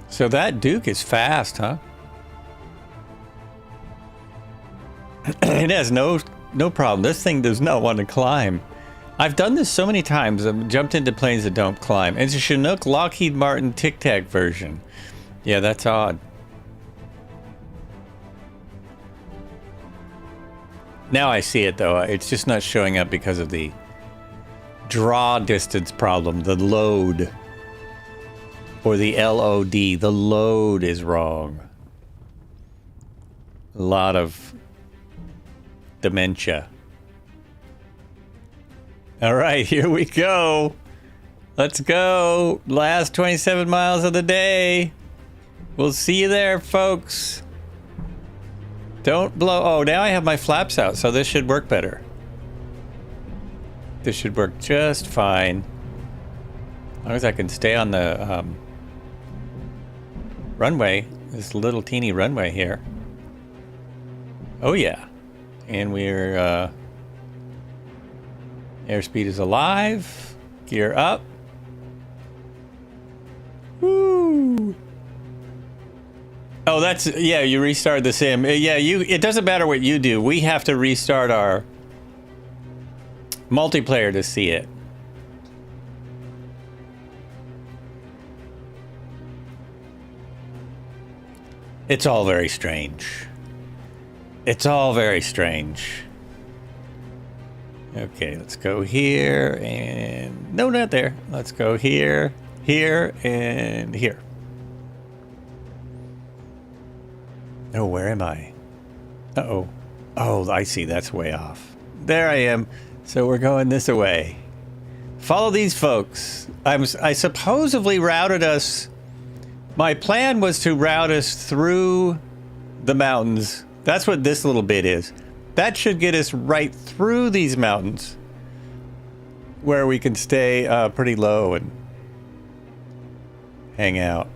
So that Duke is fast, huh? It has no problem. This thing does not want to climb. I've done this so many times. I've jumped into planes that don't climb. It's a Chinook Lockheed Martin Tic Tac version. Yeah, that's odd. Now I see it, though. It's just not showing up because of the draw distance problem, the load. Or the LOD. The load is wrong. A lot of dementia. All right, here we go. Let's go. Last 27 miles of the day. We'll see you there, folks. Don't blow. Oh, now I have my flaps out, so this should work better. This should work just fine. As long as I can stay on the runway. This little teeny runway here. Oh, yeah. And we're... airspeed is alive. Gear up. Woo! Oh, that's... Yeah, you restart the sim. Yeah, it doesn't matter what you do. We have to restart our multiplayer to see it. It's all very strange. It's all very strange. Okay, let's go here and... No, not there. Let's go here, here, and here. Oh, where am I? Uh-oh. Oh, I see. That's way off. There I am. So we're going this way. Follow these folks. I supposedly routed us... My plan was to route us through the mountains. That's what this little bit is. That should get us right through these mountains where we can stay pretty low and hang out.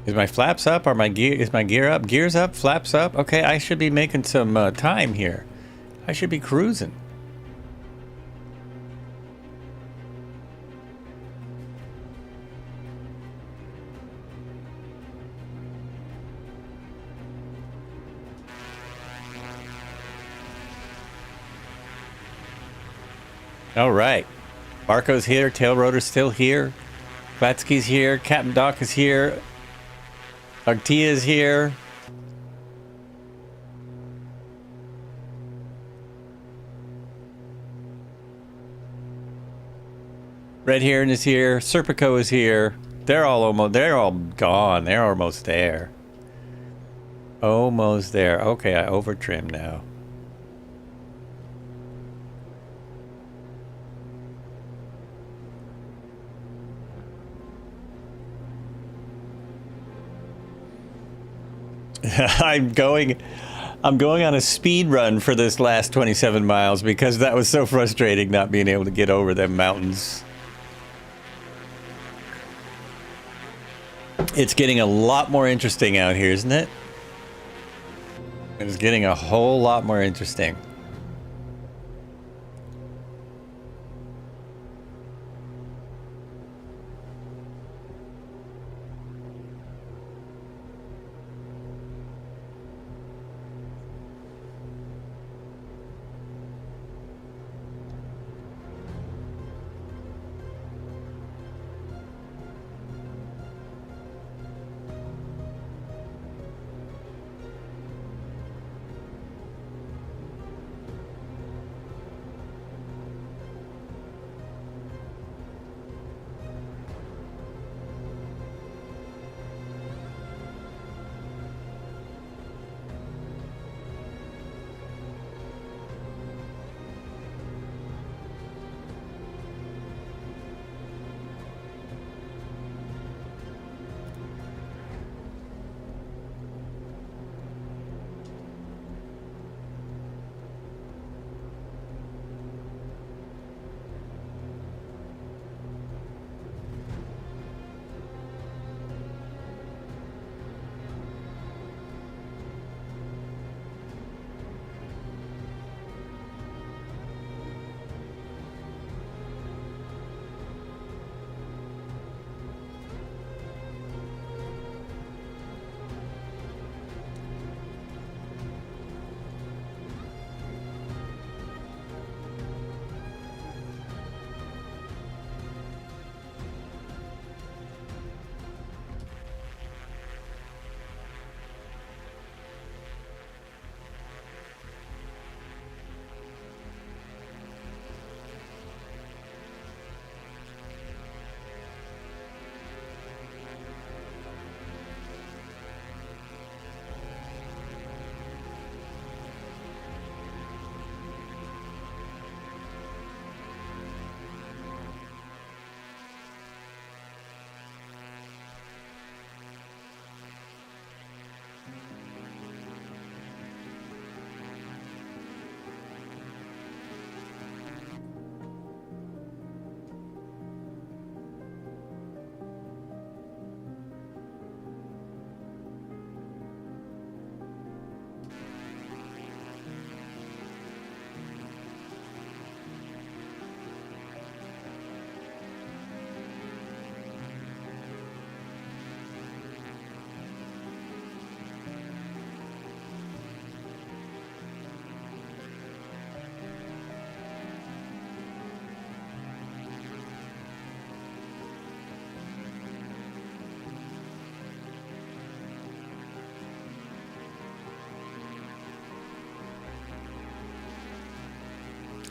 Is my flaps up? Is my gear up? Gears up? Flaps up? Okay, I should be making some time here. I should be cruising. All right. Barco's here. Tail rotor's still here. Klatsky's here. Captain Doc is here. Artia's here. Red Heron is here. Serpico is here. They're all gone. They're almost there. Almost there. Okay, I over trimmed now. I'm going on a speed run for this last 27 miles because that was so frustrating not being able to get over them mountains. It's getting a lot more interesting out here, isn't it? It's getting a whole lot more interesting.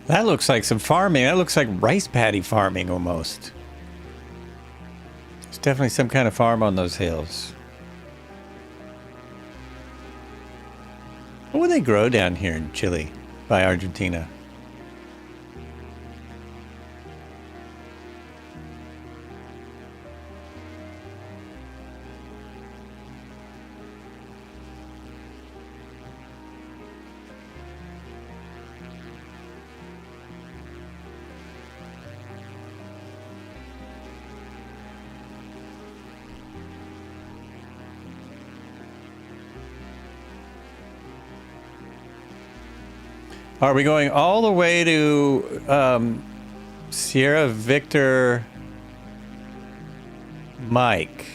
That looks like some farming. That looks like rice paddy farming almost. There's definitely some kind of farm on those hills. What would they grow down here in Chile by Argentina? Are we going all the way to Sierra Victor Mike?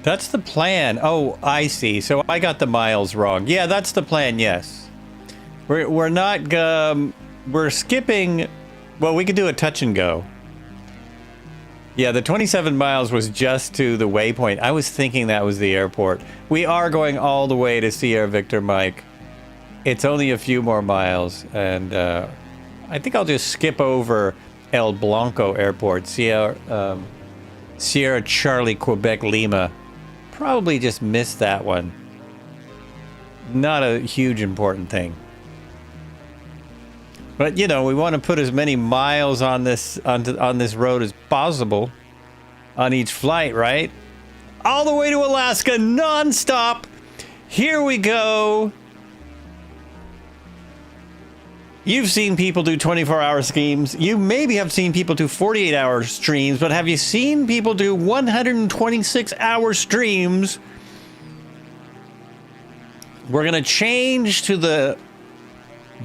That's the plan. Oh, I see. So I got the miles wrong. Yeah, that's the plan, yes. We're not... we're skipping... Well, we could do a touch and go. Yeah, the 27 miles was just to the waypoint. I was thinking that was the airport. We are going all the way to Sierra Victor Mike. It's only a few more miles, and I think I'll just skip over El Blanco Airport, Sierra Charlie Quebec Lima. Probably just missed that one. Not a huge important thing. But you know, we want to put as many miles on this on this road as possible on each flight, right? All the way to Alaska, non-stop. Here we go. You've seen people do 24-hour streams. You maybe have seen people do 48-hour streams, but have you seen people do 126-hour streams? We're going to change to the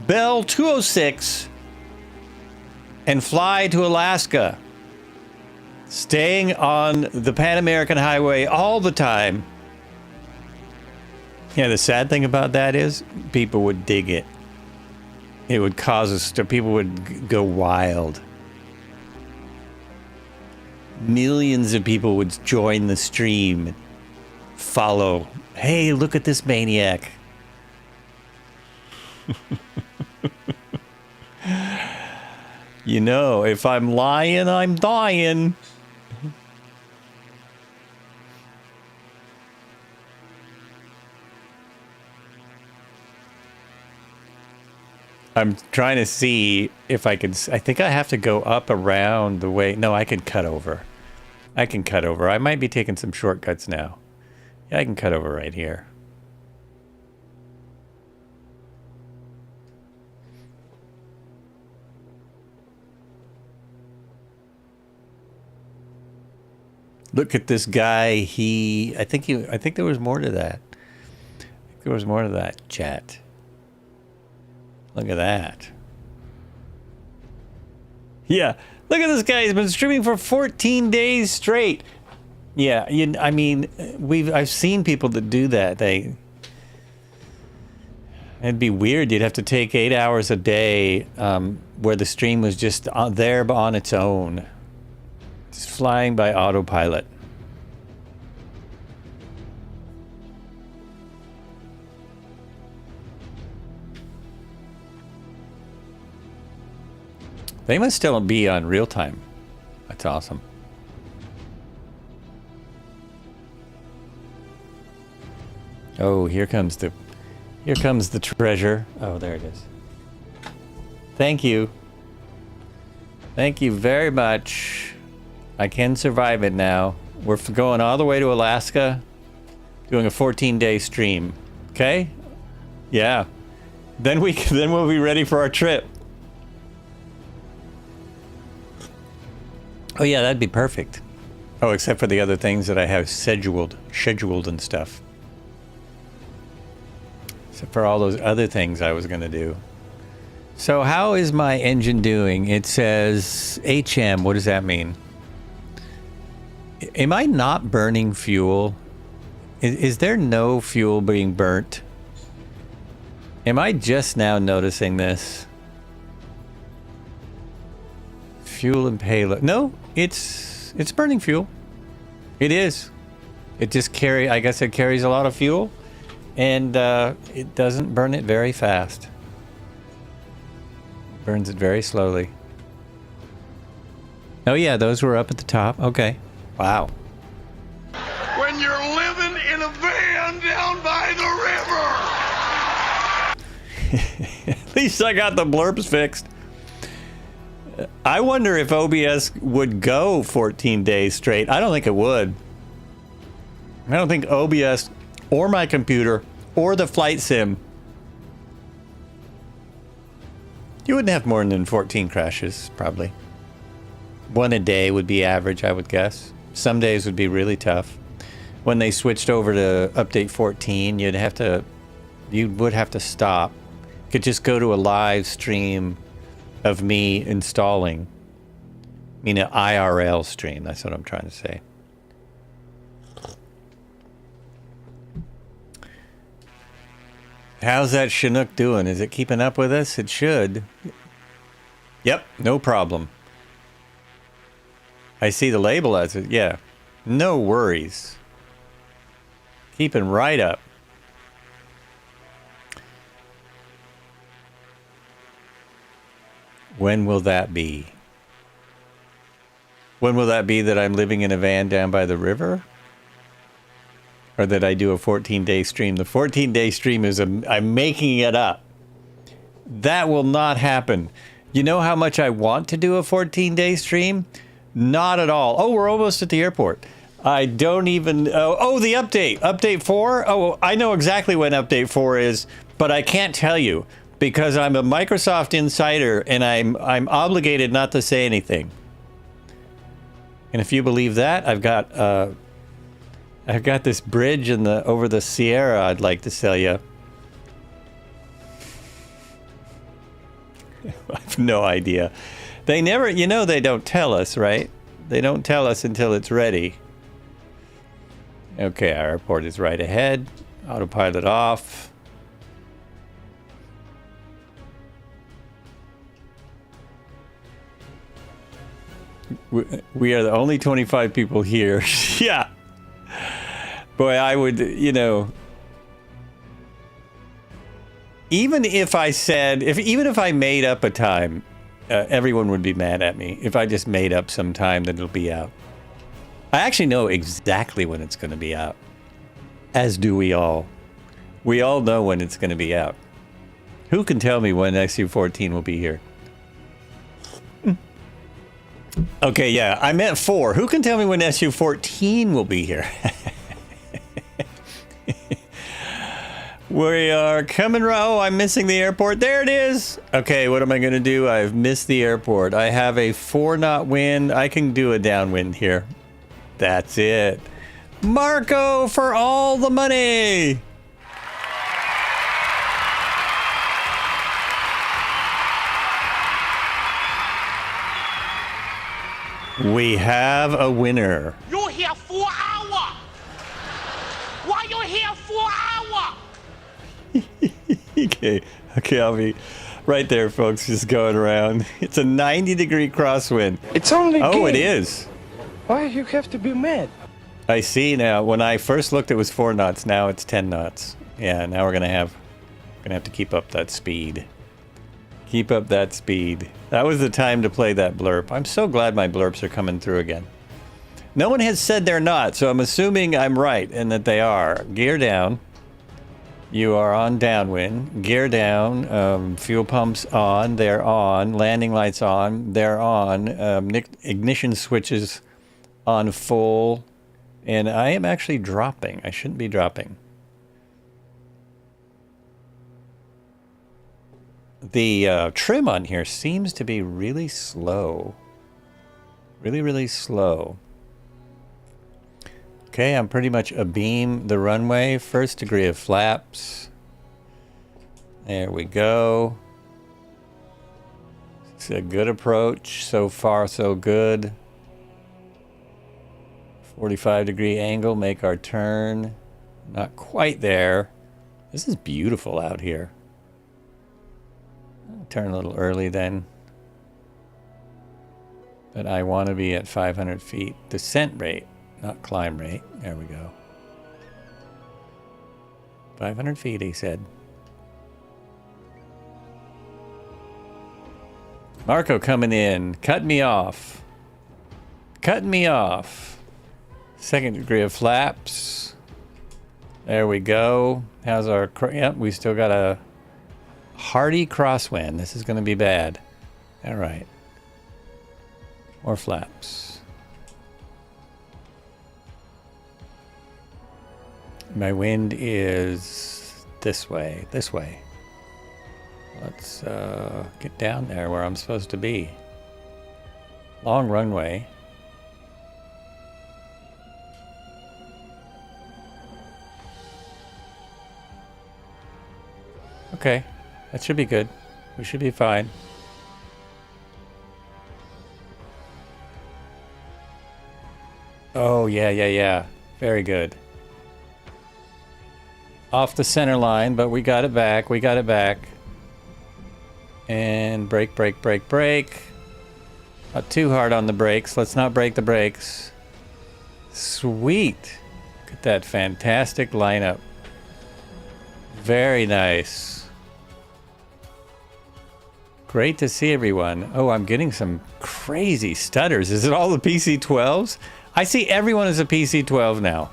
Bell 206 and fly to Alaska, staying on the Pan American Highway all the time. Yeah, the sad thing about that is people would dig it. It would cause us to, people would go wild. Millions of people would join the stream, follow. Hey, look at this maniac. You know, if I'm lying, I'm dying. I'm trying to see if I can... I think I have to go up around the way... No, I can cut over. I can cut over. I might be taking some shortcuts now. Yeah, I can cut over right here. Look at this guy. I think there was more to that. There was more to that, chat. Look at that. Yeah, look at this guy. He's been streaming for 14 days straight. Yeah, I mean, I've seen people that do that. It'd be weird. You'd have to take 8 hours a day where the stream was just there on its own. Just flying by autopilot. They must still be on real time. That's awesome. Oh, here comes the treasure. Oh, there it is. Thank you. Thank you very much. I can survive it now. We're going all the way to Alaska, doing a 14-day stream. Okay? Yeah. Then we'll be ready for our trip. Oh yeah, that'd be perfect. Oh, except for the other things that I have scheduled and stuff. Except for all those other things I was gonna do. So how is my engine doing? It says HM. What does that mean? Am I not burning fuel? Is there no fuel being burnt? Am I just now noticing this? Fuel and payload. No, it's burning fuel. It is. It just I guess it carries a lot of fuel, and it doesn't burn it very fast. Burns it very slowly. Oh yeah, those were up at the top. Okay. Wow. When you're living in a van down by the river. At least I got the blurps fixed. I wonder if OBS would go 14 days straight. I don't think it would. I don't think OBS or my computer or the flight sim. You wouldn't have more than 14 crashes, probably. One a day would be average, I would guess. Some days would be really tough. When they switched over to update 14, you would have to stop Could just go to a live stream of me installing. I mean, an IRL stream. That's what I'm trying to say. How's that Chinook doing? Is it keeping up with us? It should. Yep, no problem. I see the label as it. Yeah, no worries. Keeping right up. When will that be? When will that be that I'm living in a van down by the river? Or that I do a 14-day stream? The 14-day stream is I'm making it up. That will not happen. You know how much I want to do a 14-day stream? Not at all. Oh, we're almost at the airport. I don't even... Oh, the update. Update 4? Oh, I know exactly when update 4 is, but I can't tell you because I'm a Microsoft insider and I'm obligated not to say anything. And if you believe that, I've got this bridge over the Sierra I'd like to sell you. I have no idea. They never, they don't tell us, right? They don't tell us until it's ready. Okay, our airport is right ahead. Autopilot off. We are the only 25 people here. Yeah. Boy, I would, even if I said, even if I made up a time, everyone would be mad at me if I just made up some time that it'll be out. I actually know exactly when it's going to be out, as do we all. We all know when it's going to be out. Who can tell me when SU-14 will be here? Okay, yeah, I meant 4. Who can tell me when SU-14 will be here? We are coming. Oh, I'm missing the airport. There it is. Okay, what am I going to do? I've missed the airport. I have a 4-knot wind. I can do a downwind here. That's it. Marco for all the money. We have a winner. You here 4 hours? Why you here 4 hours? Okay, I'll be right there, folks, just going around. It's a 90-degree crosswind. It's only Oh, game. it is. Why you have to be mad? I see now. When I first looked, it was 4 knots. Now it's 10 knots. Yeah, now we're gonna have to keep up that speed. Keep up that speed. That was the time to play that blurb. I'm so glad my blurps are coming through again. No one has said they're not, so I'm assuming I'm right and that they are. Gear down. You are on downwind. Gear down. Fuel pumps on. They're on. Landing lights on. They're on. Ignition switches on full. And I am actually dropping. I shouldn't be dropping. The trim on here seems to be really slow. Really, really slow. Okay, I'm pretty much abeam the runway. First degree of flaps. There we go. It's a good approach. So far, so good. 45-degree angle, make our turn. Not quite there. This is beautiful out here. I'll turn a little early then. But I want to be at 500 feet. Descent rate, not climb rate. There we go. 500 feet, he said. Marco coming in. Cut me off. Cutting me off. Second degree of flaps. There we go. How's our... Yep, we still got a hardy crosswind. This is going to be bad. All right. More flaps. My wind is this way. This way. Let's get down there where I'm supposed to be. Long runway. Okay, That should be good. We should be fine. Oh, yeah. Very good. Off the center line, but we got it back. And brake. Not too hard on the brakes. Let's not break the brakes. Sweet. Look at that fantastic lineup. Very nice. Great to see everyone. Oh, I'm getting some crazy stutters. Is it all the PC-12s? I see everyone as a PC-12 now.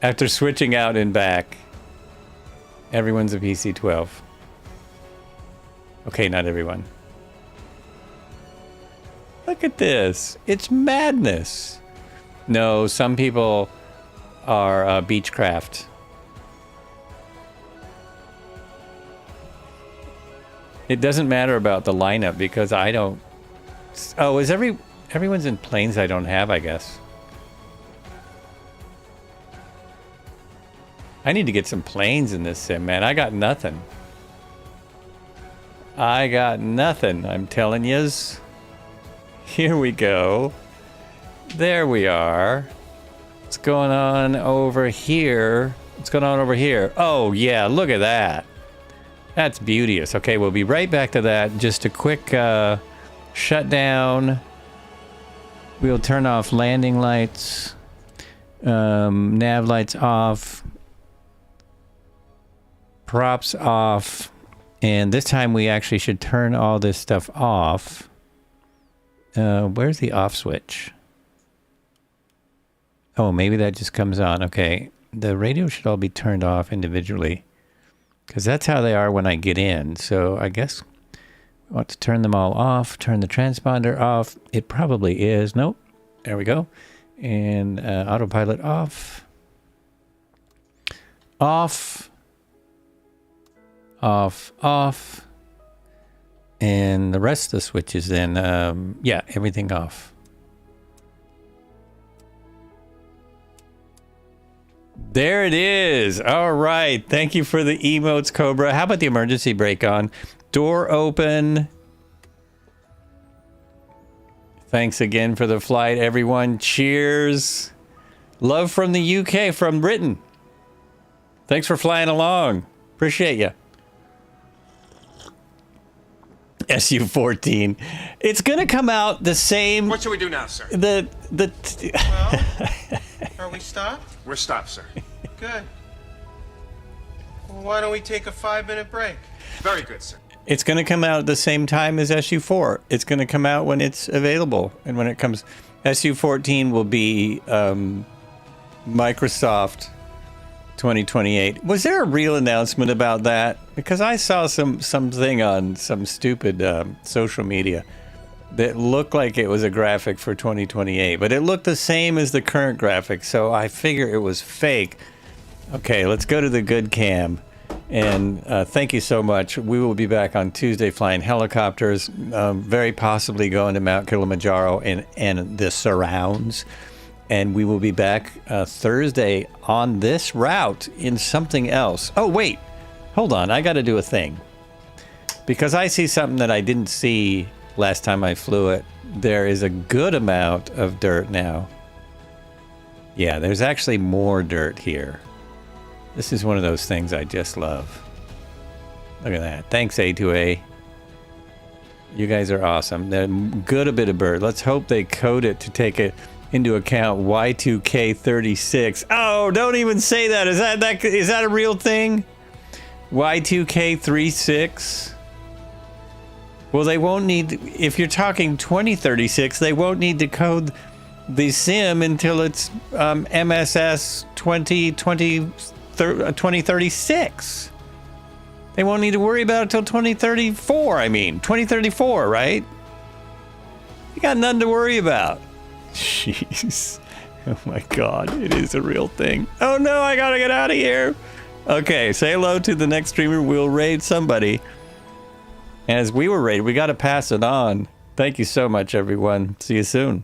After switching out and back, everyone's a PC-12. Okay, not everyone. Look at this. It's madness. No, some people are Beechcraft. It doesn't matter about the lineup because I don't... Oh, is everyone's in planes I don't have, I guess. I need to get some planes in this sim, man. I got nothing. I'm telling yous. Here we go. There we are. What's going on over here? Oh, yeah, look at that. That's beauteous. Okay, we'll be right back to that. Just a quick shutdown. We'll turn off landing lights. Nav lights off. Props off. And this time we actually should turn all this stuff off. Where's the off switch? Oh, maybe that just comes on. Okay. The radio should all be turned off individually. Because that's how they are when I get in. So I guess we want to turn them all off. Turn the transponder off. It probably is. Nope. There we go. And autopilot off. Off. And the rest of the switches then, yeah, everything off. There it is. All right. Thank you for the emotes, Cobra. How about the emergency brake on? Door open. Thanks again for the flight, everyone. Cheers. Love from the UK, from Britain. Thanks for flying along. Appreciate you. SU-14. It's gonna come out the same. What should we do now, sir? Well, Are we stopped? We're stopped, sir. Good. Well, why don't we take a 5-minute break? Very good, sir. It's gonna come out at the same time as SU-4. It's gonna come out when it's available, and when it comes, SU-14 will be Microsoft 2028. Was there a real announcement about that? Because I saw something on some stupid social media that looked like it was a graphic for 2028, but it looked the same as the current graphic, so I figure it was fake. Okay, let's go to the good cam. And thank you so much. We will be back on Tuesday flying helicopters, very possibly going to Mount Kilimanjaro and the surrounds. And we will be back Thursday on this route in something else. Oh, wait. Hold on. I got to do a thing. Because I see something that I didn't see last time I flew it. There is a good amount of dirt now. Yeah, there's actually more dirt here. This is one of those things I just love. Look at that. Thanks, A2A. You guys are awesome. They're good a bit of bird. Let's hope they code it to take it into account Y2K36. Oh, don't even say that. Is that a real thing? Y2K36? Well, they won't need, if you're talking 2036, they won't need to code the sim until it's MSS 2036. They won't need to worry about it until 2034, 2034, right? You got nothing to worry about. Jeez. Oh my God, it is a real thing. Oh no, I gotta get out of here. Okay, say hello to the next streamer. We'll raid somebody. As we were raided, we gotta pass it on. Thank you so much, everyone. See you soon.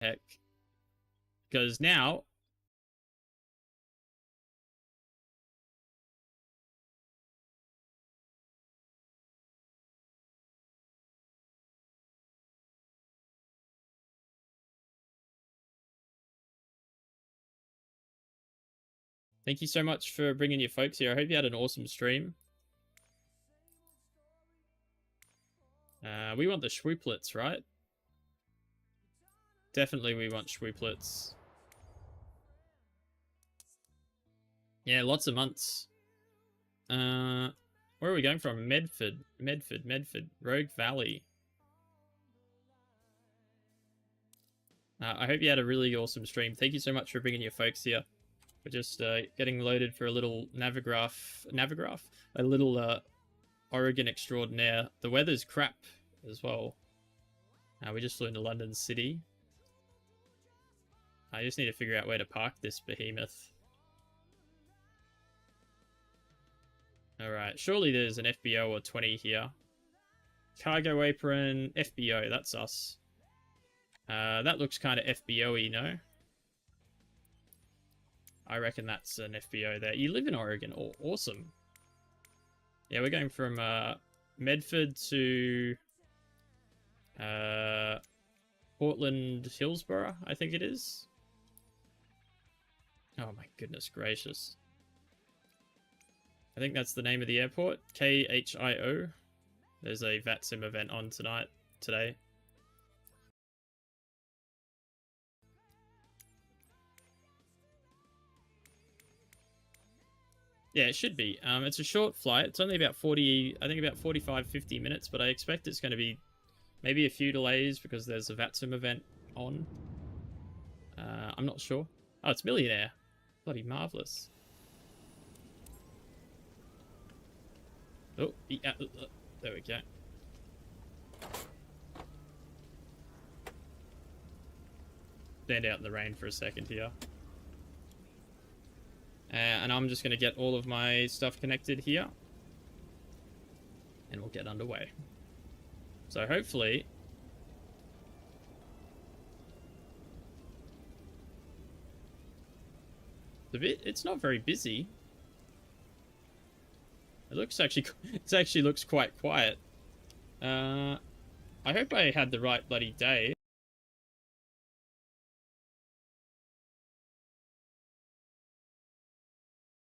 Heck. Because now... Thank you so much for bringing your folks here. I hope you had an awesome stream. We want the Schwooplets, right? Definitely we want Schwooplets. Yeah, lots of months. Where are we going from? Medford. Rogue Valley. I hope you had a really awesome stream. Thank you so much for bringing your folks here. We're just getting loaded for a little Navigraph? A little Oregon extraordinaire. The weather's crap as well. We just flew into London City. I just need to figure out where to park this behemoth. Alright, surely there's an FBO or 20 here. Cargo apron, FBO, that's us. That looks kind of FBO-y, no? I reckon that's an FBO there. You live in Oregon. Oh, awesome. Yeah, we're going from Medford to Portland Hillsborough, I think it is. Oh my goodness gracious. I think that's the name of the airport. KHIO. There's a VATSIM event on today. Yeah, it should be. It's a short flight. It's only about 45, 50 minutes, but I expect it's going to be maybe a few delays because there's a VATSIM event on. I'm not sure. Oh, it's Millionaire. Bloody marvellous. Oh, yeah, there we go. Stand out in the rain for a second here. And I'm just going to get all of my stuff connected here. And we'll get underway. So hopefully... It's not very busy. It actually looks quite quiet. I hope I had the right bloody day.